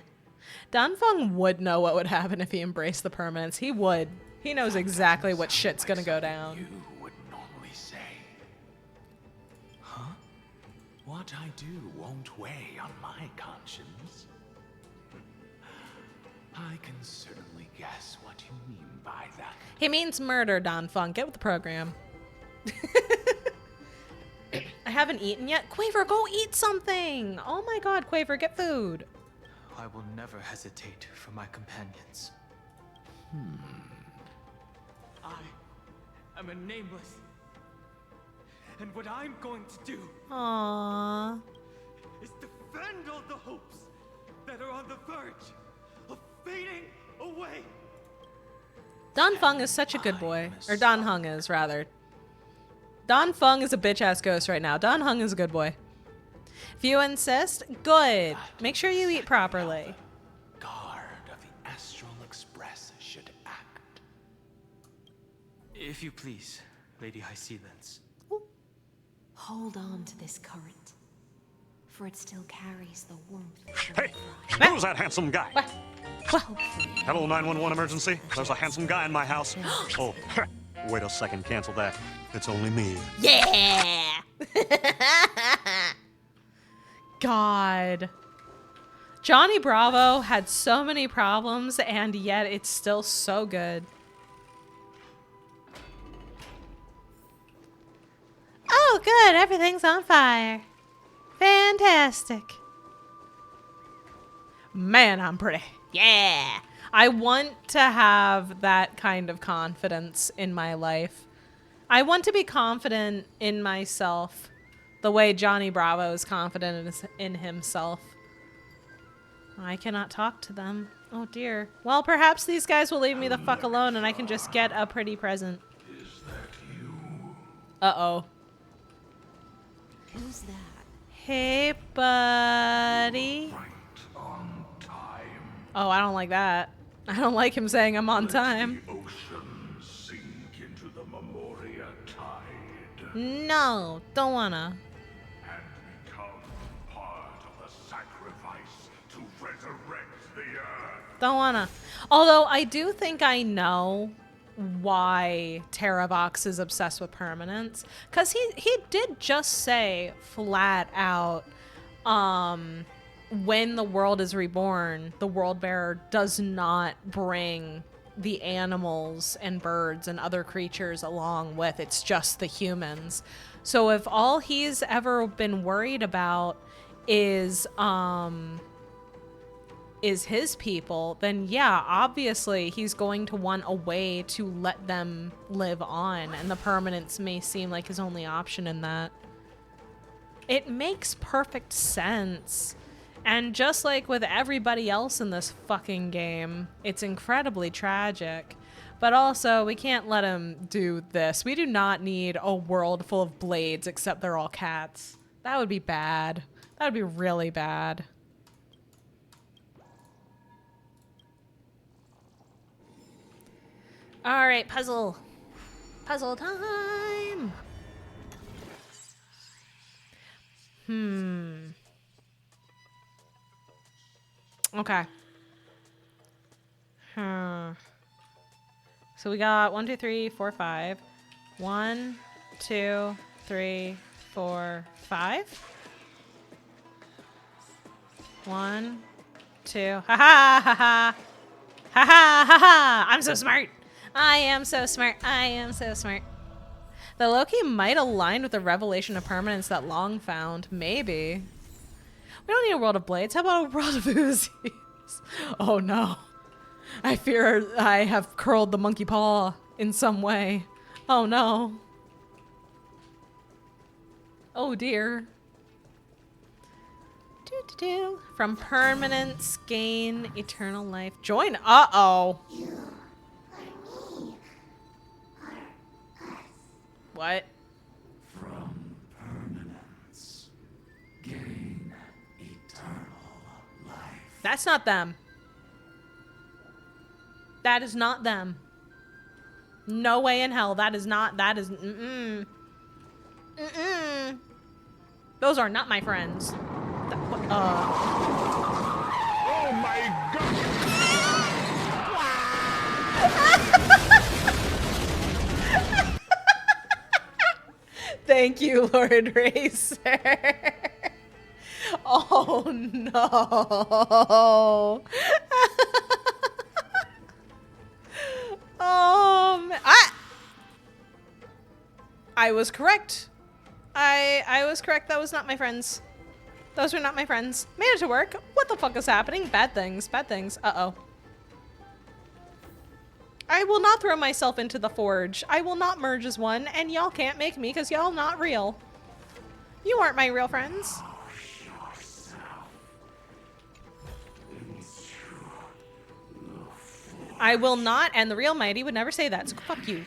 Dan Feng would know what would happen if he embraced the permanence. He would. He knows exactly what shit's gonna go down. You would normally say. Huh? What I do won't weigh on my conscience. I can certainly guess what you mean by that. He means murder, Dan Feng. Get with the program. I haven't eaten yet. Quaver, go eat something. Oh my god, Quaver, get food. I will never hesitate for my companions. I am a nameless. And what I'm going to do Aww. is defend all the hopes that are on the verge of fading away. Dan Feng is such a good boy. Or Dan Heng is, rather. Dan Feng is a bitch-ass ghost right now. Dan Heng is a good boy. If you insist, good. Make sure you eat properly. Guard of the Astral Express should act. If you please, Lady Hysealence. Hold on to this current, for it still carries the warmth of Hey, who's that handsome guy? Hello, 911 emergency. There's a handsome guy in my house. Oh, wait a second, cancel that. It's only me. Yeah! God. Johnny Bravo had so many problems, and yet it's still so good. Oh, good. Everything's on fire. Fantastic. Man, I'm pretty. Yeah. I want to have that kind of confidence in my life. I want to be confident in myself the way Johnny Bravo is confident in himself. I cannot talk to them. Oh dear. Well, perhaps these guys will leave me the fuck alone and I can just get a pretty present. Is that you? Uh-oh. Who's that? Hey, buddy. Right on time. Oh, I don't like that. I don't like him saying I'm on time. The ocean sink into the Memoria tide No, don't wanna. and become part of the sacrifice to resurrect the earth. Don't wanna. Although I do think I know why Terravox is obsessed with permanence. Because he did just say flat out, when the world is reborn, the world bearer does not bring the animals and birds and other creatures along with. It's just the humans. So if all he's ever been worried about is his people, then yeah, obviously he's going to want a way to let them live on, and the permanence may seem like his only option in that. It makes perfect sense. And just like with everybody else in this fucking game, it's incredibly tragic. But also, we can't let him do this. We do not need a world full of blades, except they're all cats. That would be bad. That would be really bad. All right, puzzle. Puzzle time. Okay. So we got 1, 2, 3, 4, 5. 1, 2, 3, 4, 5. 1, 2. Ha ha ha ha. Ha ha ha ha. I'm so smart. I am so smart. I am so smart. The Loki might align with the revelation of permanence that Long found. Maybe. We don't need a world of blades. How about a world of Uzis? Oh no. I fear I have curled the monkey paw in some way. Oh no. Oh dear. From permanence, gain eternal life. Join. Uh-oh. What? From permanence, gain eternal life. That's not them. That is not them. No way in hell. That is not. That is. Mm-mm. Mm-mm. Those are not my friends. Oh my god! Thank you, Lord Racer. Oh no. I was correct. I was correct. That was not my friends. Those were not my friends. Made it to work. What the fuck is happening? Bad things. Bad things. Uh-oh. I will not throw myself into the forge. I will not merge as one, and y'all can't make me because y'all not real. You aren't my real friends. I will not, and the real Mighty would never say that, so fuck you.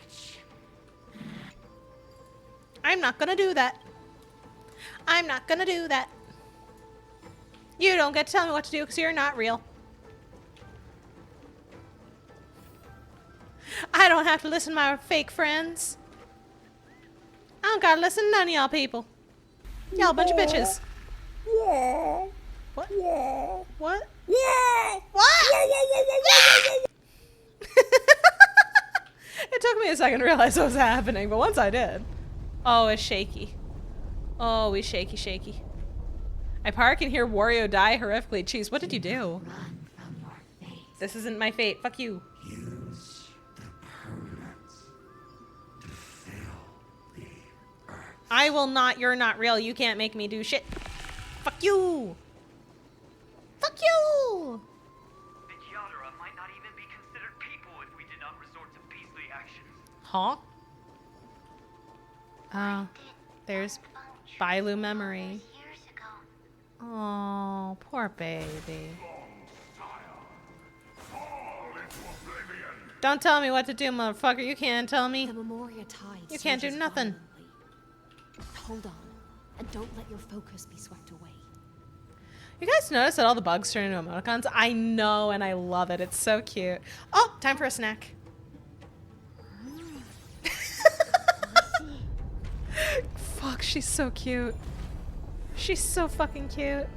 I'm not gonna do that. I'm not gonna do that. You don't get to tell me what to do because you're not real. I don't have to listen to my fake friends. I don't gotta listen to none of y'all people. Y'all a bunch of bitches. Yeah. What? Yeah. What? Yeah. What? Yeah. It took me a second to realize what was happening, but once I did. Oh, it's shaky. Oh, we shaky. I park and hear Wario die horrifically. Jeez, what did you do? This isn't my fate. Fuck you. Use the permanence to fill the earth. I will not. You're not real. You can't make me do shit. Fuck you. Fuck you. The Kyadara might not even be considered people if we did not resort to beastly actions. Huh? Oh, there's Bailu memory. Oh, poor baby. Don't tell me what to do, motherfucker. You can't tell me. The Memoria tide. You can't do nothing. Hold on, and don't let your focus be swept away. You guys notice that all the bugs turn into emoticons? I know, and I love it. It's so cute. Oh, time for a snack. Fuck, she's so cute. She's so fucking cute.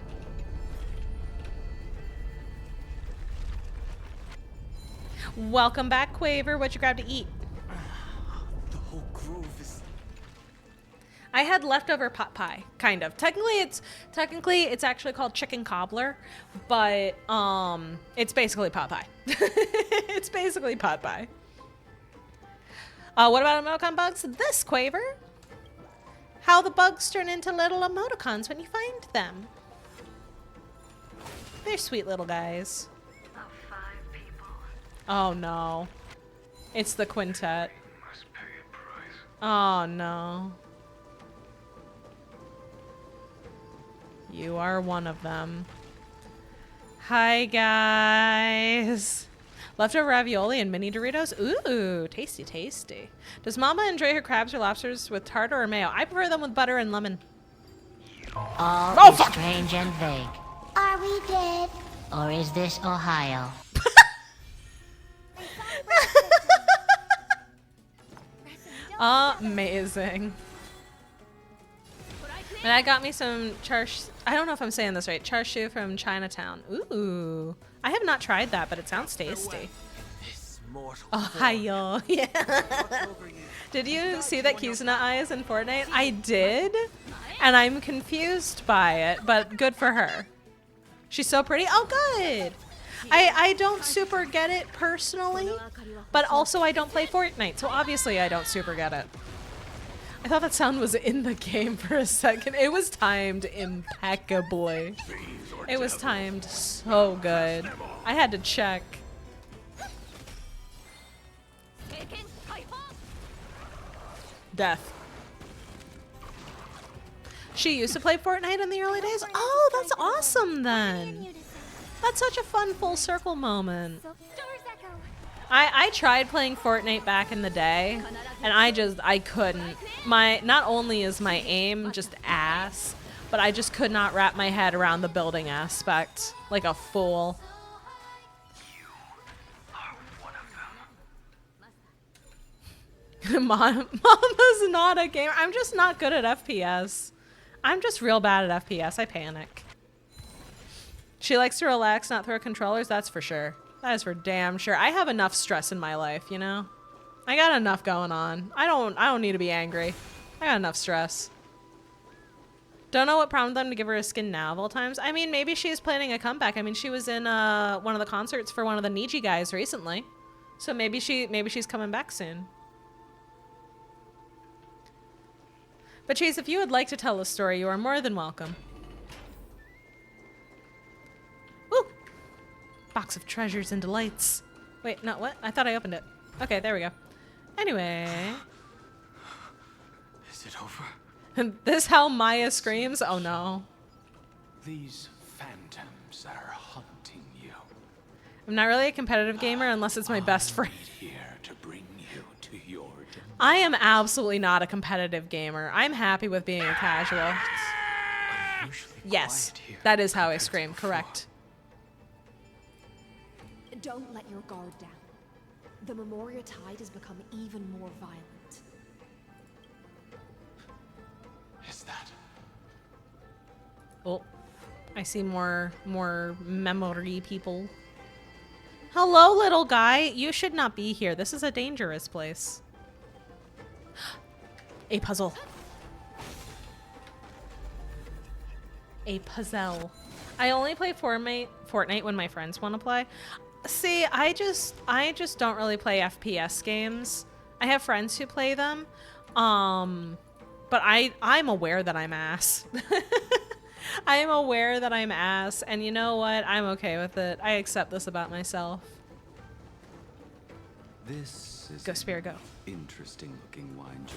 Welcome back, Quaver. What you grab to eat? The whole grove is... I had leftover pot pie, kind of. Technically it's actually called chicken cobbler, but it's basically pot pie. It's basically pot pie. What about emoticon bugs? This, Quaver. How the bugs turn into little emoticons when you find them. They're sweet little guys. About 5 people. Oh no. It's the quintet. Must pay a price. Oh no. You are one of them. Hi guys. Leftover ravioli and mini Doritos. Ooh, tasty, tasty. Does Mama enjoy her crabs or lobsters with tartar or mayo? I prefer them with butter and lemon. All is strange and vague. Are we dead? Or is this Ohio? Amazing. And I got me some I don't know if I'm saying this right. Char siu from Chinatown. Ooh. I have not tried that, but it sounds tasty. Ohio. Yeah. Did you see that Kizuna Eye is in Fortnite? I did. And I'm confused by it, but good for her. She's so pretty. Oh, good. I don't super get it personally, but also I don't play Fortnite, so obviously I don't super get it. I thought that sound was in the game for a second. It was timed impeccably. It was timed so good. I had to check. Death. She used to play Fortnite in the early days? Oh, that's awesome then. That's such a fun full circle moment. I tried playing Fortnite back in the day, and I couldn't. Not only is my aim just ass, but I just could not wrap my head around the building aspect like a fool. Mama's not a gamer. I'm just not good at FPS. I'm just real bad at FPS. I panic. She likes to relax, not throw controllers. That's for sure. That is for damn sure. I have enough stress in my life, you know? I got enough going on. I don't need to be angry. I got enough stress. Don't know what prompted them to give her a skin now of all times. I mean, maybe she's planning a comeback. I mean, she was in one of the concerts for one of the Niji guys recently. So maybe she's coming back soon. But Chase, if you would like to tell a story, you are more than welcome. Woo! Box of treasures and delights. Wait, no, what? I thought I opened it. Okay, there we go. Anyway. Is it over? This how Maya screams? Oh no. These phantoms are hunting you. I'm not really a competitive gamer unless it's my best friend. Here to bring you to your I am absolutely not a competitive gamer. I'm happy with being a casual. Yes, that is how I scream, correct. Don't let your guard down. The Memoria Tide has become even more violent. Is that? Oh, I see more memory people. Hello, little guy. You should not be here. This is a dangerous place. A puzzle. A puzzle. I only play Fortnite when my friends want to play. See, I just don't really play FPS games. I have friends who play them. But I'm aware that I'm ass. I am aware that I'm ass, and you know what? I'm okay with it. I accept this about myself. This is Go, Spear, go. Interesting looking wine jar.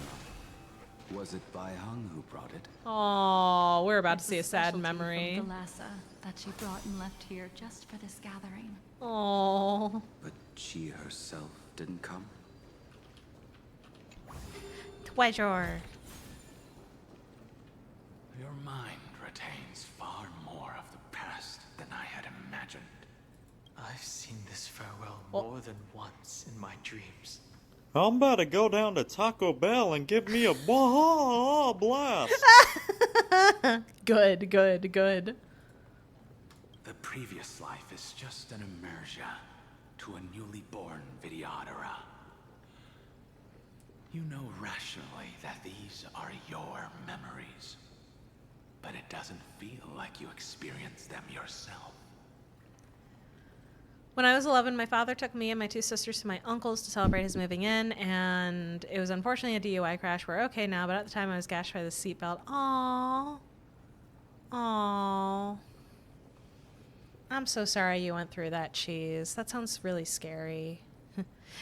Was it by Hung who brought it? Oh, we're about to see a sad memory. From Galassa that she brought and left here just for this gathering. Oh. But she herself didn't come? Treasure. Your mind retains far more of the past than I had imagined. I've seen this farewell more than once in my dreams. I'm about to go down to Taco Bell and give me a blast. Good, good, good. The previous life is just an immersion to a newly born Vidyadhara. You know rationally that these are your memories, but it doesn't feel like you experienced them yourself. When I was 11, my father took me and my two sisters to my uncle's to celebrate his moving in, and it was unfortunately a DUI crash. We're okay now, but at the time I was gashed by the seatbelt. Aww. Aww. I'm so sorry you went through that, Cheese. That sounds really scary.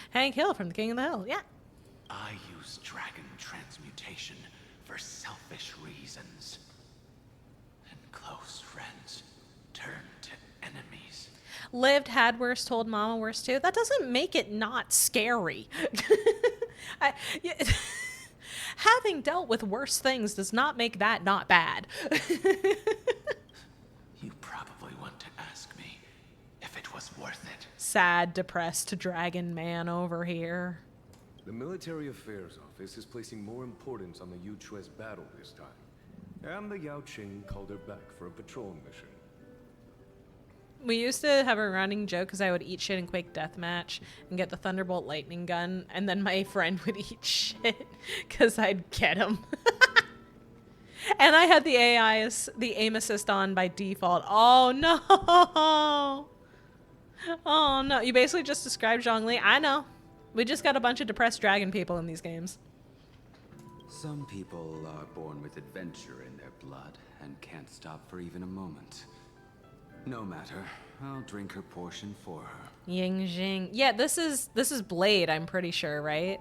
Hank Hill from the King of the Hill, yeah. I use dragon transmutation for selfish reasons. And close friends turn to enemies. Lived, had worse, told mama worse too. That doesn't make it not scary. Having dealt with worse things does not make that not bad. You probably want to ask me if it was worth it. Sad, depressed dragon man over here. The Military Affairs Office is placing more importance on the Yuchue's battle this time. And the Yao Qing called her back for a patrol mission. We used to have a running joke because I would eat shit in Quake Deathmatch and get the Thunderbolt lightning gun, and then my friend would eat shit because I'd get him. And I had the the aim assist on by default. Oh no! Oh no! You basically just described Zhongli. I know. We just got a bunch of depressed dragon people in these games. Some people are born with adventure in their blood and can't stop for even a moment. No matter, I'll drink her portion for her. Ying Jing. Yeah, this is Blade, I'm pretty sure, right?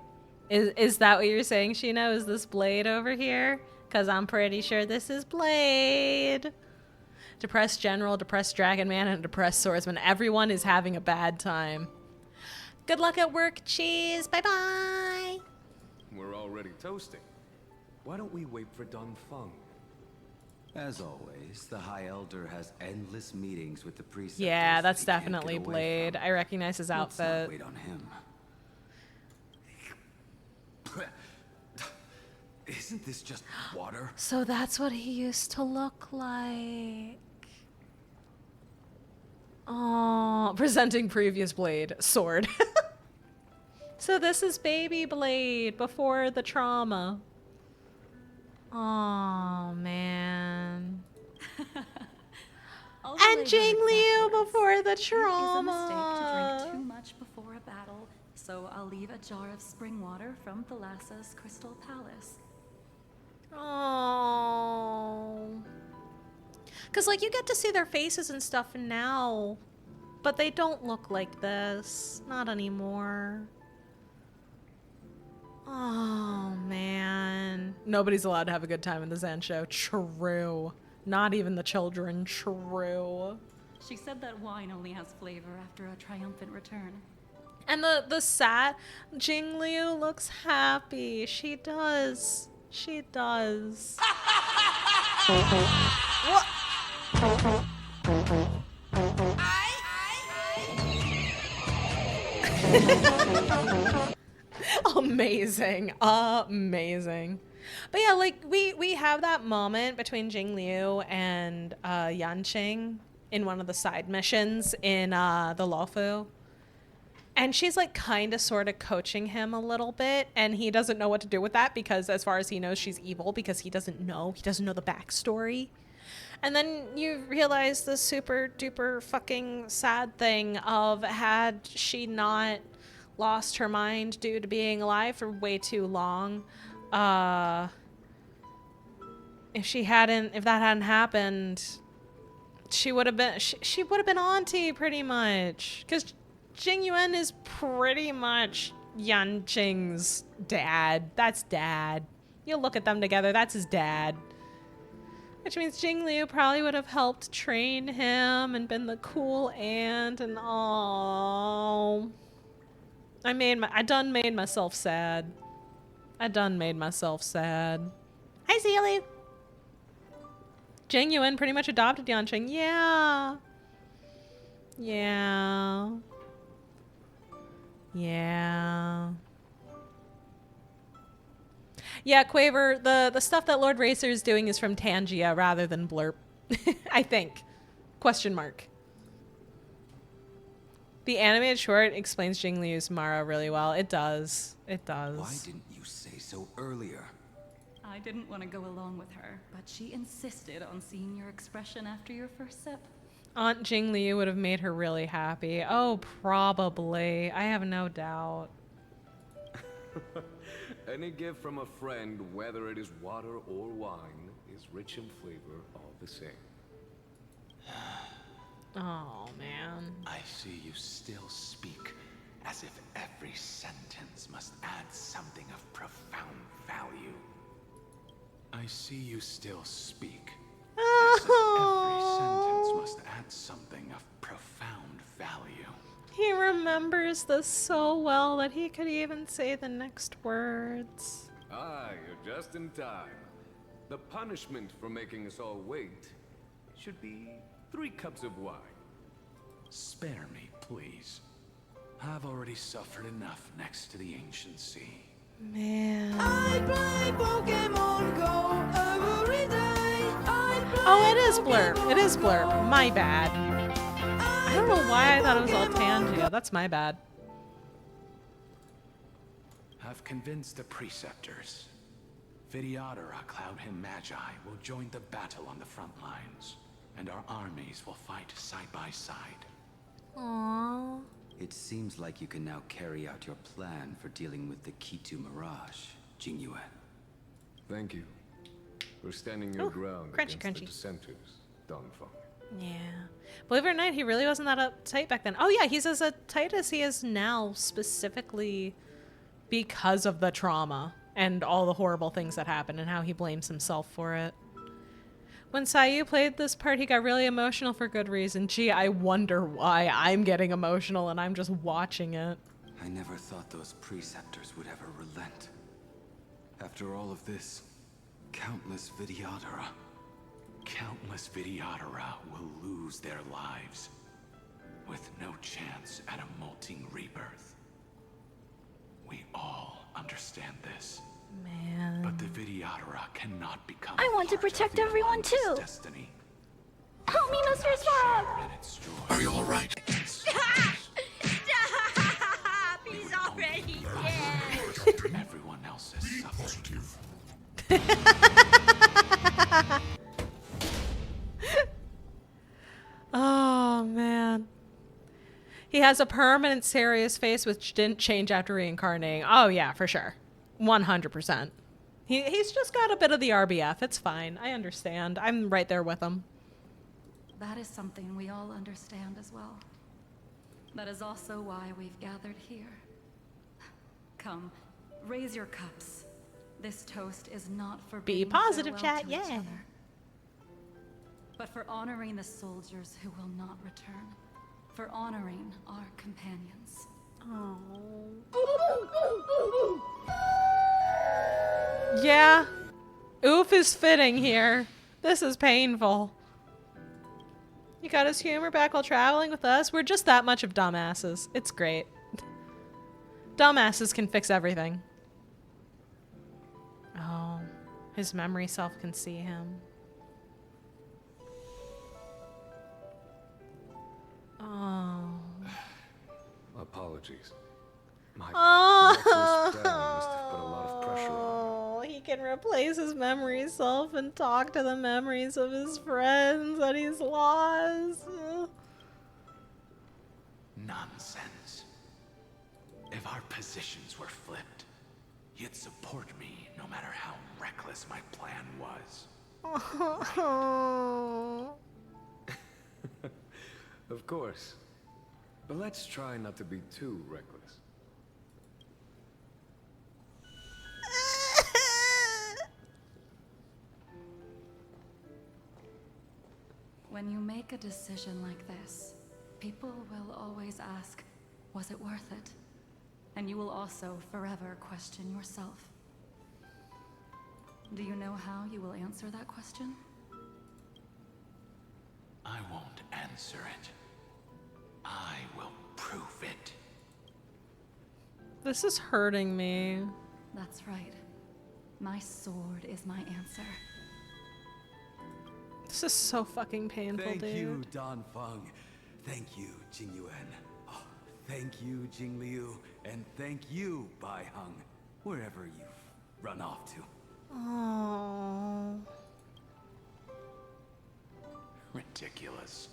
Is that what you're saying, Shino? Is this Blade over here? Because I'm pretty sure this is Blade. Depressed General, Depressed Dragon Man, and Depressed Swordsman. Everyone is having a bad time. Good luck at work, cheese. Bye-bye. We're already toasting. Why don't we wait for Dun Feng? As always, the High Elder has endless meetings with the preceptors. Yeah, that's that he can't definitely get away Blade. from. I recognize his Let's not outfit. wait on him. Isn't this just water? So that's what he used to look like. Oh, presenting previous Blade. Sword. So this is baby Blade before the trauma. Oh, man. And Jing Liu before the trauma. It is a mistake to drink too much before a battle, so I'll leave a jar of spring water from Thalassa's Crystal Palace. Oh. Because, like, you get to see their faces and stuff now, but they don't look like this. Not anymore. Oh, man. Nobody's allowed to have a good time in the Zen show. True. Not even the children. True. She said that wine only has flavor after a triumphant return. And the sad Jing Liu looks happy. She does. She does. What? Amazing. Amazing. But yeah, like we have that moment between Jing Liu and Yanqing in one of the side missions in the Luofu. And she's like kind of sort of coaching him a little bit, and he doesn't know what to do with that because as far as he knows, she's evil because he doesn't know the backstory. And then you realize the super duper fucking sad thing of had she not lost her mind due to being alive for way too long, if that hadn't happened, she would have been auntie pretty much, because Jing Yuan is pretty much Yanqing's dad. That's dad. You look at them together, that's his dad. Which means Jing Liu probably would have helped train him and been the cool aunt and all. I done made myself sad. I done made myself sad. Hi, Zealy. Jing Yuan pretty much adopted Yanqing. Yeah. Yeah. Yeah. Yeah, Quaver, the stuff that Lord Racer is doing is from Tangia rather than Blurp. I think. Question mark. The animated short explains Jing Liu's Mara really well. It does. It does. Why didn't you say so earlier? I didn't want to go along with her, but she insisted on seeing your expression after your first sip. Aunt Jing Liu would have made her really happy. Oh, probably. I have no doubt. Any gift from a friend, whether it is water or wine, is rich in flavor all the same. Oh, man. I see you still speak as if every sentence must add something of profound value. I see you still speak as if every sentence must add something of profound value. He remembers this so well that he could even say the next words. Ah, you're just in time. The punishment for making us all wait should be 3 cups of wine. Spare me, please. I've already suffered enough next to the ancient sea. Man. I play Pokemon Go every day. Oh, it is Blurp. It is Blurp. My bad. I don't know why I thought it was all Tangia. That's my bad. I've convinced the preceptors. Vidyadhara Cloudhim Magi will join the battle on the front lines, and our armies will fight side by side. Aww. It seems like you can now carry out your plan for dealing with the Kitu Mirage, Jing Yuan. Thank you for standing your ground crunchy, against crunchy. the dissenters, Dun Feng. Yeah. Believe it or not, he really wasn't that uptight back then. Oh yeah, he's as uptight as he is now, specifically because of the trauma. and all the horrible things that happened and how he blames himself for it. When Sayu played this part, he got really emotional for good reason. Gee, I wonder why I'm getting emotional and I'm just watching it. I never thought those preceptors would ever relent. After all of this, countless Vidyadhara will lose their lives, with no chance at a molting rebirth. We all understand this. Man. But the Vidyadhara cannot become I want to protect everyone too. Destiny. Help me, Mr. Frog! Are you alright? Stop! He's already dead. Everyone else is suffering. Oh, man. He has a permanent serious face which didn't change after reincarnating. Oh, yeah, for sure. 100%. He's just got a bit of the RBF. It's fine. I understand. I'm right there with him. That is something we all understand as well. That is also why we've gathered here. Come, raise your cups. This toast is not for Be bidding positive, farewell chat, to each yeah. other, but for honoring the soldiers who will not return. For honoring our companions. Yeah. Oof is fitting here. This is painful. He got his humor back while traveling with us. We're just that much of dumbasses. It's great. Dumbasses can fix everything. Oh, his memory self can see him. Oh. Apologies. My Oh, reckless plan must have put a lot of pressure on he can replace his memory self and talk to the memories of his friends that he's lost. Nonsense. If our positions were flipped, you'd support me no matter how reckless my plan was. Of course. But let's try not to be too reckless. When you make a decision like this, people will always ask, was it worth it? And you will also forever question yourself. Do you know how you will answer that question? I won't answer it. I will prove it. This is hurting me. That's right. My sword is my answer. This is so fucking painful, Thank dude. you, Dan Feng. Thank you, Jing Yuan. Oh, thank you, Jing Liu. And thank you, Bai Heng, wherever you've run off to. Oh. Ridiculous.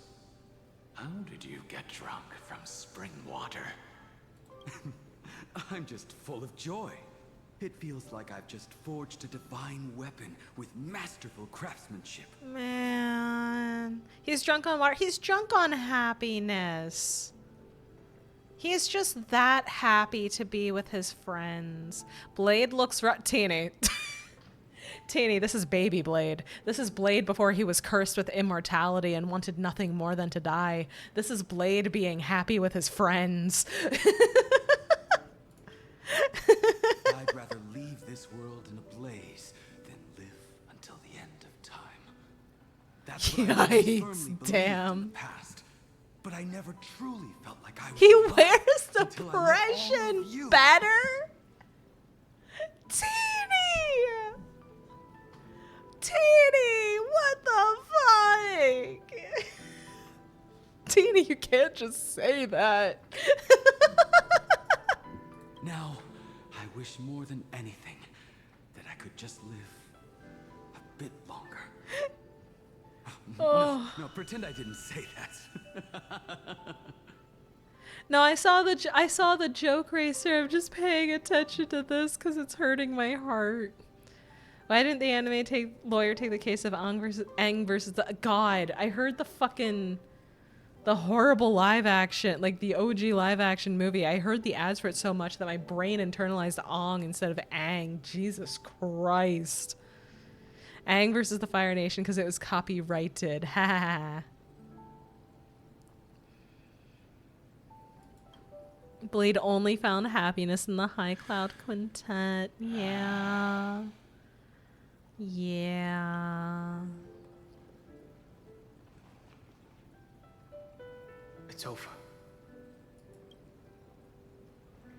How did you get drunk from spring water? I'm just full of joy. It feels like I've just forged a divine weapon with masterful craftsmanship. Man. He's drunk on water. He's drunk on happiness. He's just that happy to be with his friends. Blade looks teeny. Teeny, this is baby Blade. This is Blade before he was cursed with immortality and wanted nothing more than to die. This is Blade being happy with his friends. I'd rather leave this world in a blaze than live until the end of time. That's what I always firmly believed in the past, but I never truly felt like I was He alive wears until I met all of you. depression better? Teeny! Teeny, what the fuck? Teeny, you can't just say that. Now, I wish more than anything that I could just live a bit longer. Oh. No, pretend I didn't say that. No, I saw the joke racer. I'm just paying attention to this because it's hurting my heart. Why didn't the lawyer take the case of Eng versus the God? I heard the The horrible live action, like the OG live action movie. I heard the ads for it so much that my brain internalized Ong instead of Aang. Jesus Christ. Aang versus the Fire Nation because it was copyrighted. Ha ha ha. Blade only found happiness in the High Cloud Quintet. Yeah. Yeah. It's over.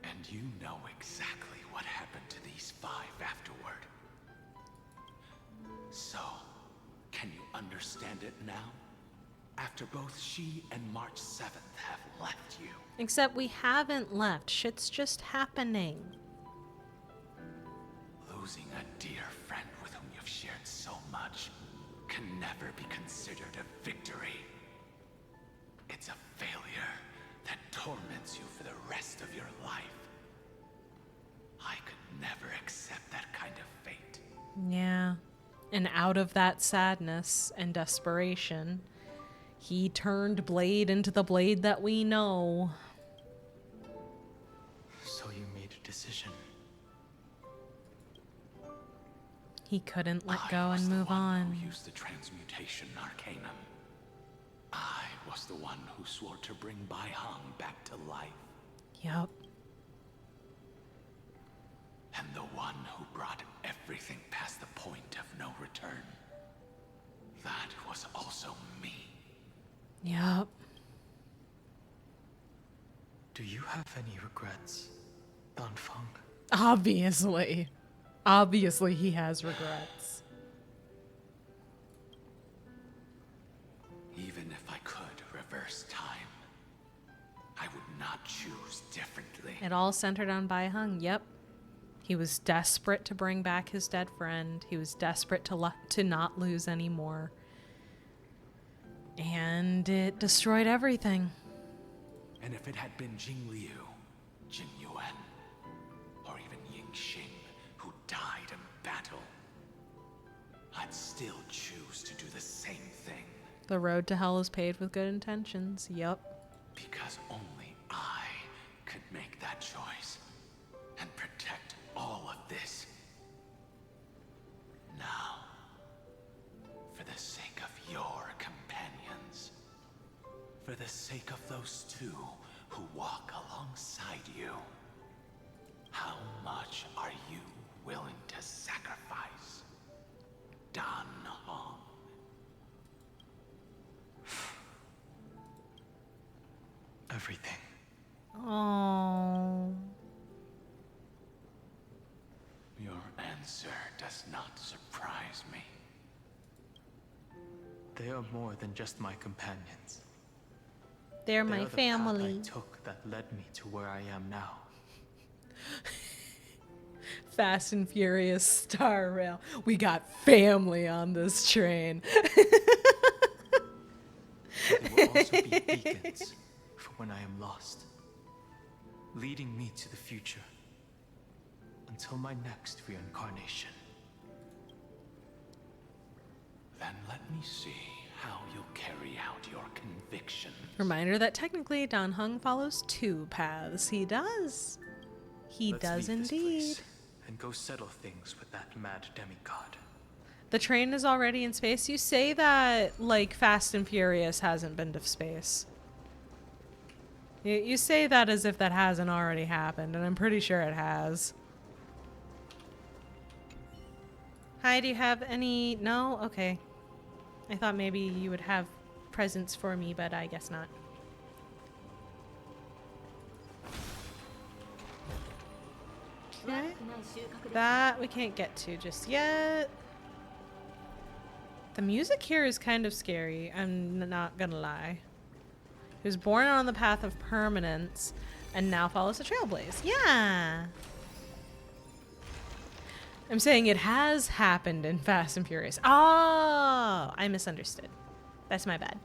And you know exactly what happened to these 5 afterward. So, can you understand it now? After both she and March 7th have left you. Except we haven't left. Shit's just happening. Losing a dear friend with whom you've shared so much can never be considered a victory. It's a failure that torments you for the rest of your life. I could never accept that kind of fate. Yeah. And out of that sadness and desperation, he turned Blade into the Blade that we know. So you made a decision. He couldn't let go and move on. Who used the transmutation arcanum. I was the one who swore to bring Bai-Hung back to life. Yup. And the one who brought everything past the point of no return. That was also me. Yup. Do you have any regrets, Dan Feng? Obviously. Obviously he has regrets. Even if I could reverse time, I would not choose differently. It all centered on Bai-Hung. Yep. He was desperate to bring back his dead friend. He was desperate to not lose anymore. And it destroyed everything. And if it had been Jing Liu, Jing Yuan, or even Ying Xing, who died in battle, I'd still choose to do the same thing. The road to hell is paved with good intentions. Yep. Because only I could make that choice and protect all of this. Now, for the sake of your companions, for the sake of those 2 who walk alongside you, how much are you willing to sacrifice, Dan Hong? Everything. Oh. Your answer does not surprise me. They are more than just my companions. They're They my are the family. path I took that led me to where I am now. Fast and Furious Star Rail. We got family on this train. But they will also be beacons for when I am lost, leading me to the future until my next reincarnation. Then let me see how you'll carry out your convictions. Reminder that technically Dan Hung follows 2 paths. He does. He Let's does leave this indeed. place and go settle things with that mad demigod. The train is already in space. You say that like Fast and Furious hasn't been to space. You say that as if that hasn't already happened, and I'm pretty sure it has. Hi, do you have any... No? Okay. I thought maybe you would have presents for me, but I guess not. Okay. That we can't get to just yet. The music here is kind of scary, I'm not gonna lie. He was born on the path of permanence and now follows the trailblaze. Yeah! I'm saying it has happened in Fast and Furious. Oh! I misunderstood. That's my bad.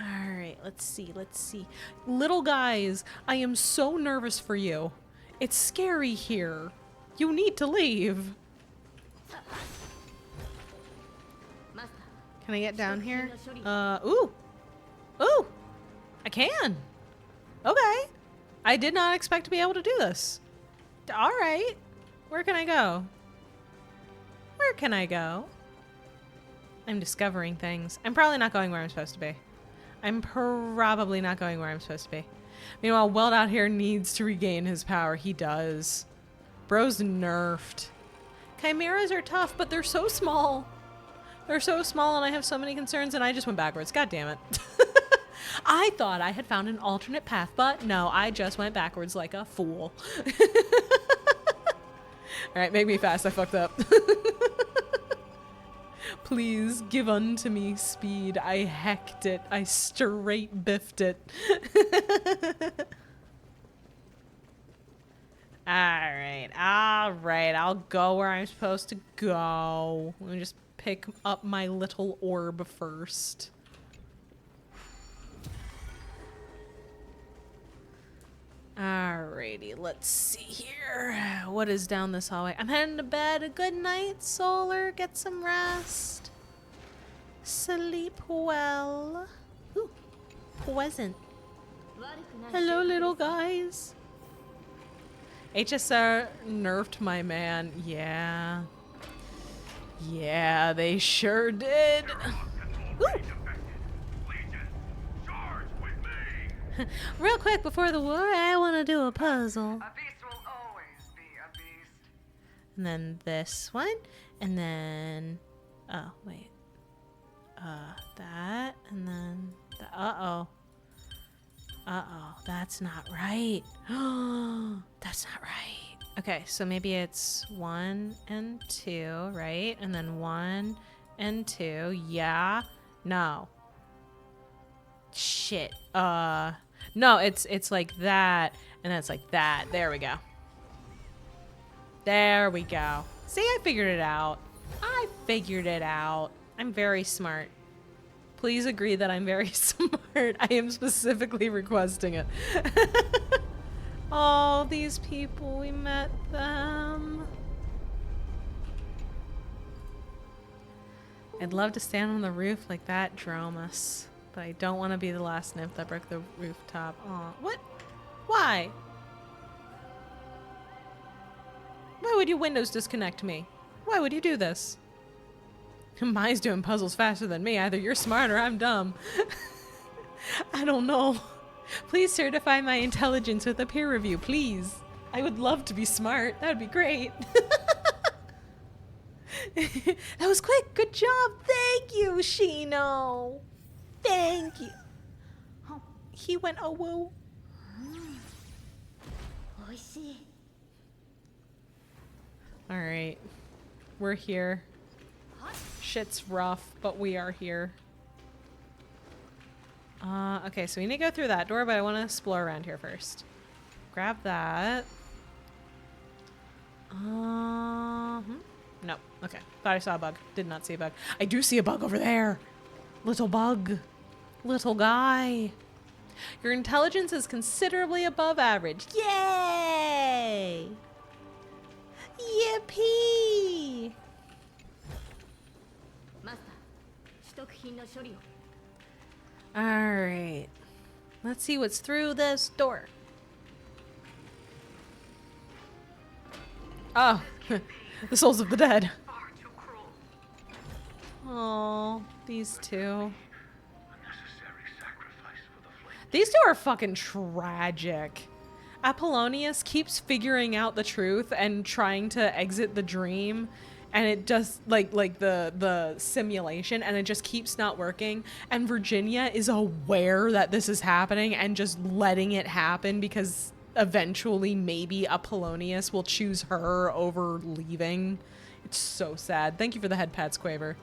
Alright, let's see, let's see. Little guys, I am so nervous for you. It's scary here. You need to leave. Can I get down here? Ooh. Ooh. I can. Okay. I did not expect to be able to do this. All right. Where can I go? Where can I go? I'm discovering things. I'm probably not going where I'm supposed to be. I'm probably not going where I'm supposed to be. Meanwhile, Weld out here needs to regain his power. He does. Bro's nerfed. Chimeras are tough, but they're so small. They're so small and I have so many concerns and I just went backwards. God damn it. I thought I had found an alternate path, but no, I just went backwards like a fool. Alright, make me fast. I fucked up. Please give unto me speed. I hecked it. I straight biffed it. Alright, alright. I'll go where I'm supposed to go. Let me just pick up my little orb first. Alrighty, let's see here. What is down this hallway? I'm heading to bed. Good night, Solar. Get some rest. Sleep well. Ooh, pleasant. Hello, little guys. HSR nerfed my man. Yeah. Yeah, they sure did. Ooh. Real quick before the war, I want to do a puzzle. A beast will always be a beast. And then this one. And then... Oh, wait. That. And then... Uh-oh. Uh-oh. That's not right. That's not right. Okay, so maybe it's 1 and 2, right? And then 1 and 2. Yeah. No. Shit. No, it's like that, and then it's like that. There we go. There we go. See, I figured it out. I figured it out. I'm very smart. Please agree that I'm very smart. I am specifically requesting it. Oh, these people, we met them. I'd love to stand on the roof like that, Dromus. But I don't want to be the last nymph that broke the rooftop. Aw, what? Why? Why would your windows disconnect me? Why would you do this? Mai's doing puzzles faster than me. Either you're smart or I'm dumb. I don't know. Please certify my intelligence with a peer review, please. I would love to be smart. That would be great. That was quick. Good job. Thank you, Shino. Thank you. Oh, he went, oh, whoa. Alright. We're here. Shit's rough, but we are here. Okay, so we need to go through that door, but I want to explore around here first. Grab that. Nope. Okay. Thought I saw a bug. Did not see a bug. I do see a bug over there. Little bug. Little guy. Your intelligence is considerably above average. Yay! Yippee! Alright. Let's see what's through this door. Oh. The souls of the dead. Oh, these two. These two are fucking tragic. Apollonius keeps figuring out the truth and trying to exit the dream, and it just like the simulation, and it just keeps not working. And Virginia is aware that this is happening and just letting it happen because eventually maybe Apollonius will choose her over leaving. It's so sad. Thank you for the head pats, Quaver.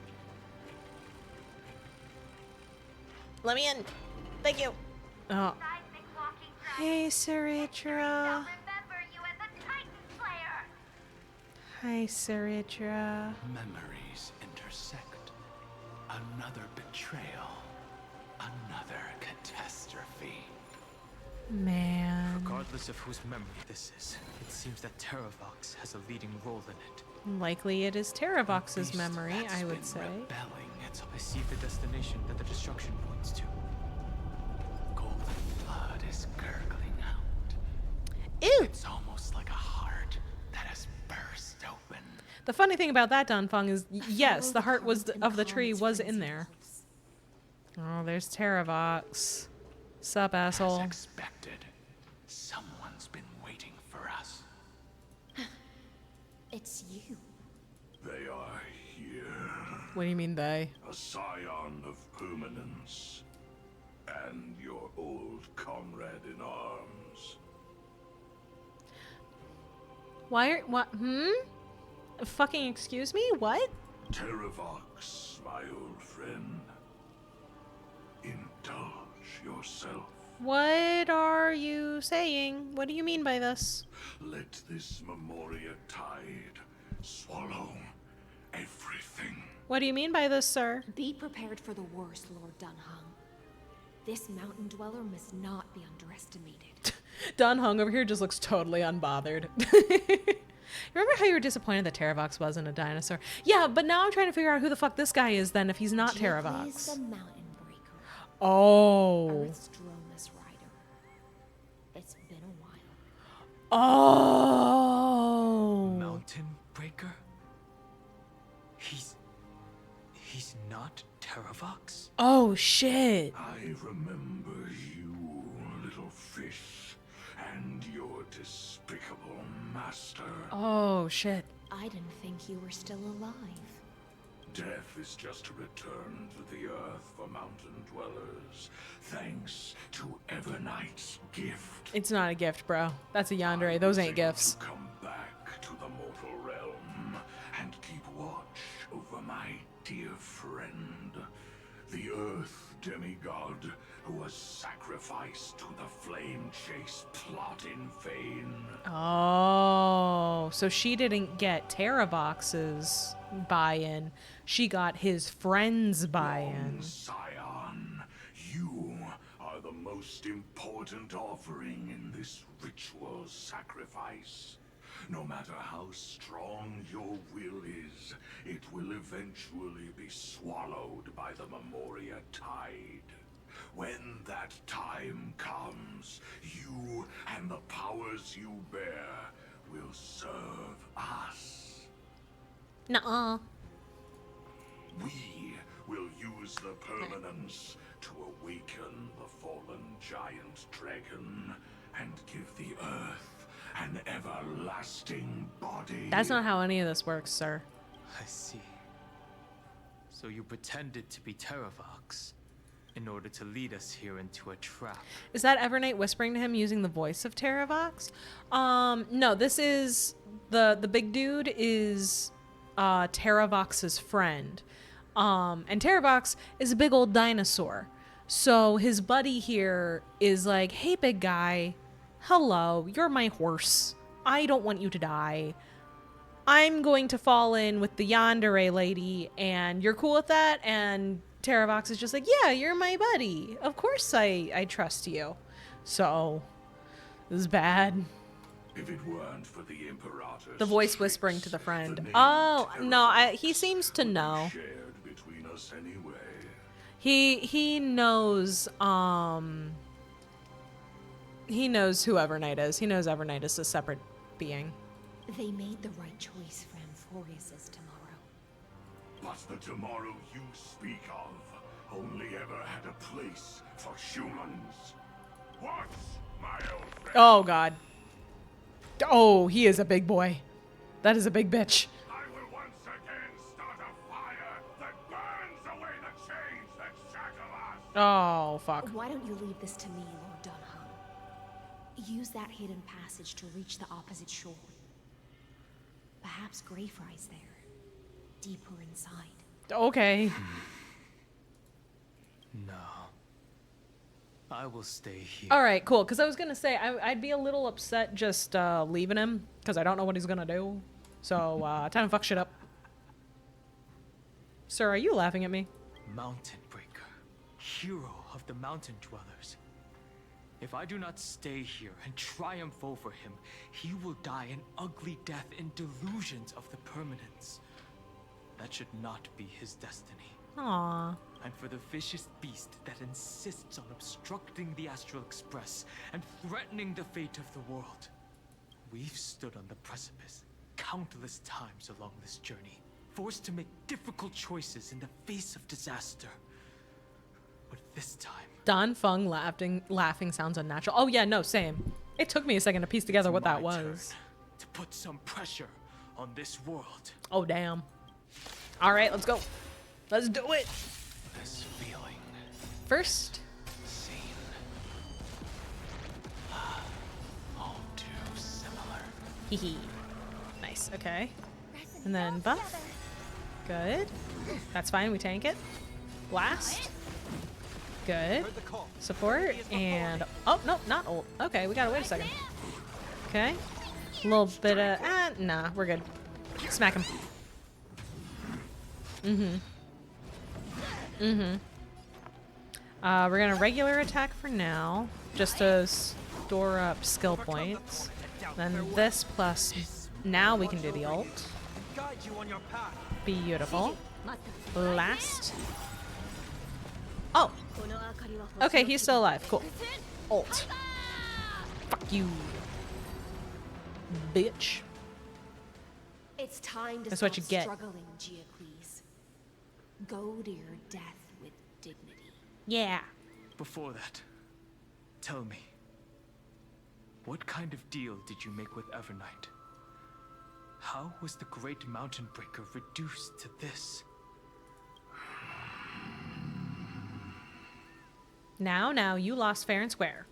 Let me in. Thank you. Oh. Hey, Saritra. Hi, Saritra. Memories intersect. Another betrayal. Another catastrophe. Man. Regardless of whose memory this is, it seems that Terravox has a leading role in it. Likely it is Terravox's memory, I would say. I see the destination that the destruction points to. Golden blood is gurgling out. Ew! It's almost like a heart that has burst open. The funny thing about that, Danfeng, is yes, the heart was of the tree was in there. Oh, there's Terravox. Sup, asshole? As expected, someone's been waiting for us. It's you. They are here. What do you mean they? A scion of permanence. And your old comrade in arms. Why are what? Fucking excuse me? What? Terravox, my old friend. Indulge yourself. What are you saying? What do you mean by this? Let this Memoria tide swallow everything. What do you mean by this, sir? Be prepared for the worst, Lord Dunhung. This mountain dweller must not be underestimated. Dunhung over here just looks totally unbothered. Remember how you were disappointed that Terravox wasn't a dinosaur? Yeah, but now I'm trying to figure out who the fuck this guy is then if he's not Terravox. The mountain breaker. Oh. Earth's Dromus rider. It's been a while. Oh. Mountain breaker? He's not Terravox? Oh shit. I remember you, little fish, and your despicable master. Oh shit. I didn't think you were still alive. Death is just a return to the earth for mountain dwellers, thanks to Evernight's gift. It's not a gift, bro. That's a yandere. Those ain't gifts. Come back to the mortal realm and keep watch over my dear friend, the Earth demigod who was sacrificed to the flame chase plot in vain. Oh, so she didn't get Terravox's buy-in. She got his friend's buy-in. Scion, you are the most important offering in this ritual sacrifice. No matter how strong your will is, it will eventually be swallowed by the Memoria tide. When that time comes, you and the powers you bear will serve us. Nuh-uh. We will use the permanence to awaken the fallen giant dragon and give the earth an everlasting body. That's not how any of this works, sir. I see. So you pretended to be Terravox in order to lead us here into a trap. Is that Evernight whispering to him using the voice of Terravox? No, this is the big dude is Terravox's friend. And Terravox is a big old dinosaur. So his buddy here is like, hey, big guy, hello, you're my horse. I don't want you to die. I'm going to fall in with the yandere lady, and you're cool with that? And Terravox is just like, yeah, you're my buddy. Of course I trust you. So, this is bad. If it weren't for the Imperator's The voice whispering to the friend. Oh, no, he seems to know. shared between us anyway. He knows, he knows who Evernight is. He knows Evernight is a separate being. They made the right choice for Amphorius's tomorrow. But the tomorrow you speak of only ever had a place for humans. What, my old friend? Oh, God. Oh, he is a big boy. That is a big bitch. I will once again start a fire that burns away the chains that shackle us. Oh, fuck. Why don't you leave this to me, Lord Dunham? Use that hidden passage to reach the opposite shore. Perhaps Greyfry's there, deeper inside. Okay. No. I will stay here. All right, cool. Because I was going to say, I'd be a little upset just leaving him, because I don't know what he's going to do. So, time to fuck shit up. Sir, are you laughing at me? Mountain Breaker, hero of the mountain dwellers. If I do not stay here and triumph over him, he will die an ugly death in delusions of the permanence. That should not be his destiny. Aww. And for the vicious beast that insists on obstructing the Astral Express and threatening the fate of the world. We've stood on the precipice countless times along this journey, forced to make difficult choices in the face of disaster. But this time... Don Fung laughing sounds unnatural. Oh yeah, no, same. It took me a second to piece together what that was. To put some pressure on this world. Oh damn. All right, let's go. Let's do it. This feeling. First. Seen. All too similar. Hehe. Nice. Okay. And then buff. Good. That's fine. We tank it. Blast. Good. Support and oh no, not ult. Okay, we gotta wait a second. Okay. A little bit of nah, we're good. Smack him. We're gonna regular attack for now, just to store up skill points. Then this plus now we can do the ult. Beautiful. Last. Oh. Okay, he's still alive. Cool. Ult. Fuck you. Bitch. It's time to That's stop what you get. struggling, Giacles. Go to your death with dignity. Yeah. Before that, tell me, what kind of deal did you make with Evernight? How was the Great Mountain Breaker reduced to this? Now, you lost fair and square.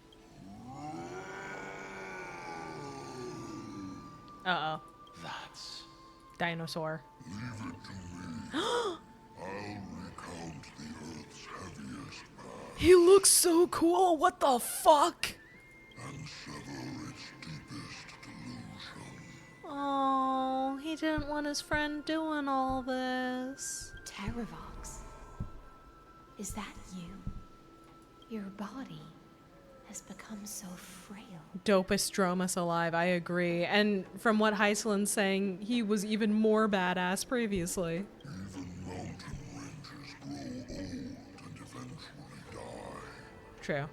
Uh-oh. That's... Dinosaur. Leave it to me. I'll recount the Earth's heaviest mass. He looks so cool. What the fuck? And sever its deepest delusion. Oh, he didn't want his friend doing all this. Terravox. Is that you? Your body has become so frail. Dopest Dromus alive, I agree. And from what Heislin's saying, he was even more badass previously. Even mountain ranges grow old and eventually die. True.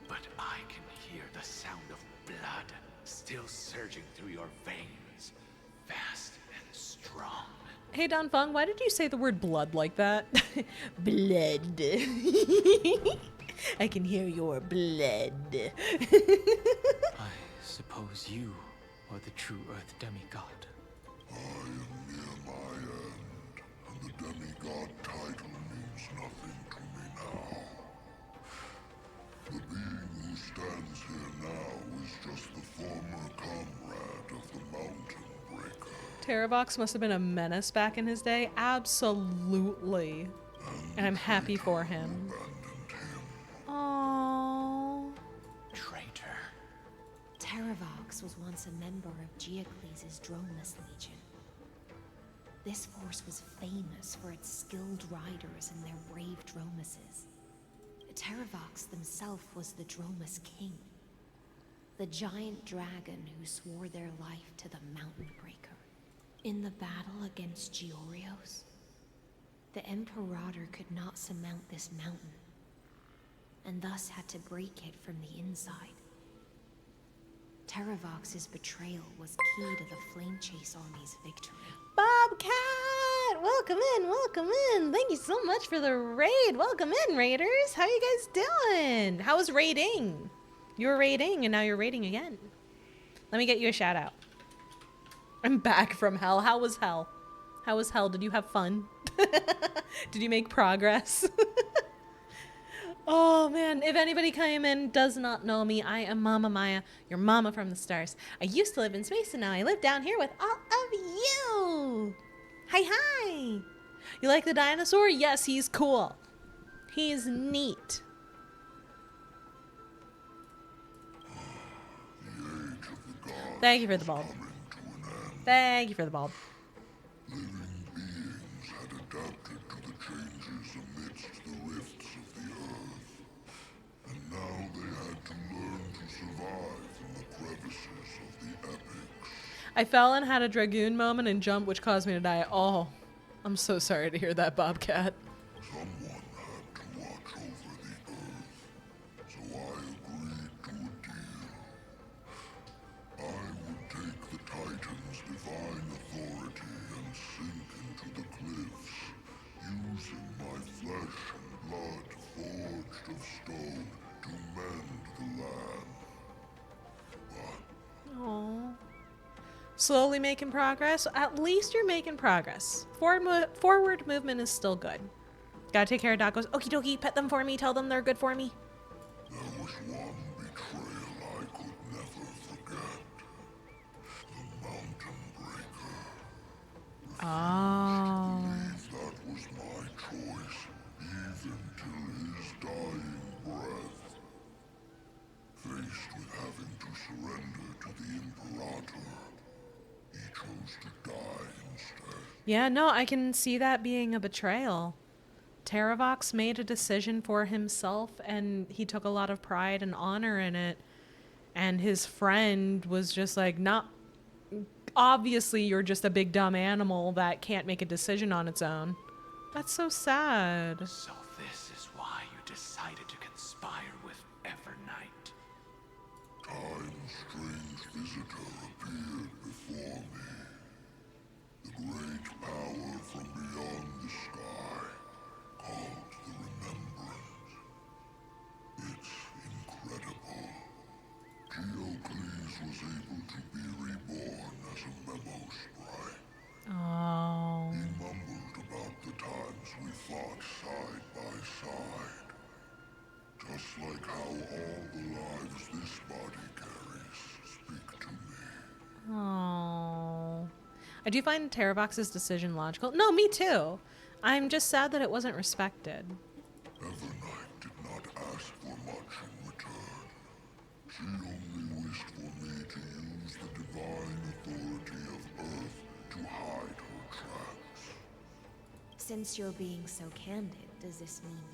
But I can hear the sound of blood still surging through your veins, fast and strong. Hey, Don Fung, why did you say the word blood like that? Blood. I can hear your blood. I suppose you are the true Earth demigod. I am near my end, and the demigod title means nothing to me now. The being who stands here now is just the former comrade of the Mountain Breaker. Terravox must have been a menace back in his day. Absolutely. And I'm happy for him. Aww. Traitor. Terravox was once a member of Giacles' Dromus Legion. This force was famous for its skilled riders and their brave Dromuses. Terravox himself was the Dromus King, the giant dragon who swore their life to the Mountain Breaker. In the battle against Giorios, the Imperator could not surmount this mountain, and thus had to break it from the inside. Terravox's betrayal was key to the Flame Chase Army's victory. Bobcat! Welcome in, welcome in. Thank you so much for the raid. Welcome in, raiders. How you guys doing? How was raiding? You were raiding, and now you're raiding again. Let me get you a shout out. I'm back from hell. How was hell? How was hell? Did you have fun? Did you make progress? Oh man, if anybody came in does not know me, I am Mama Maya, your mama from the stars. I used to live in space and now I live down here with all of you. Hi, hi. You like the dinosaur? Yes, he's cool. He's neat. Thank you for the bulb. Thank you for the bulb. Living beings had adapted to the changes amidst the rifts of the Earth, and now they had to learn I fell and had a dragoon moment and jump, which caused me to die. Oh, I'm so sorry to hear that, Bobcat. Someone had to watch over the Earth, so I agreed to a deal. I would take the Titan's divine authority and sink into the cliffs, using my flesh and blood forged of stone to mend the land. Aww. Slowly making progress. At least you're making progress. Forward movement is still good. Gotta take care of doggos. Okie dokie, pet them for me. Tell them they're good for me. There was one betrayal I could never forget. The Mountain Breaker. Oh. Refused to believe that was my choice, even till his dying breath. Faced with having to surrender to the Imperator, he chose to die instead. Yeah, no, I can see that being a betrayal. Terravox made a decision for himself, and he took a lot of pride and honor in it. And his friend was just like, not... Obviously, you're just a big dumb animal that can't make a decision on its own. That's so sad. So this is why you decided to conspire with Evernight. Time's strange visitor appeared before me. The great power from beyond the sky, called the Remembrance. It's incredible. Geocles was able to be reborn as a memo sprite. Oh. He mumbled about the times we fought side by side. Just like how all the lives this body carries speak to me. Oh. I do find Terravox's decision logical. No, me too. I'm just sad that it wasn't respected. Evernight did not ask for much in return. She only wished for me to use the divine authority of Earth to hide her tracks. Since you're being so candid, does this mean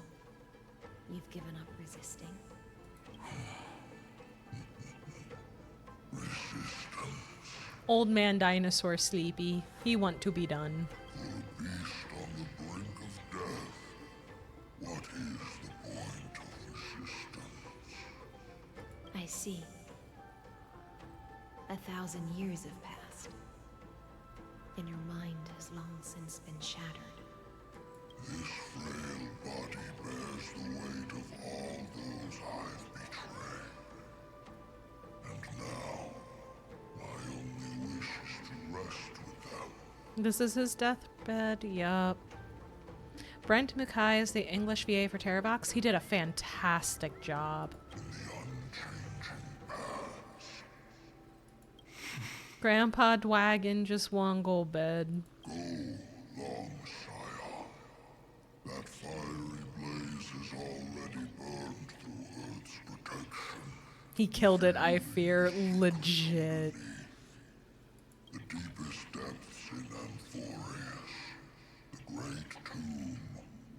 you've given up resisting? Old man dinosaur sleepy. He want to be done. For a beast on the brink of death, what is the point of resistance? I see. 1,000 years have passed, and your mind has long since been shattered. This frail body bears the weight of all those I've betrayed. And now, my only wish is to rest with them. This is his deathbed. Yup. Brent Mukai is the English VA for Terravox. He did a fantastic job. Grandpa Dwagon just won't go bed. Go, long Scion. That fiery blaze has already burned through Earth's protection. He killed it, I fear. Legit. The deepest depths in Amphorius, the great tomb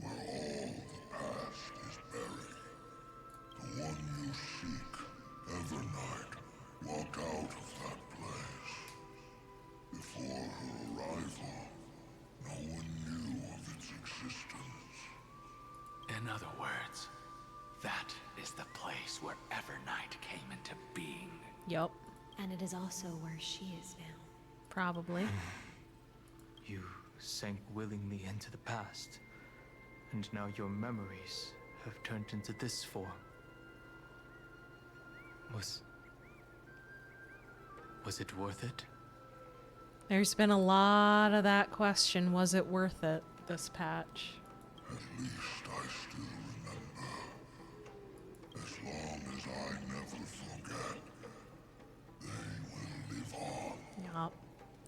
where all the past is buried. The one you seek, Evernight, walked out of that place. Before her arrival, no one knew of its existence. In other words, that is the place where Evernight came into being. Yup. And it is also where she is now. Probably. You sank willingly into the past, and now your memories have turned into this form. Was it worth it? There's been a lot of that question. Was it worth it, this patch? At least I still remember. As long as I never forget, they will live on. Yup.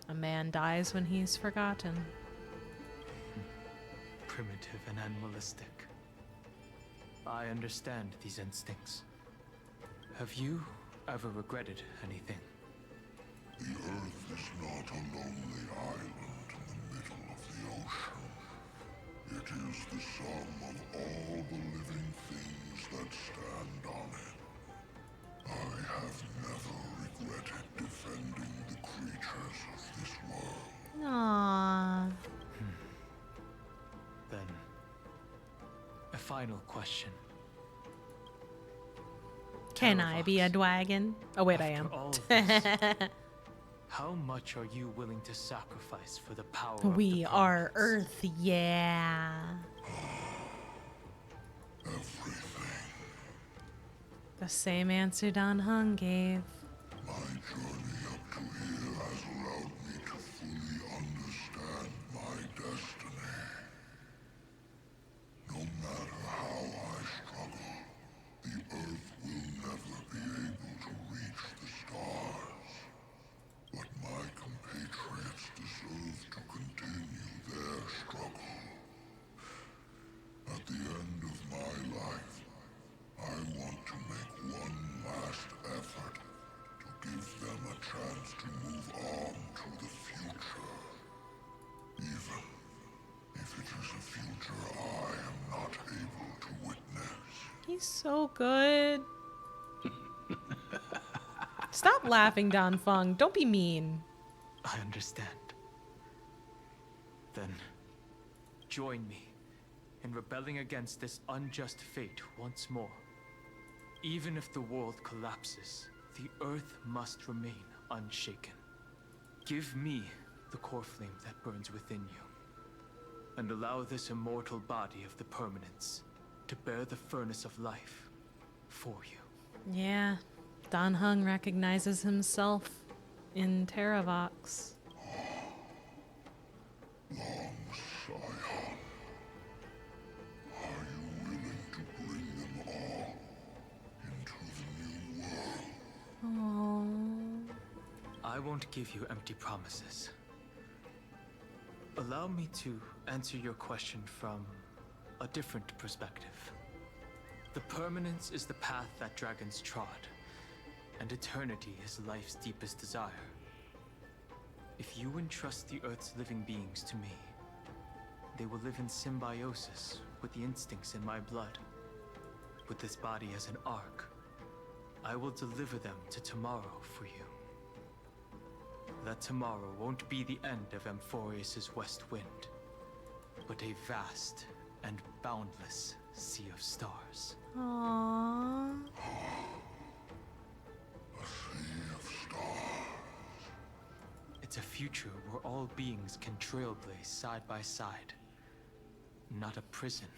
A man dies when he's forgotten. Primitive and animalistic. I understand these instincts. Have you ever regretted anything? The Earth is not a lonely island in the middle of the ocean. It is the sum of all the living things that stand on it. I have never regretted defending the creatures final question. Can I be a dragon? Oh wait, I am. All of this, how much are you willing to sacrifice for the power of We the are Earth, yeah. The same answer Don Hung gave. My journey up to here has allowed me to fully understand my destiny. No matter how I struggle, the Earth will never be able to reach the stars. But my compatriots deserve to continue their struggle. At the end of my life, I want to make one last effort to give them a chance to move on to the future. Even if it is a future I am not able to witness. He's so good. Stop laughing, Don Fung. Don't be mean. I understand. Then, join me in rebelling against this unjust fate once more. Even if the world collapses, the Earth must remain unshaken. Give me the core flame that burns within you, and allow this immortal body of the permanence to bear the furnace of life for you. Yeah, Don Hung recognizes himself in Terravox. Long Scion, are you willing to bring them all into the new world? Aww. I won't give you empty promises. Allow me to answer your question from a different perspective. The permanence is the path that dragons trod, and eternity is life's deepest desire. If you entrust the Earth's living beings to me, they will live in symbiosis with the instincts in my blood. With this body as an ark, I will deliver them to tomorrow for you. That tomorrow won't be the end of Amphorius's west wind, but a vast and boundless sea of stars. Aww. A sea of stars. It's a future where all beings can trailblaze side by side. Not a prison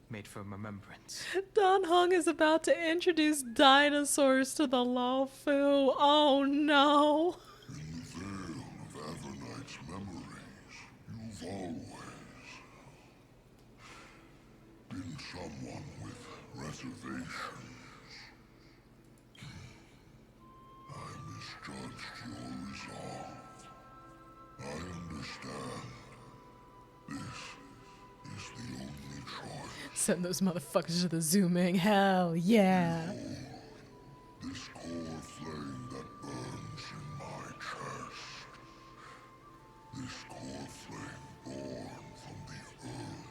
made for remembrance. Don Hung is about to introduce dinosaurs to the Lawfu. Oh no. In the veil of Avernight's memories, you've always been someone with reservations. I misjudged your resolve. I understand. This is the only choice. Send those motherfuckers to the zooming. Hell yeah. This core flame that burns in my chest. This core flame born from the earth.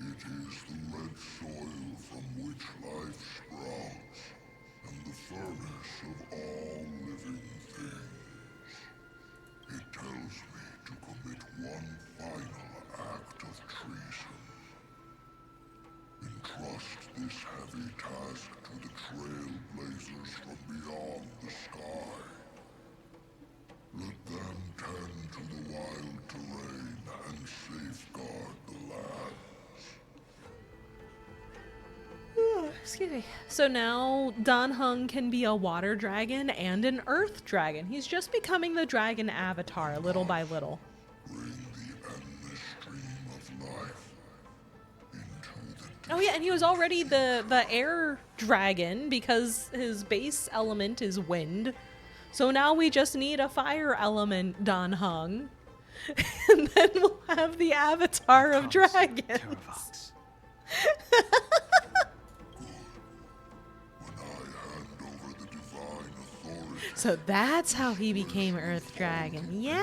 It is the red soil from which life sprouts, and the furnace of all living things. It tells me to commit one final act of treason. Entrust this heavy task to the trailblazers from beyond the sky. Let them tend to the wild terrain and safeguard the lands. Excuse me. So now Don Hung can be a water dragon and an earth dragon. He's just becoming the dragon avatar little by little. Bring the endless stream of life into the Oh yeah, and he was already the air dragon because his base element is wind. So now we just need a fire element, Don Hung. And then we'll have the avatar of dragons. So that's how he became Earth Dragon. Yeah.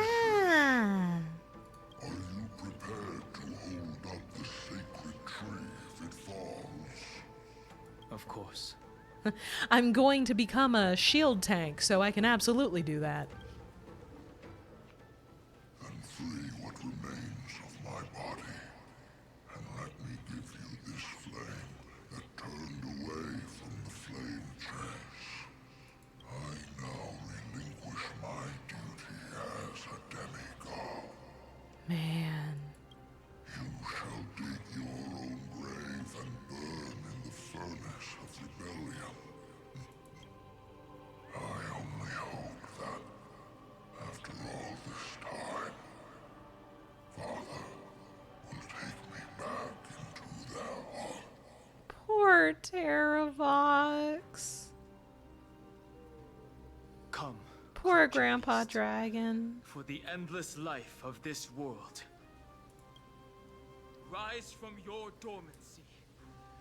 Are you prepared to hold up the sacred tree if it falls? Of course. I'm going to become a shield tank, so I can absolutely do that. Then free what remains of my body, and let me give you Man. You shall dig your own grave and burn in the furnace of rebellion. I only hope that, after all this time, Father will take me back into their heart. Poor Terravox. Come. Poor Grandpa Dragon. For the endless life of this world. Rise from your dormancy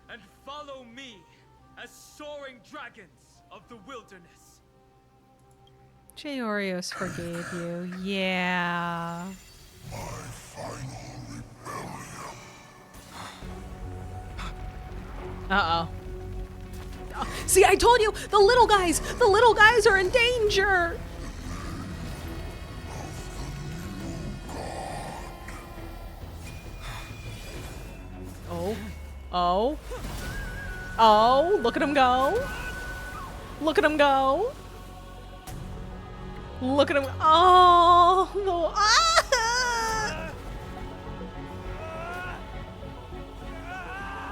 and follow me as soaring dragons of the wilderness. J. Oreos forgave you. Yeah. My final rebellion. Uh-oh. See, I told you, the little guys are in danger. Oh, look at him go. Look at him go. Look at him. Oh, no. Ah!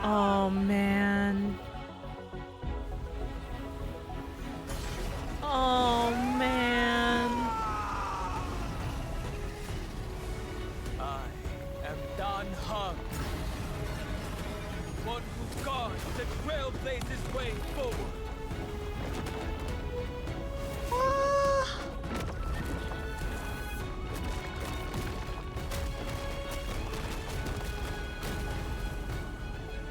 Oh, man. Oh, man. I am Don Hung. One who guards and trailblazes way forward.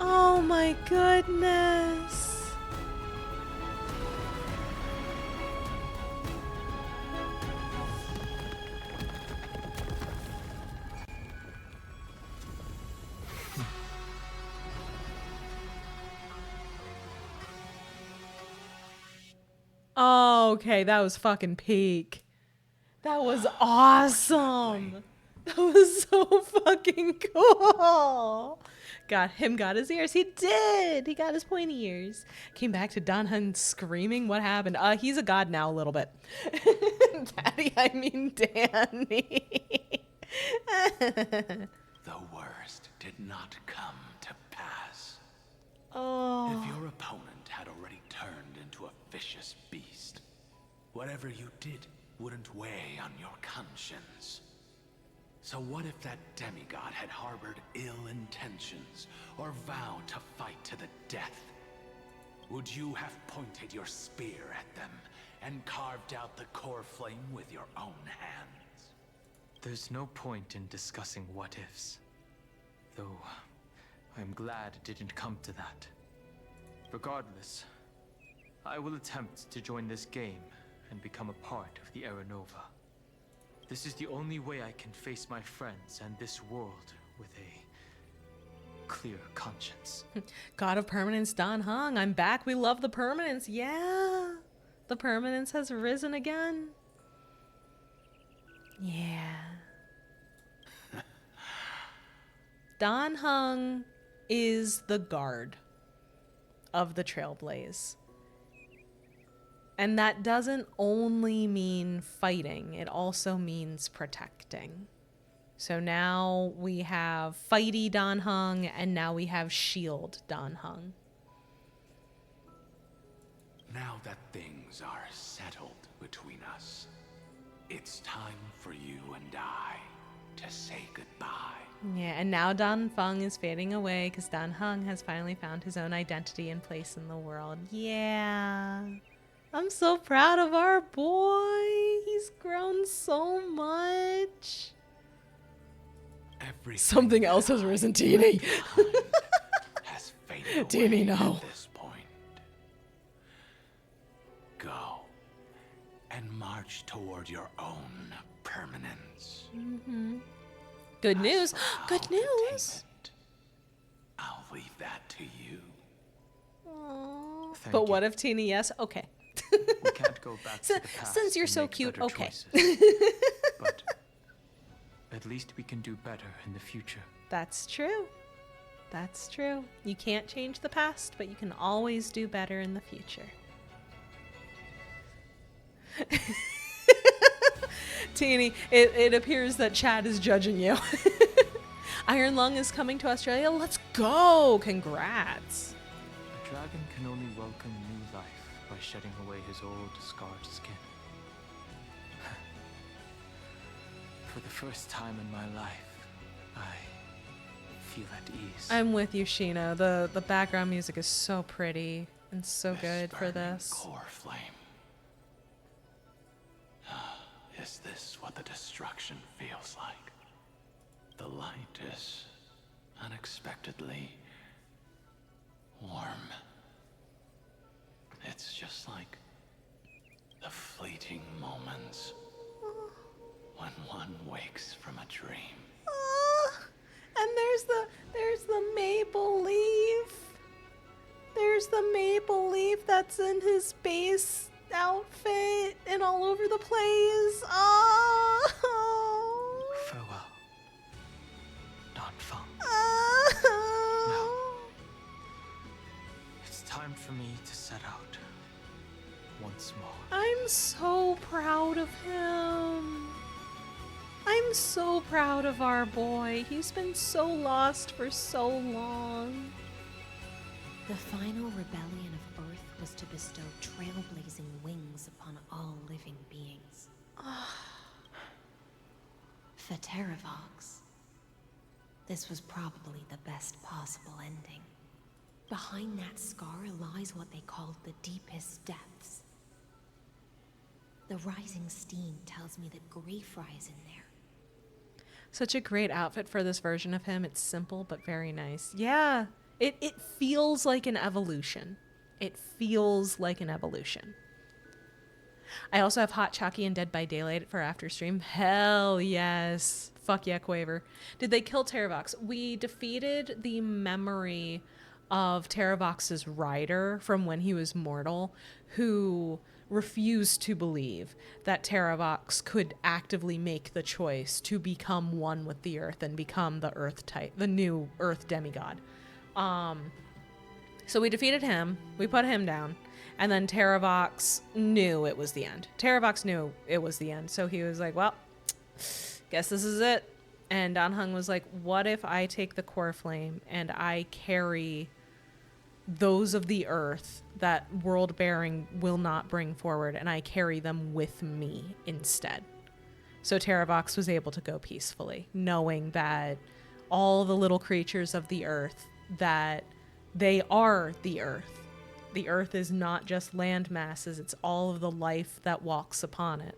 Oh my goodness. Oh, okay, that was fucking peak. That was awesome. That was so fucking cool. Got his ears. He did. He got his pointy ears. Came back to Don Hun screaming. What happened? He's a god now a little bit. Daddy, I mean Danny. The worst did not come to pass. Oh. If your opponent had already turned into a vicious beast, whatever you did wouldn't weigh on your conscience. So what if that demigod had harbored ill intentions or vowed to fight to the death? Would you have pointed your spear at them and carved out the core flame with your own hands? There's no point in discussing what ifs. Though, I'm glad it didn't come to that. Regardless, I will attempt to join this game and become a part of the Era Nova. This is the only way I can face my friends and this world with a clear conscience. God of Permanence, Don Hung. I'm back. We love the Permanence. Yeah. The Permanence has risen again. Yeah. Don Hung is the guard of the Trailblaze. And that doesn't only mean fighting, it also means protecting. So now we have fighty Don Hung, and now we have shield Don Hung. Now that things are settled between us, it's time for you and I to say goodbye. Yeah, and now Don Fung is fading away because Don Hung has finally found his own identity and place in the world. Yeah. I'm so proud of our boy. He's grown so much. Something else has risen, Teeny. Has faded Teeny, away no. at this point. Go and march toward your own permanence. Mm-hmm. Good news. Good news. I'll leave that to you. Aww. Thank But you. what if Teeny, yes? Okay. We can't go back to the past. Since you're and so make cute, better okay. choices. But at least we can do better in the future. That's true. That's true. You can't change the past, but you can always do better in the future. Teeny, it appears that Chad is judging you. Iron Lung is coming to Australia. Let's go! Congrats. A dragon can only welcome new life by shedding away his old, scarred skin. For the first time in my life, I feel at ease. I'm with you, Shino. The background music is so pretty and so good for this. Core flame. Is this what the destruction feels like? The light is unexpectedly warm. It's just like the fleeting moments when one wakes from a dream. And there's the maple leaf. There's the maple leaf that's in his base outfit and all over the place. Oh. Farewell, Don Fung. Oh. Now, it's time for me to set out once more. I'm so proud of him. I'm so proud of our boy. He's been so lost for so long. The final rebellion of Earth was to bestow trailblazing wings upon all living beings. For Terravox, this was probably the best possible ending. Behind that scar lies what they called the deepest depths. The rising steam tells me that Greyfry is in there. Such a great outfit for this version of him. It's simple but very nice. Yeah, it feels like an evolution. It feels like an evolution. I also have Hot Chalky and Dead by Daylight for after stream. Hell yes. Fuck yeah, Quaver. Did they kill Terravox? We defeated the memory of Terravox's rider from when he was mortal, who refused to believe that Terravox could actively make the choice to become one with the earth and become the earth type, the new earth demigod. So we defeated him, we put him down, and then Terravox knew it was the end. Terravox knew it was the end, so he was like, well, guess this is it. And Dan Heng was like, what if I take the core flame and I carry those of the earth that world bearing will not bring forward, and I carry them with me instead? So Terravox was able to go peacefully, knowing that all the little creatures of the earth, that they are the earth. The earth is not just land masses, it's all of the life that walks upon it.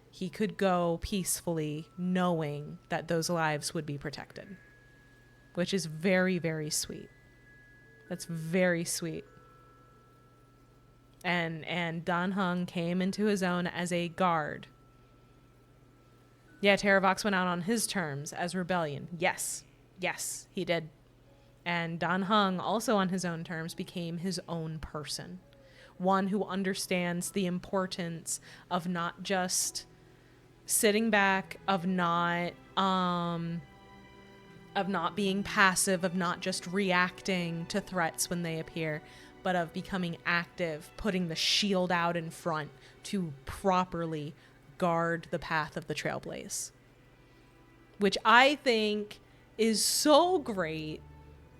He could go peacefully knowing that those lives would be protected, which is very, very sweet. That's very sweet. And Dan Heng came into his own as a guard. Yeah, Terravox went out on his terms as rebellion. Yes, he did. And Dan Heng, also on his own terms, became his own person. One who understands the importance of not just sitting back, of not being passive, of not just reacting to threats when they appear, but of becoming active, putting the shield out in front to properly guard the path of the Trailblaze. Which I think is so great,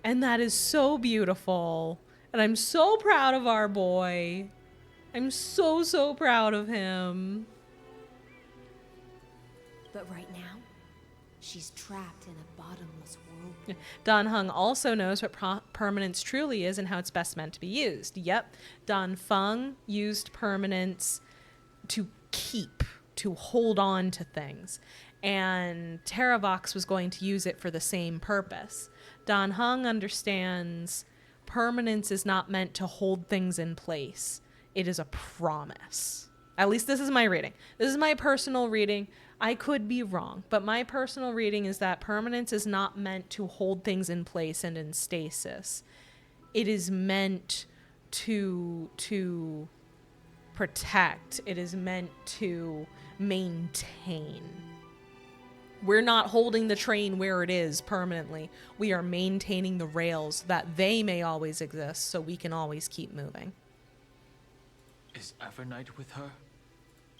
and that is so beautiful, and I'm so proud of our boy. I'm so, so proud of him. But right now, she's trapped in a bottomless world. Dan Heng also knows what permanence truly is and how it's best meant to be used. Yep, Dan Feng used permanence to keep, to hold on to things. And Terravox was going to use it for the same purpose. Dan Heng understands permanence is not meant to hold things in place. It is a promise. At least this is my reading. This is my personal reading. I could be wrong, but my personal reading is that permanence is not meant to hold things in place and in stasis. It is meant to protect. It is meant to maintain. We're not holding the train where it is permanently. We are maintaining the rails that they may always exist so we can always keep moving. Is Evernight with her?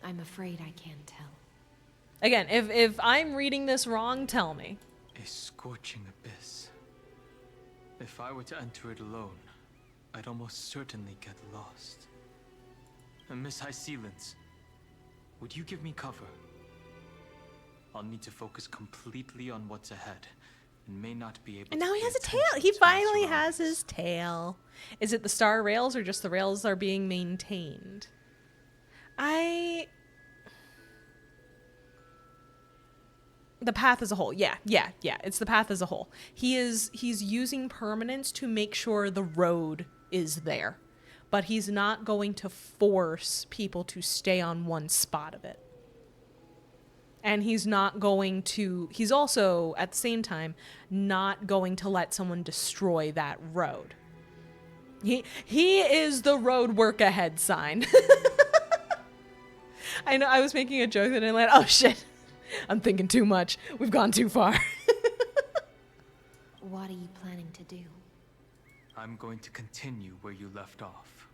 I'm afraid I can't tell. Again, if I'm reading this wrong, tell me. A scorching abyss. If I were to enter it alone, I'd almost certainly get lost. And Miss Hysealens, would you give me cover? I'll need to focus completely on what's ahead, and may not be able And to now he pay has a tail. attention He to my finally has surroundings. his tail. Is it the star rails or just the rails are being maintained? The path as a whole. Yeah. It's the path as a whole. He's using permanence to make sure the road is there. But he's not going to force people to stay on one spot of it. And he's also, at the same time, not going to let someone destroy that road. He is the road work ahead sign. I know I was making a joke that I landed. Oh shit. I'm thinking too much. We've gone too far. What are you planning to do? I'm going to continue where you left off.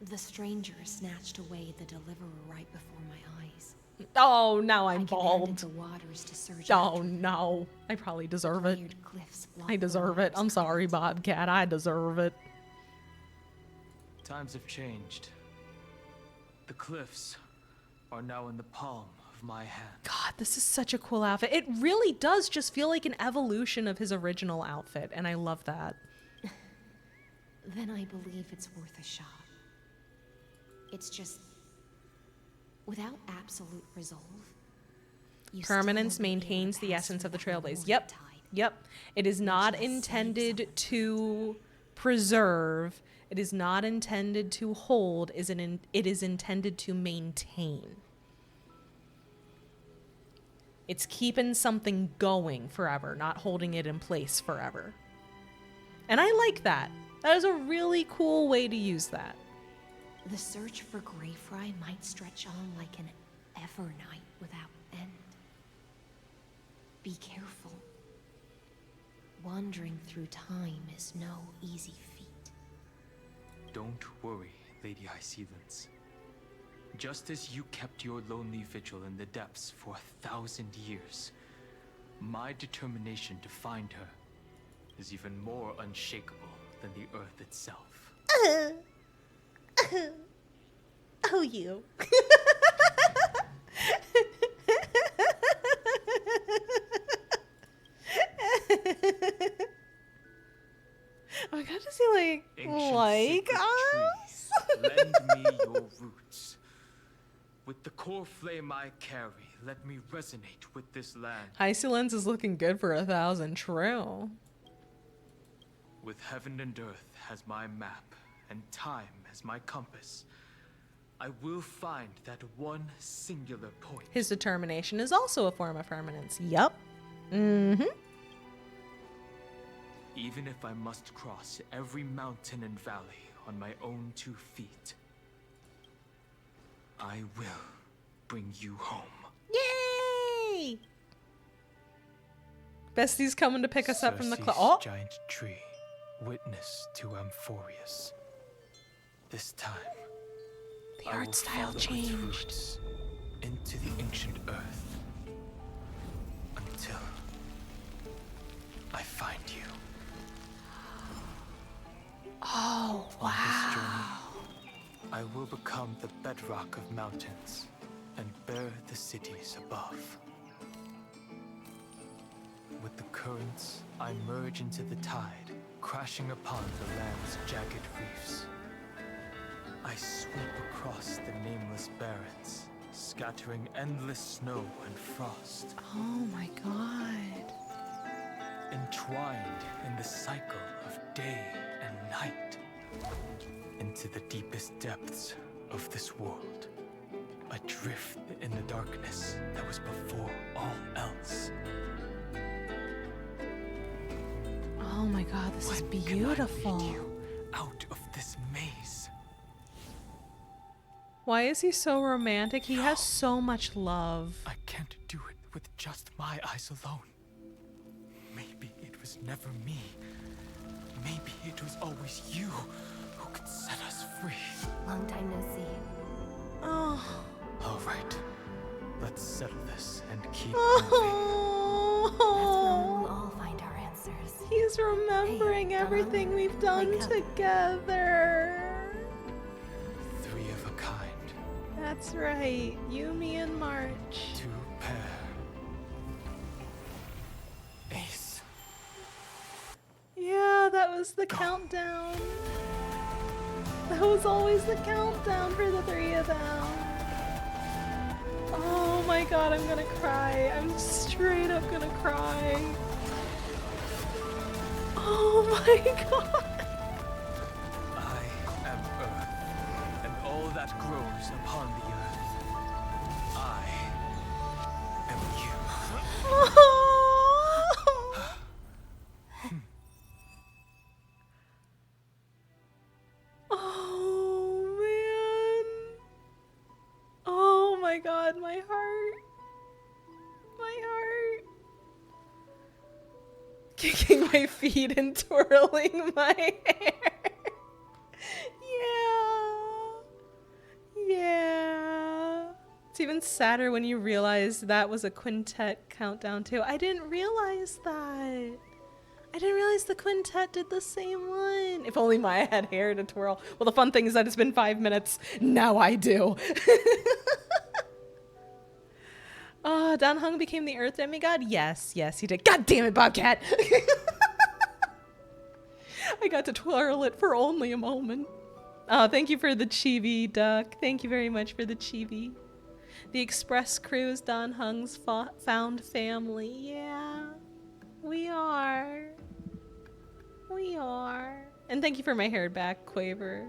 The stranger snatched away the deliverer right before my eyes. Oh, now I'm I bald. commanded the waters to surge Oh after them. no. I probably deserve it. Weird cliffs block I the deserve it. waters. I'm sorry, Bobcat. I deserve it. Times have changed. The cliffs are now in the palm of my hand. God, this is such a cool outfit. It really does just feel like an evolution of his original outfit, and I love that. Then I believe it's worth a shot. It's just, without absolute resolve, you Permanence still won't be able to maintains the pass essence through of the that reward trailblaze. Yep. tide. Yep. It is not just save intended to preserve. It is not intended to hold. It is intended to maintain. It's keeping something going forever, not holding it in place forever. And I like that. That is a really cool way to use that. The search for Greyfry might stretch on like an evernight without end. Be careful. Wandering through time is no easy feat. Don't worry, Lady Hysealens. Just as you kept your lonely vigil in the depths for 1,000 years, my determination to find her is even more unshakable than the earth itself. Oh, you. Oh my god, does he Ancient like sacred us? trees, lend me your roots. With the core flame I carry, let me resonate with this land. Hysealens is looking good for 1,000, true. With heaven and earth as my map, and time as my compass, I will find that one singular point. His determination is also a form of permanence. Yup. Mm-hmm. Even if I must cross every mountain and valley on my own 2 feet, I will bring you home. Yay! Bestie's coming to pick us up from the Circe's cloud. Oh! giant tree, witness to Amphorius. This time, The I art will style follow its changed. roots into the ancient earth until I find you. Oh, On this journey, I will become the bedrock of mountains and bear the cities above. With the currents, I merge into the tide, crashing upon the land's jagged reefs. I sweep across the nameless barrens, scattering endless snow and frost. Oh my god. Entwined in the cycle of day and night. Into the deepest depths of this world. Adrift in the darkness that was before all else. Oh my god, this is beautiful. Out of this maze. Why is he so romantic? He has so much love. I can't do it with just my eyes alone. Maybe it was never me. Maybe it was always you who could set us free. Long time no see. Oh. All right. Let's settle this and keep That's where we'll all find our answers. He's remembering everything we've done together. Three of a kind. That's right. You, me, and March. Two pair. Ace. Yeah, that was the countdown. That was always the countdown for the three of them. Oh my god, I'm gonna cry. I'm straight up gonna cry. Oh my god. I am Earth, and all that grows upon the earth. I am you. Oh man. Oh my god, my heart. My heart. Kicking my feet and twirling my hair. Yeah. It's even sadder when you realize that was a quintet countdown too. I didn't realize that. I didn't realize the quintet did the same one. If only Maya had hair to twirl. Well, the fun thing is that it's been 5 minutes. Now I do. Dan Heng became the Earth demigod? Yes, he did. God damn it, Bobcat! I got to twirl it for only a moment. Thank you for the chibi, Duck. Thank you very much for the chibi. The Express crew is Dan Heng's found family. Yeah, we are. We are. And thank you for my hair back, Quaver.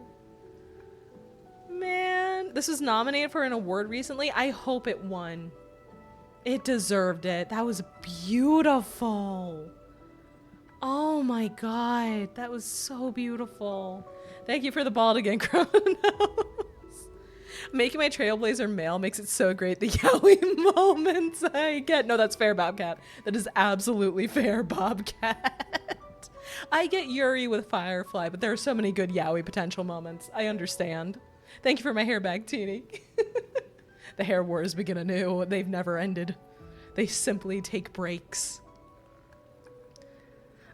Man, this was nominated for an award recently. I hope it won. It deserved it. That was beautiful. Oh my god, that was so beautiful. Thank you for the bald again, Chronos. Making my Trailblazer male makes it so great. The Yowie moments I get. No, that's fair, Bobcat. That is absolutely fair, Bobcat. I get Yuri with Firefly, but there are so many good Yowie potential moments. I understand. Thank you for my hair back, Teeny. The hair wars begin anew. They've never ended. They simply take breaks.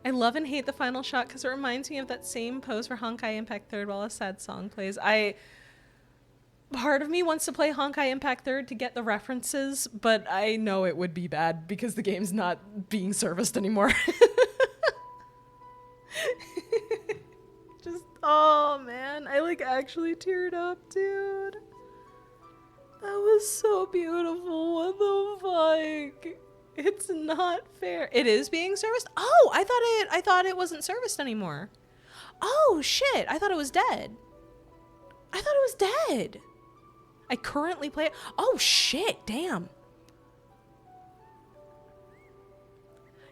I love and hate the final shot because it reminds me of that same pose for Honkai Impact 3rd while a sad song plays. Part of me wants to play Honkai Impact 3rd to get the references, but I know it would be bad because the game's not being serviced anymore. Just, oh man, I like actually teared up, dude. That was so beautiful. What the fuck? It's not fair. It is being serviced? Oh, I thought it wasn't serviced anymore. Oh shit, I thought it was dead. I thought it was dead. I currently play it. Oh shit, damn.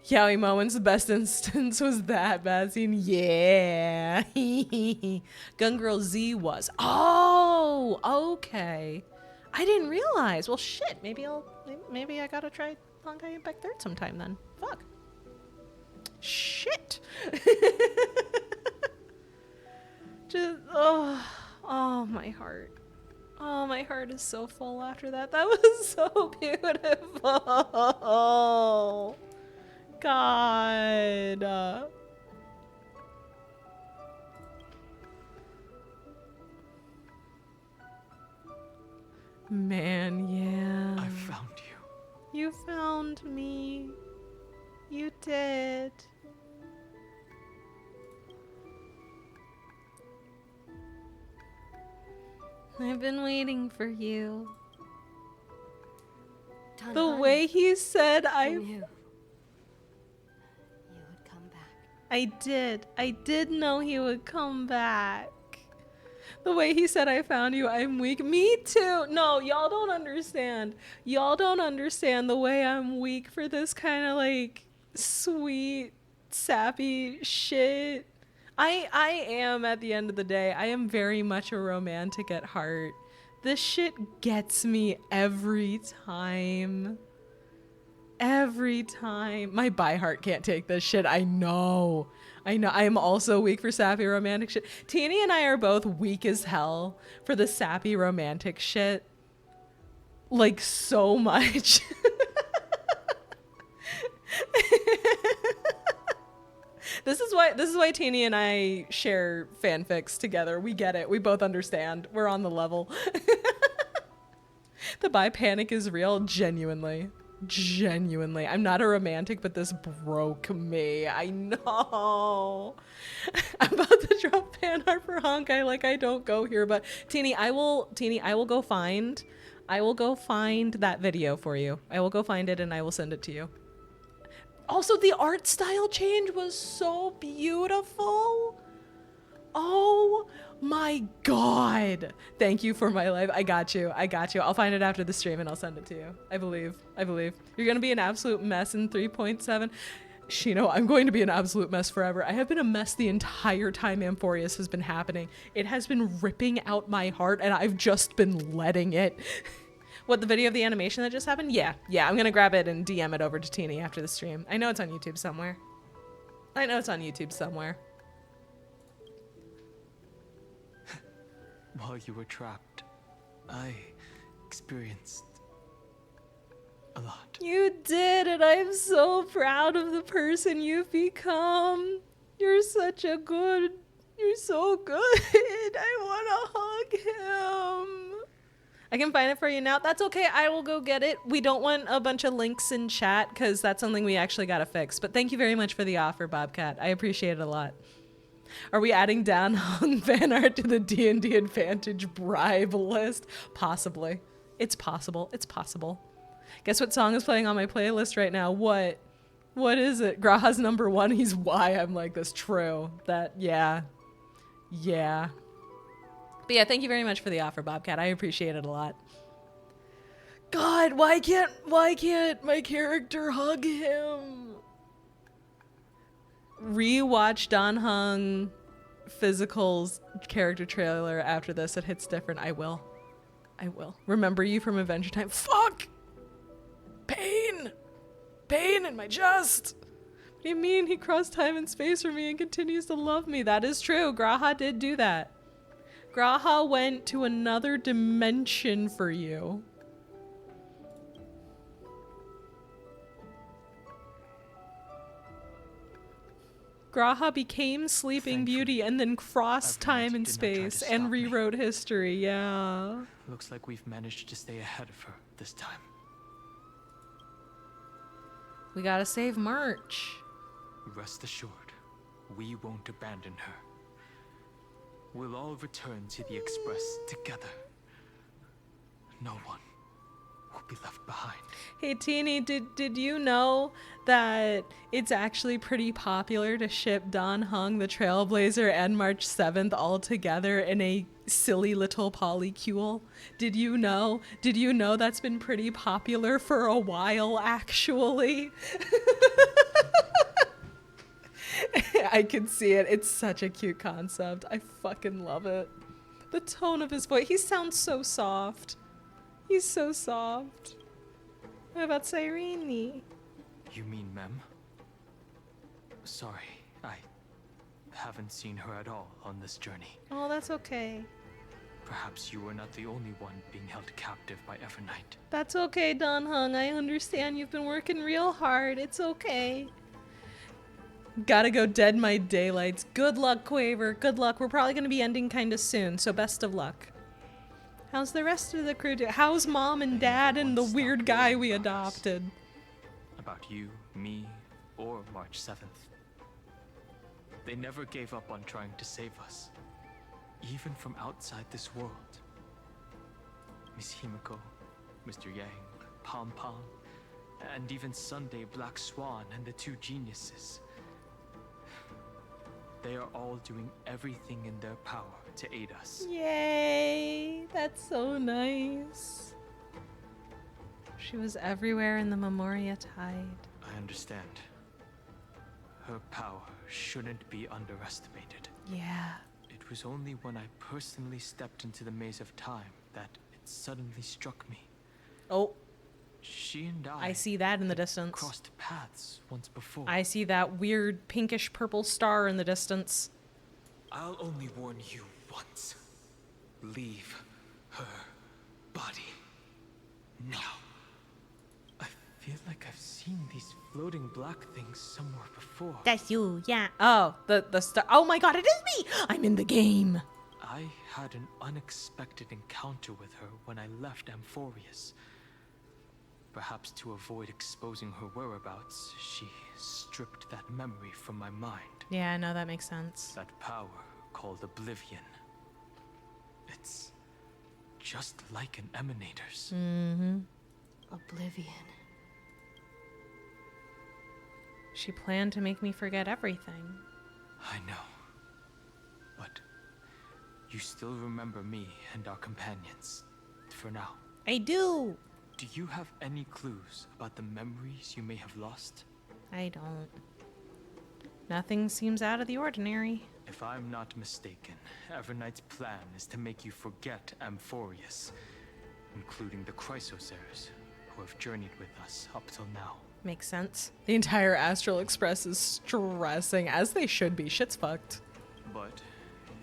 Yowie moments, the best instance was that bad scene. Yeah. Gun Girl Z was. Oh, okay. I didn't realize. Well, shit. Maybe I gotta try Honkai Impact 3rd sometime then. Fuck. Shit. Just, oh, my heart. Oh, my heart is so full after that. That was so beautiful. God. Man, yeah. I found you. You found me. You did. I've been waiting for you. The way he said I knew you would come back. I did know he would come back. The way he said I found you, I'm weak. Me too. No, y'all don't understand. Y'all don't understand the way I'm weak for this kind of like sweet, sappy shit. I am, at the end of the day, I am very much a romantic at heart. This shit gets me every time. Every time. My by heart can't take this shit. I know. I am also weak for sappy romantic shit. Teeny and I are both weak as hell for the sappy romantic shit. like so much. This is why Teeny and I share fanfics together. We get it. We both understand. We're on the level. The bi panic is real, genuinely. Genuinely. I'm not a romantic, but this broke me. I know. I'm about to drop fan art for Honkai like I don't go here, but Teeny, I will go find that video for you. I will go find it and I will send it to you. Also, the art style change was so beautiful. Oh my god. Thank you for my life. I got you. I'll find it after the stream and I'll send it to you. I believe. You're gonna be an absolute mess in 3.7. Shino, I'm going to be an absolute mess forever. I have been a mess the entire time Amphorius has been happening. It has been ripping out my heart and I've just been letting it. What, the video of the animation that just happened? Yeah, I'm gonna grab it and DM it over to Teeny after the stream. I know it's on YouTube somewhere. While you were trapped, I experienced a lot. You did, and I'm so proud of the person you've become. You're so good. I wanna hug him. I can find it for you now. That's okay. I will go get it. We don't want a bunch of links in chat because that's something we actually got to fix. But thank you very much for the offer, Bobcat. I appreciate it a lot. Are we adding Dan Hong fan art to the D&D Advantage bribe list? Possibly. It's possible. Guess what song is playing on my playlist right now? What is it? Graha's number 1. He's why I'm like this. True. Yeah. But yeah, thank you very much for the offer, Bobcat. I appreciate it a lot. God, why can't my character hug him? Rewatch Don Hung Physical's character trailer after this. It hits different. I will. Remember you from Adventure Time. Fuck! Pain in my chest. What do you mean? He crossed time and space for me and continues to love me. That is true. Graha did do that. Graha went to another dimension for you. Graha became Sleeping Beauty and then crossed time and space and rewrote history, yeah. Looks like we've managed to stay ahead of her this time. We gotta save March. Rest assured, we won't abandon her. We'll all return to the Express together. No one will be left behind. Hey Teeny, did you know that it's actually pretty popular to ship Don Hung the Trailblazer and March 7th all together in a silly little polycule? Did you know that's been pretty popular for a while, actually? I can see it. It's such a cute concept. I fucking love it. The tone of his voice. He sounds so soft. He's so soft. What about Cyrene? You mean Mem? Sorry, I haven't seen her at all on this journey. Oh, that's okay. Perhaps you were not the only one being held captive by Evernight. That's okay, Don Hung. I understand you've been working real hard. It's okay. Gotta go dead my daylights. Good luck, Quaver. Good luck. We're probably gonna be ending kinda soon, so best of luck. How's the rest of the crew doing? How's Mom and Dad and the weird guy we adopted? About you, me, or March 7th. They never gave up on trying to save us, even from outside this world. Miss Himiko, Mr. Yang, Pom Pom, and even Sunday Black Swan and the two geniuses. They are all doing everything in their power to aid us. Yay! That's so nice. She was everywhere in the Memoria Tide. I understand. Her power shouldn't be underestimated. Yeah. It was only when I personally stepped into the maze of time that it suddenly struck me. Oh. She and I see that in the distance. Crossed paths once before. I see that weird pinkish purple star in the distance. I'll only warn you once. Leave her body these floating black things somewhere before. That's you, yeah. Oh, the star. Oh my god, it is me! I'm in the game. I had an unexpected encounter with her when I left Amphorius. Perhaps to avoid exposing her whereabouts, she stripped that memory from my mind. Yeah, I know, that makes sense. That power called Oblivion. It's just like an emanator's. Mm-hmm. Oblivion. She planned to make me forget everything. I know. But you still remember me and our companions, for now. I do. Do you have any clues about the memories you may have lost? I don't. Nothing seems out of the ordinary. If I'm not mistaken, Everknight's plan is to make you forget Amphorius, including the Chrysosaurs, who have journeyed with us up till now. Makes sense. The entire Astral Express is stressing, as they should be. Shit's fucked. But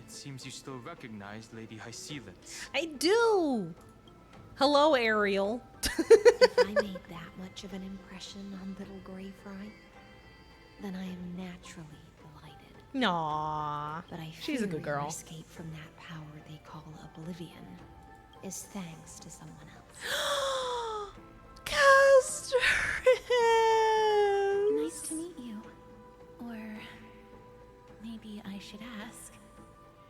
it seems you still recognize Lady Hycelens. I do! Hello, Ariel. If I made that much of an impression on little Grey Fry, then I am naturally delighted. Aww. But I She's a good girl. Your escape from that power they call Oblivion is thanks to someone else. Castris! Nice to meet you. Or maybe I should ask,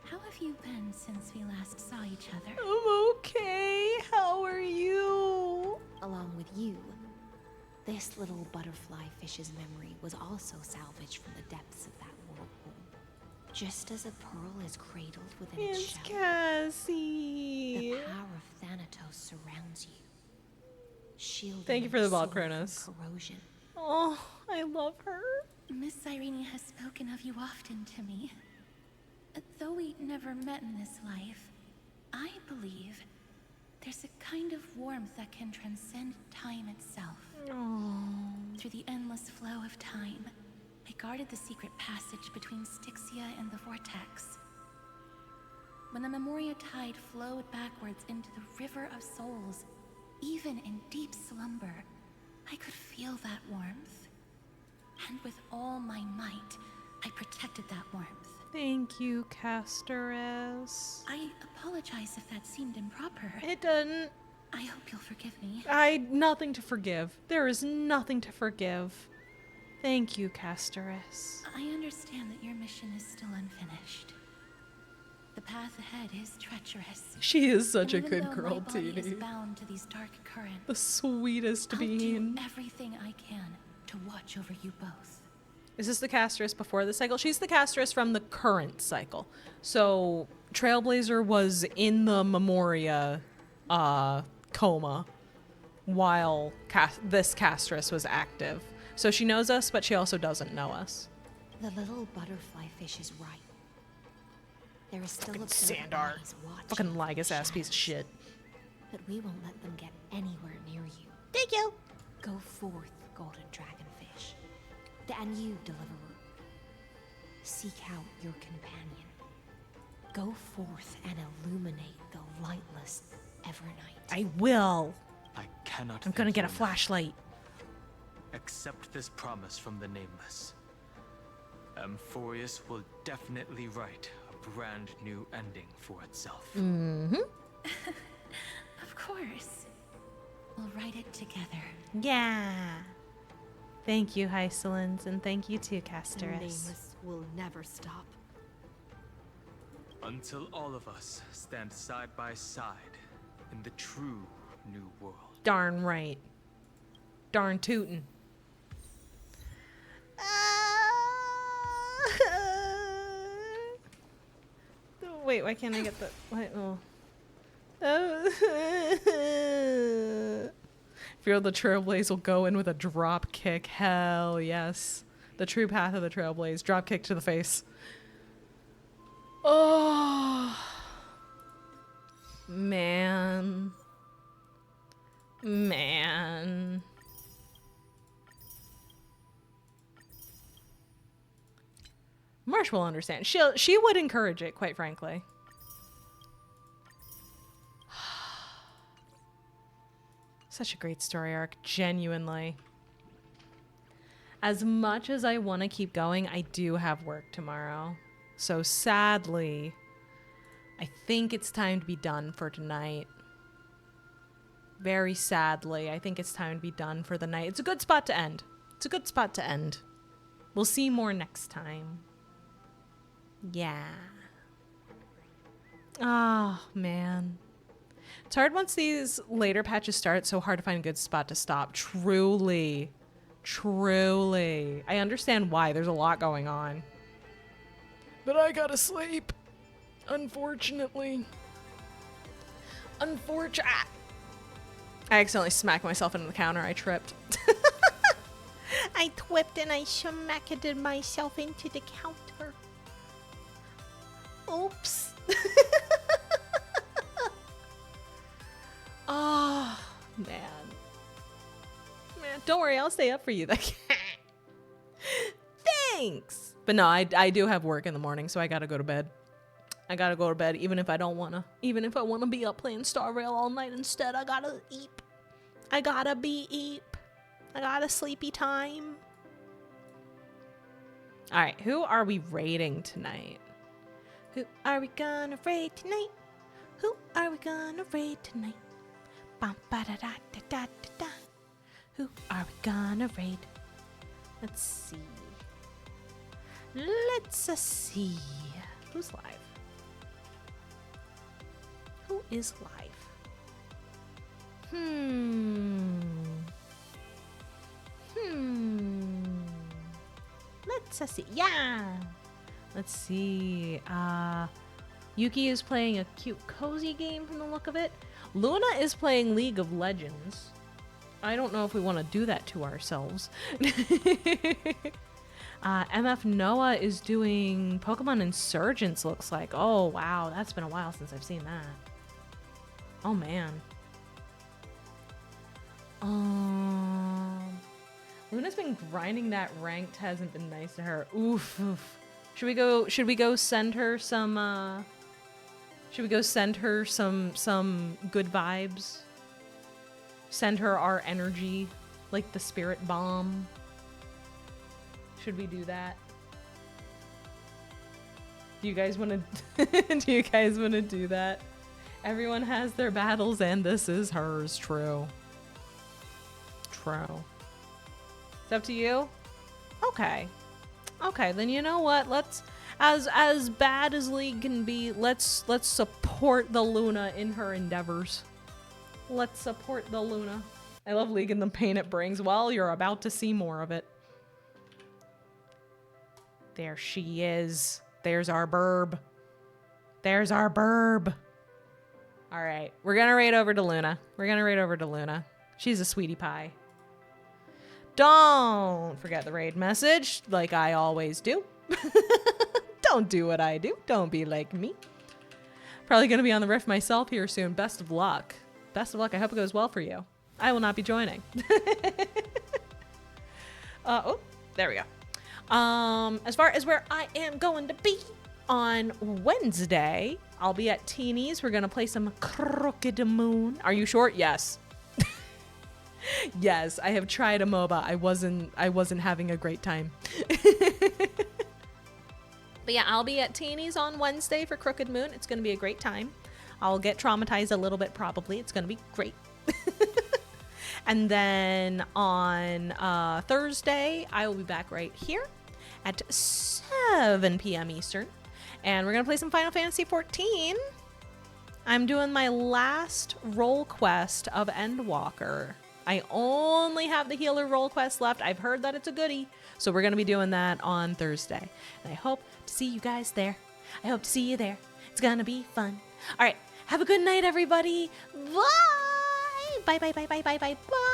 how have you been since we last saw each other? I'm okay. How are you? Along with you, this little butterfly fish's memory was also salvaged from the depths of that whirlpool. Just as a pearl is cradled within its shell, Cassie. the power of Thanatos surrounds you. Shielding Thank you for the your ball, soul Cronus. from corrosion. Oh, I love her. Miss Irene has spoken of you often to me. Though we never met in this life, I believe there's a kind of warmth that can transcend time itself. Oh. Through the endless flow of time, I guarded the secret passage between Styxia and the Vortex. When the Memoria tide flowed backwards into the River of Souls, even in deep slumber, I could feel that warmth. And with all my might, I protected that warmth. Thank you, Castris. I apologize if that seemed improper. It doesn't. I hope you'll forgive me. Nothing to forgive. There is nothing to forgive. Thank you, Castris. I understand that your mission is still unfinished. The path ahead is treacherous. She is such a And good even though girl, my body is Teeny. bound to these dark currents, The sweetest I'll bean. do everything I can to watch over you both. Is this the Castris before the cycle? She's the Castris from the current cycle. So Trailblazer was in the Memoria coma while this Castris was active. So she knows us, but she also doesn't know us. The little butterfly fish is right. There is still a Sandar. Fucking Lygus ass piece of shit. But we won't let them get anywhere near you. Thank you. Go forth, golden dragonfish. And you, deliverer. Seek out your companion. Go forth and illuminate the lightless Evernight. I will. I cannot. I'm gonna get a flashlight. Accept this promise from the Nameless. Amphorius will definitely write a brand new ending for itself. Mm-hmm. Of course. We'll write it together. Yeah. Thank you, Hycelens, and thank you too, The Castris. Nameless will never stop. Until all of us stand side by side in the true new world. Darn right. Darn tootin'. Wait, why can't I get the... Wait, oh. Feel the Trailblaze will go in with a drop kick. Hell yes. The true path of the Trailblaze. Drop kick to the face. Oh. Man. Man. Marsh will understand. She would encourage it, quite frankly. Such a great story arc, genuinely. As much as I want to keep going, I do have work tomorrow. So sadly, I think it's time to be done for tonight. Very sadly, I think it's time to be done for the night. It's a good spot to end. It's a good spot to end. We'll see more next time. Yeah. Oh, man. It's hard once these later patches start. It's so hard to find a good spot to stop. Truly. Truly. I understand why. There's a lot going on. But I gotta sleep. Unfortunately. I accidentally smacked myself into the counter. I tripped. I twipped and I smacked myself into the counter. Oops. Oh, man. Don't worry, I'll stay up for you. Thanks. But no, I do have work in the morning, so I gotta go to bed. I gotta go to bed, even if I don't wanna. Even if I wanna be up playing Star Rail all night instead, I gotta eep. I gotta be eep. I got a sleepy time. Alright, who are we raiding tonight? Who are we gonna raid tonight? Who are we gonna raid tonight? Bum, ba, da, da, da, da, da, da. Who are we gonna raid? Let's see. Let's see. Who's live? Who is live? Let's see. Yeah. Let's see. Yuki is playing a cute, cozy game from the look of it. Luna is playing League of Legends. I don't know if we want to do that to ourselves. MF Noah is doing Pokemon Insurgents, looks like. Oh, wow. That's been a while since I've seen that. Oh, man. Luna's been grinding that ranked. Hasn't been nice to her. Oof. Should we go send her some, should we go send her some good vibes? Send her our energy, like the spirit bomb. Should we do that? Do you guys want to do that? Everyone has their battles and this is hers. True. It's up to you? Okay. Okay, then you know what? Let's, as bad as League can be, let's support the Luna in her endeavors. Let's support the Luna. I love League and the pain it brings. Well, you're about to see more of it. There she is. There's our burb. There's our burb. All right, we're gonna raid over to Luna. She's a sweetie pie. Don't forget the raid message, like I always do. Don't do what I do. Don't be like me. Probably gonna be on the rift myself here soon. Best of luck. Best of luck. I hope it goes well for you. I will not be joining. Oh, there we go. As far as where I am going to be on Wednesday, I'll be at Teeny's. We're gonna play some Crooked Moon. Are you short? Yes. Yes, I have tried a MOBA. I wasn't having a great time. But yeah, I'll be at Teeny's on Wednesday for Crooked Moon. It's gonna be a great time. I'll get traumatized a little bit probably. It's gonna be great. And then on Thursday, I will be back right here at 7 p.m. Eastern. And we're going to play some Final Fantasy XIV. I'm doing my last role quest of Endwalker. I only have the healer role quest left. I've heard that it's a goodie. So we're going to be doing that on Thursday. And I hope to see you guys there. I hope to see you there. It's going to be fun. All right. Have a good night, everybody. Bye. Bye, bye, bye, bye, bye, bye, bye.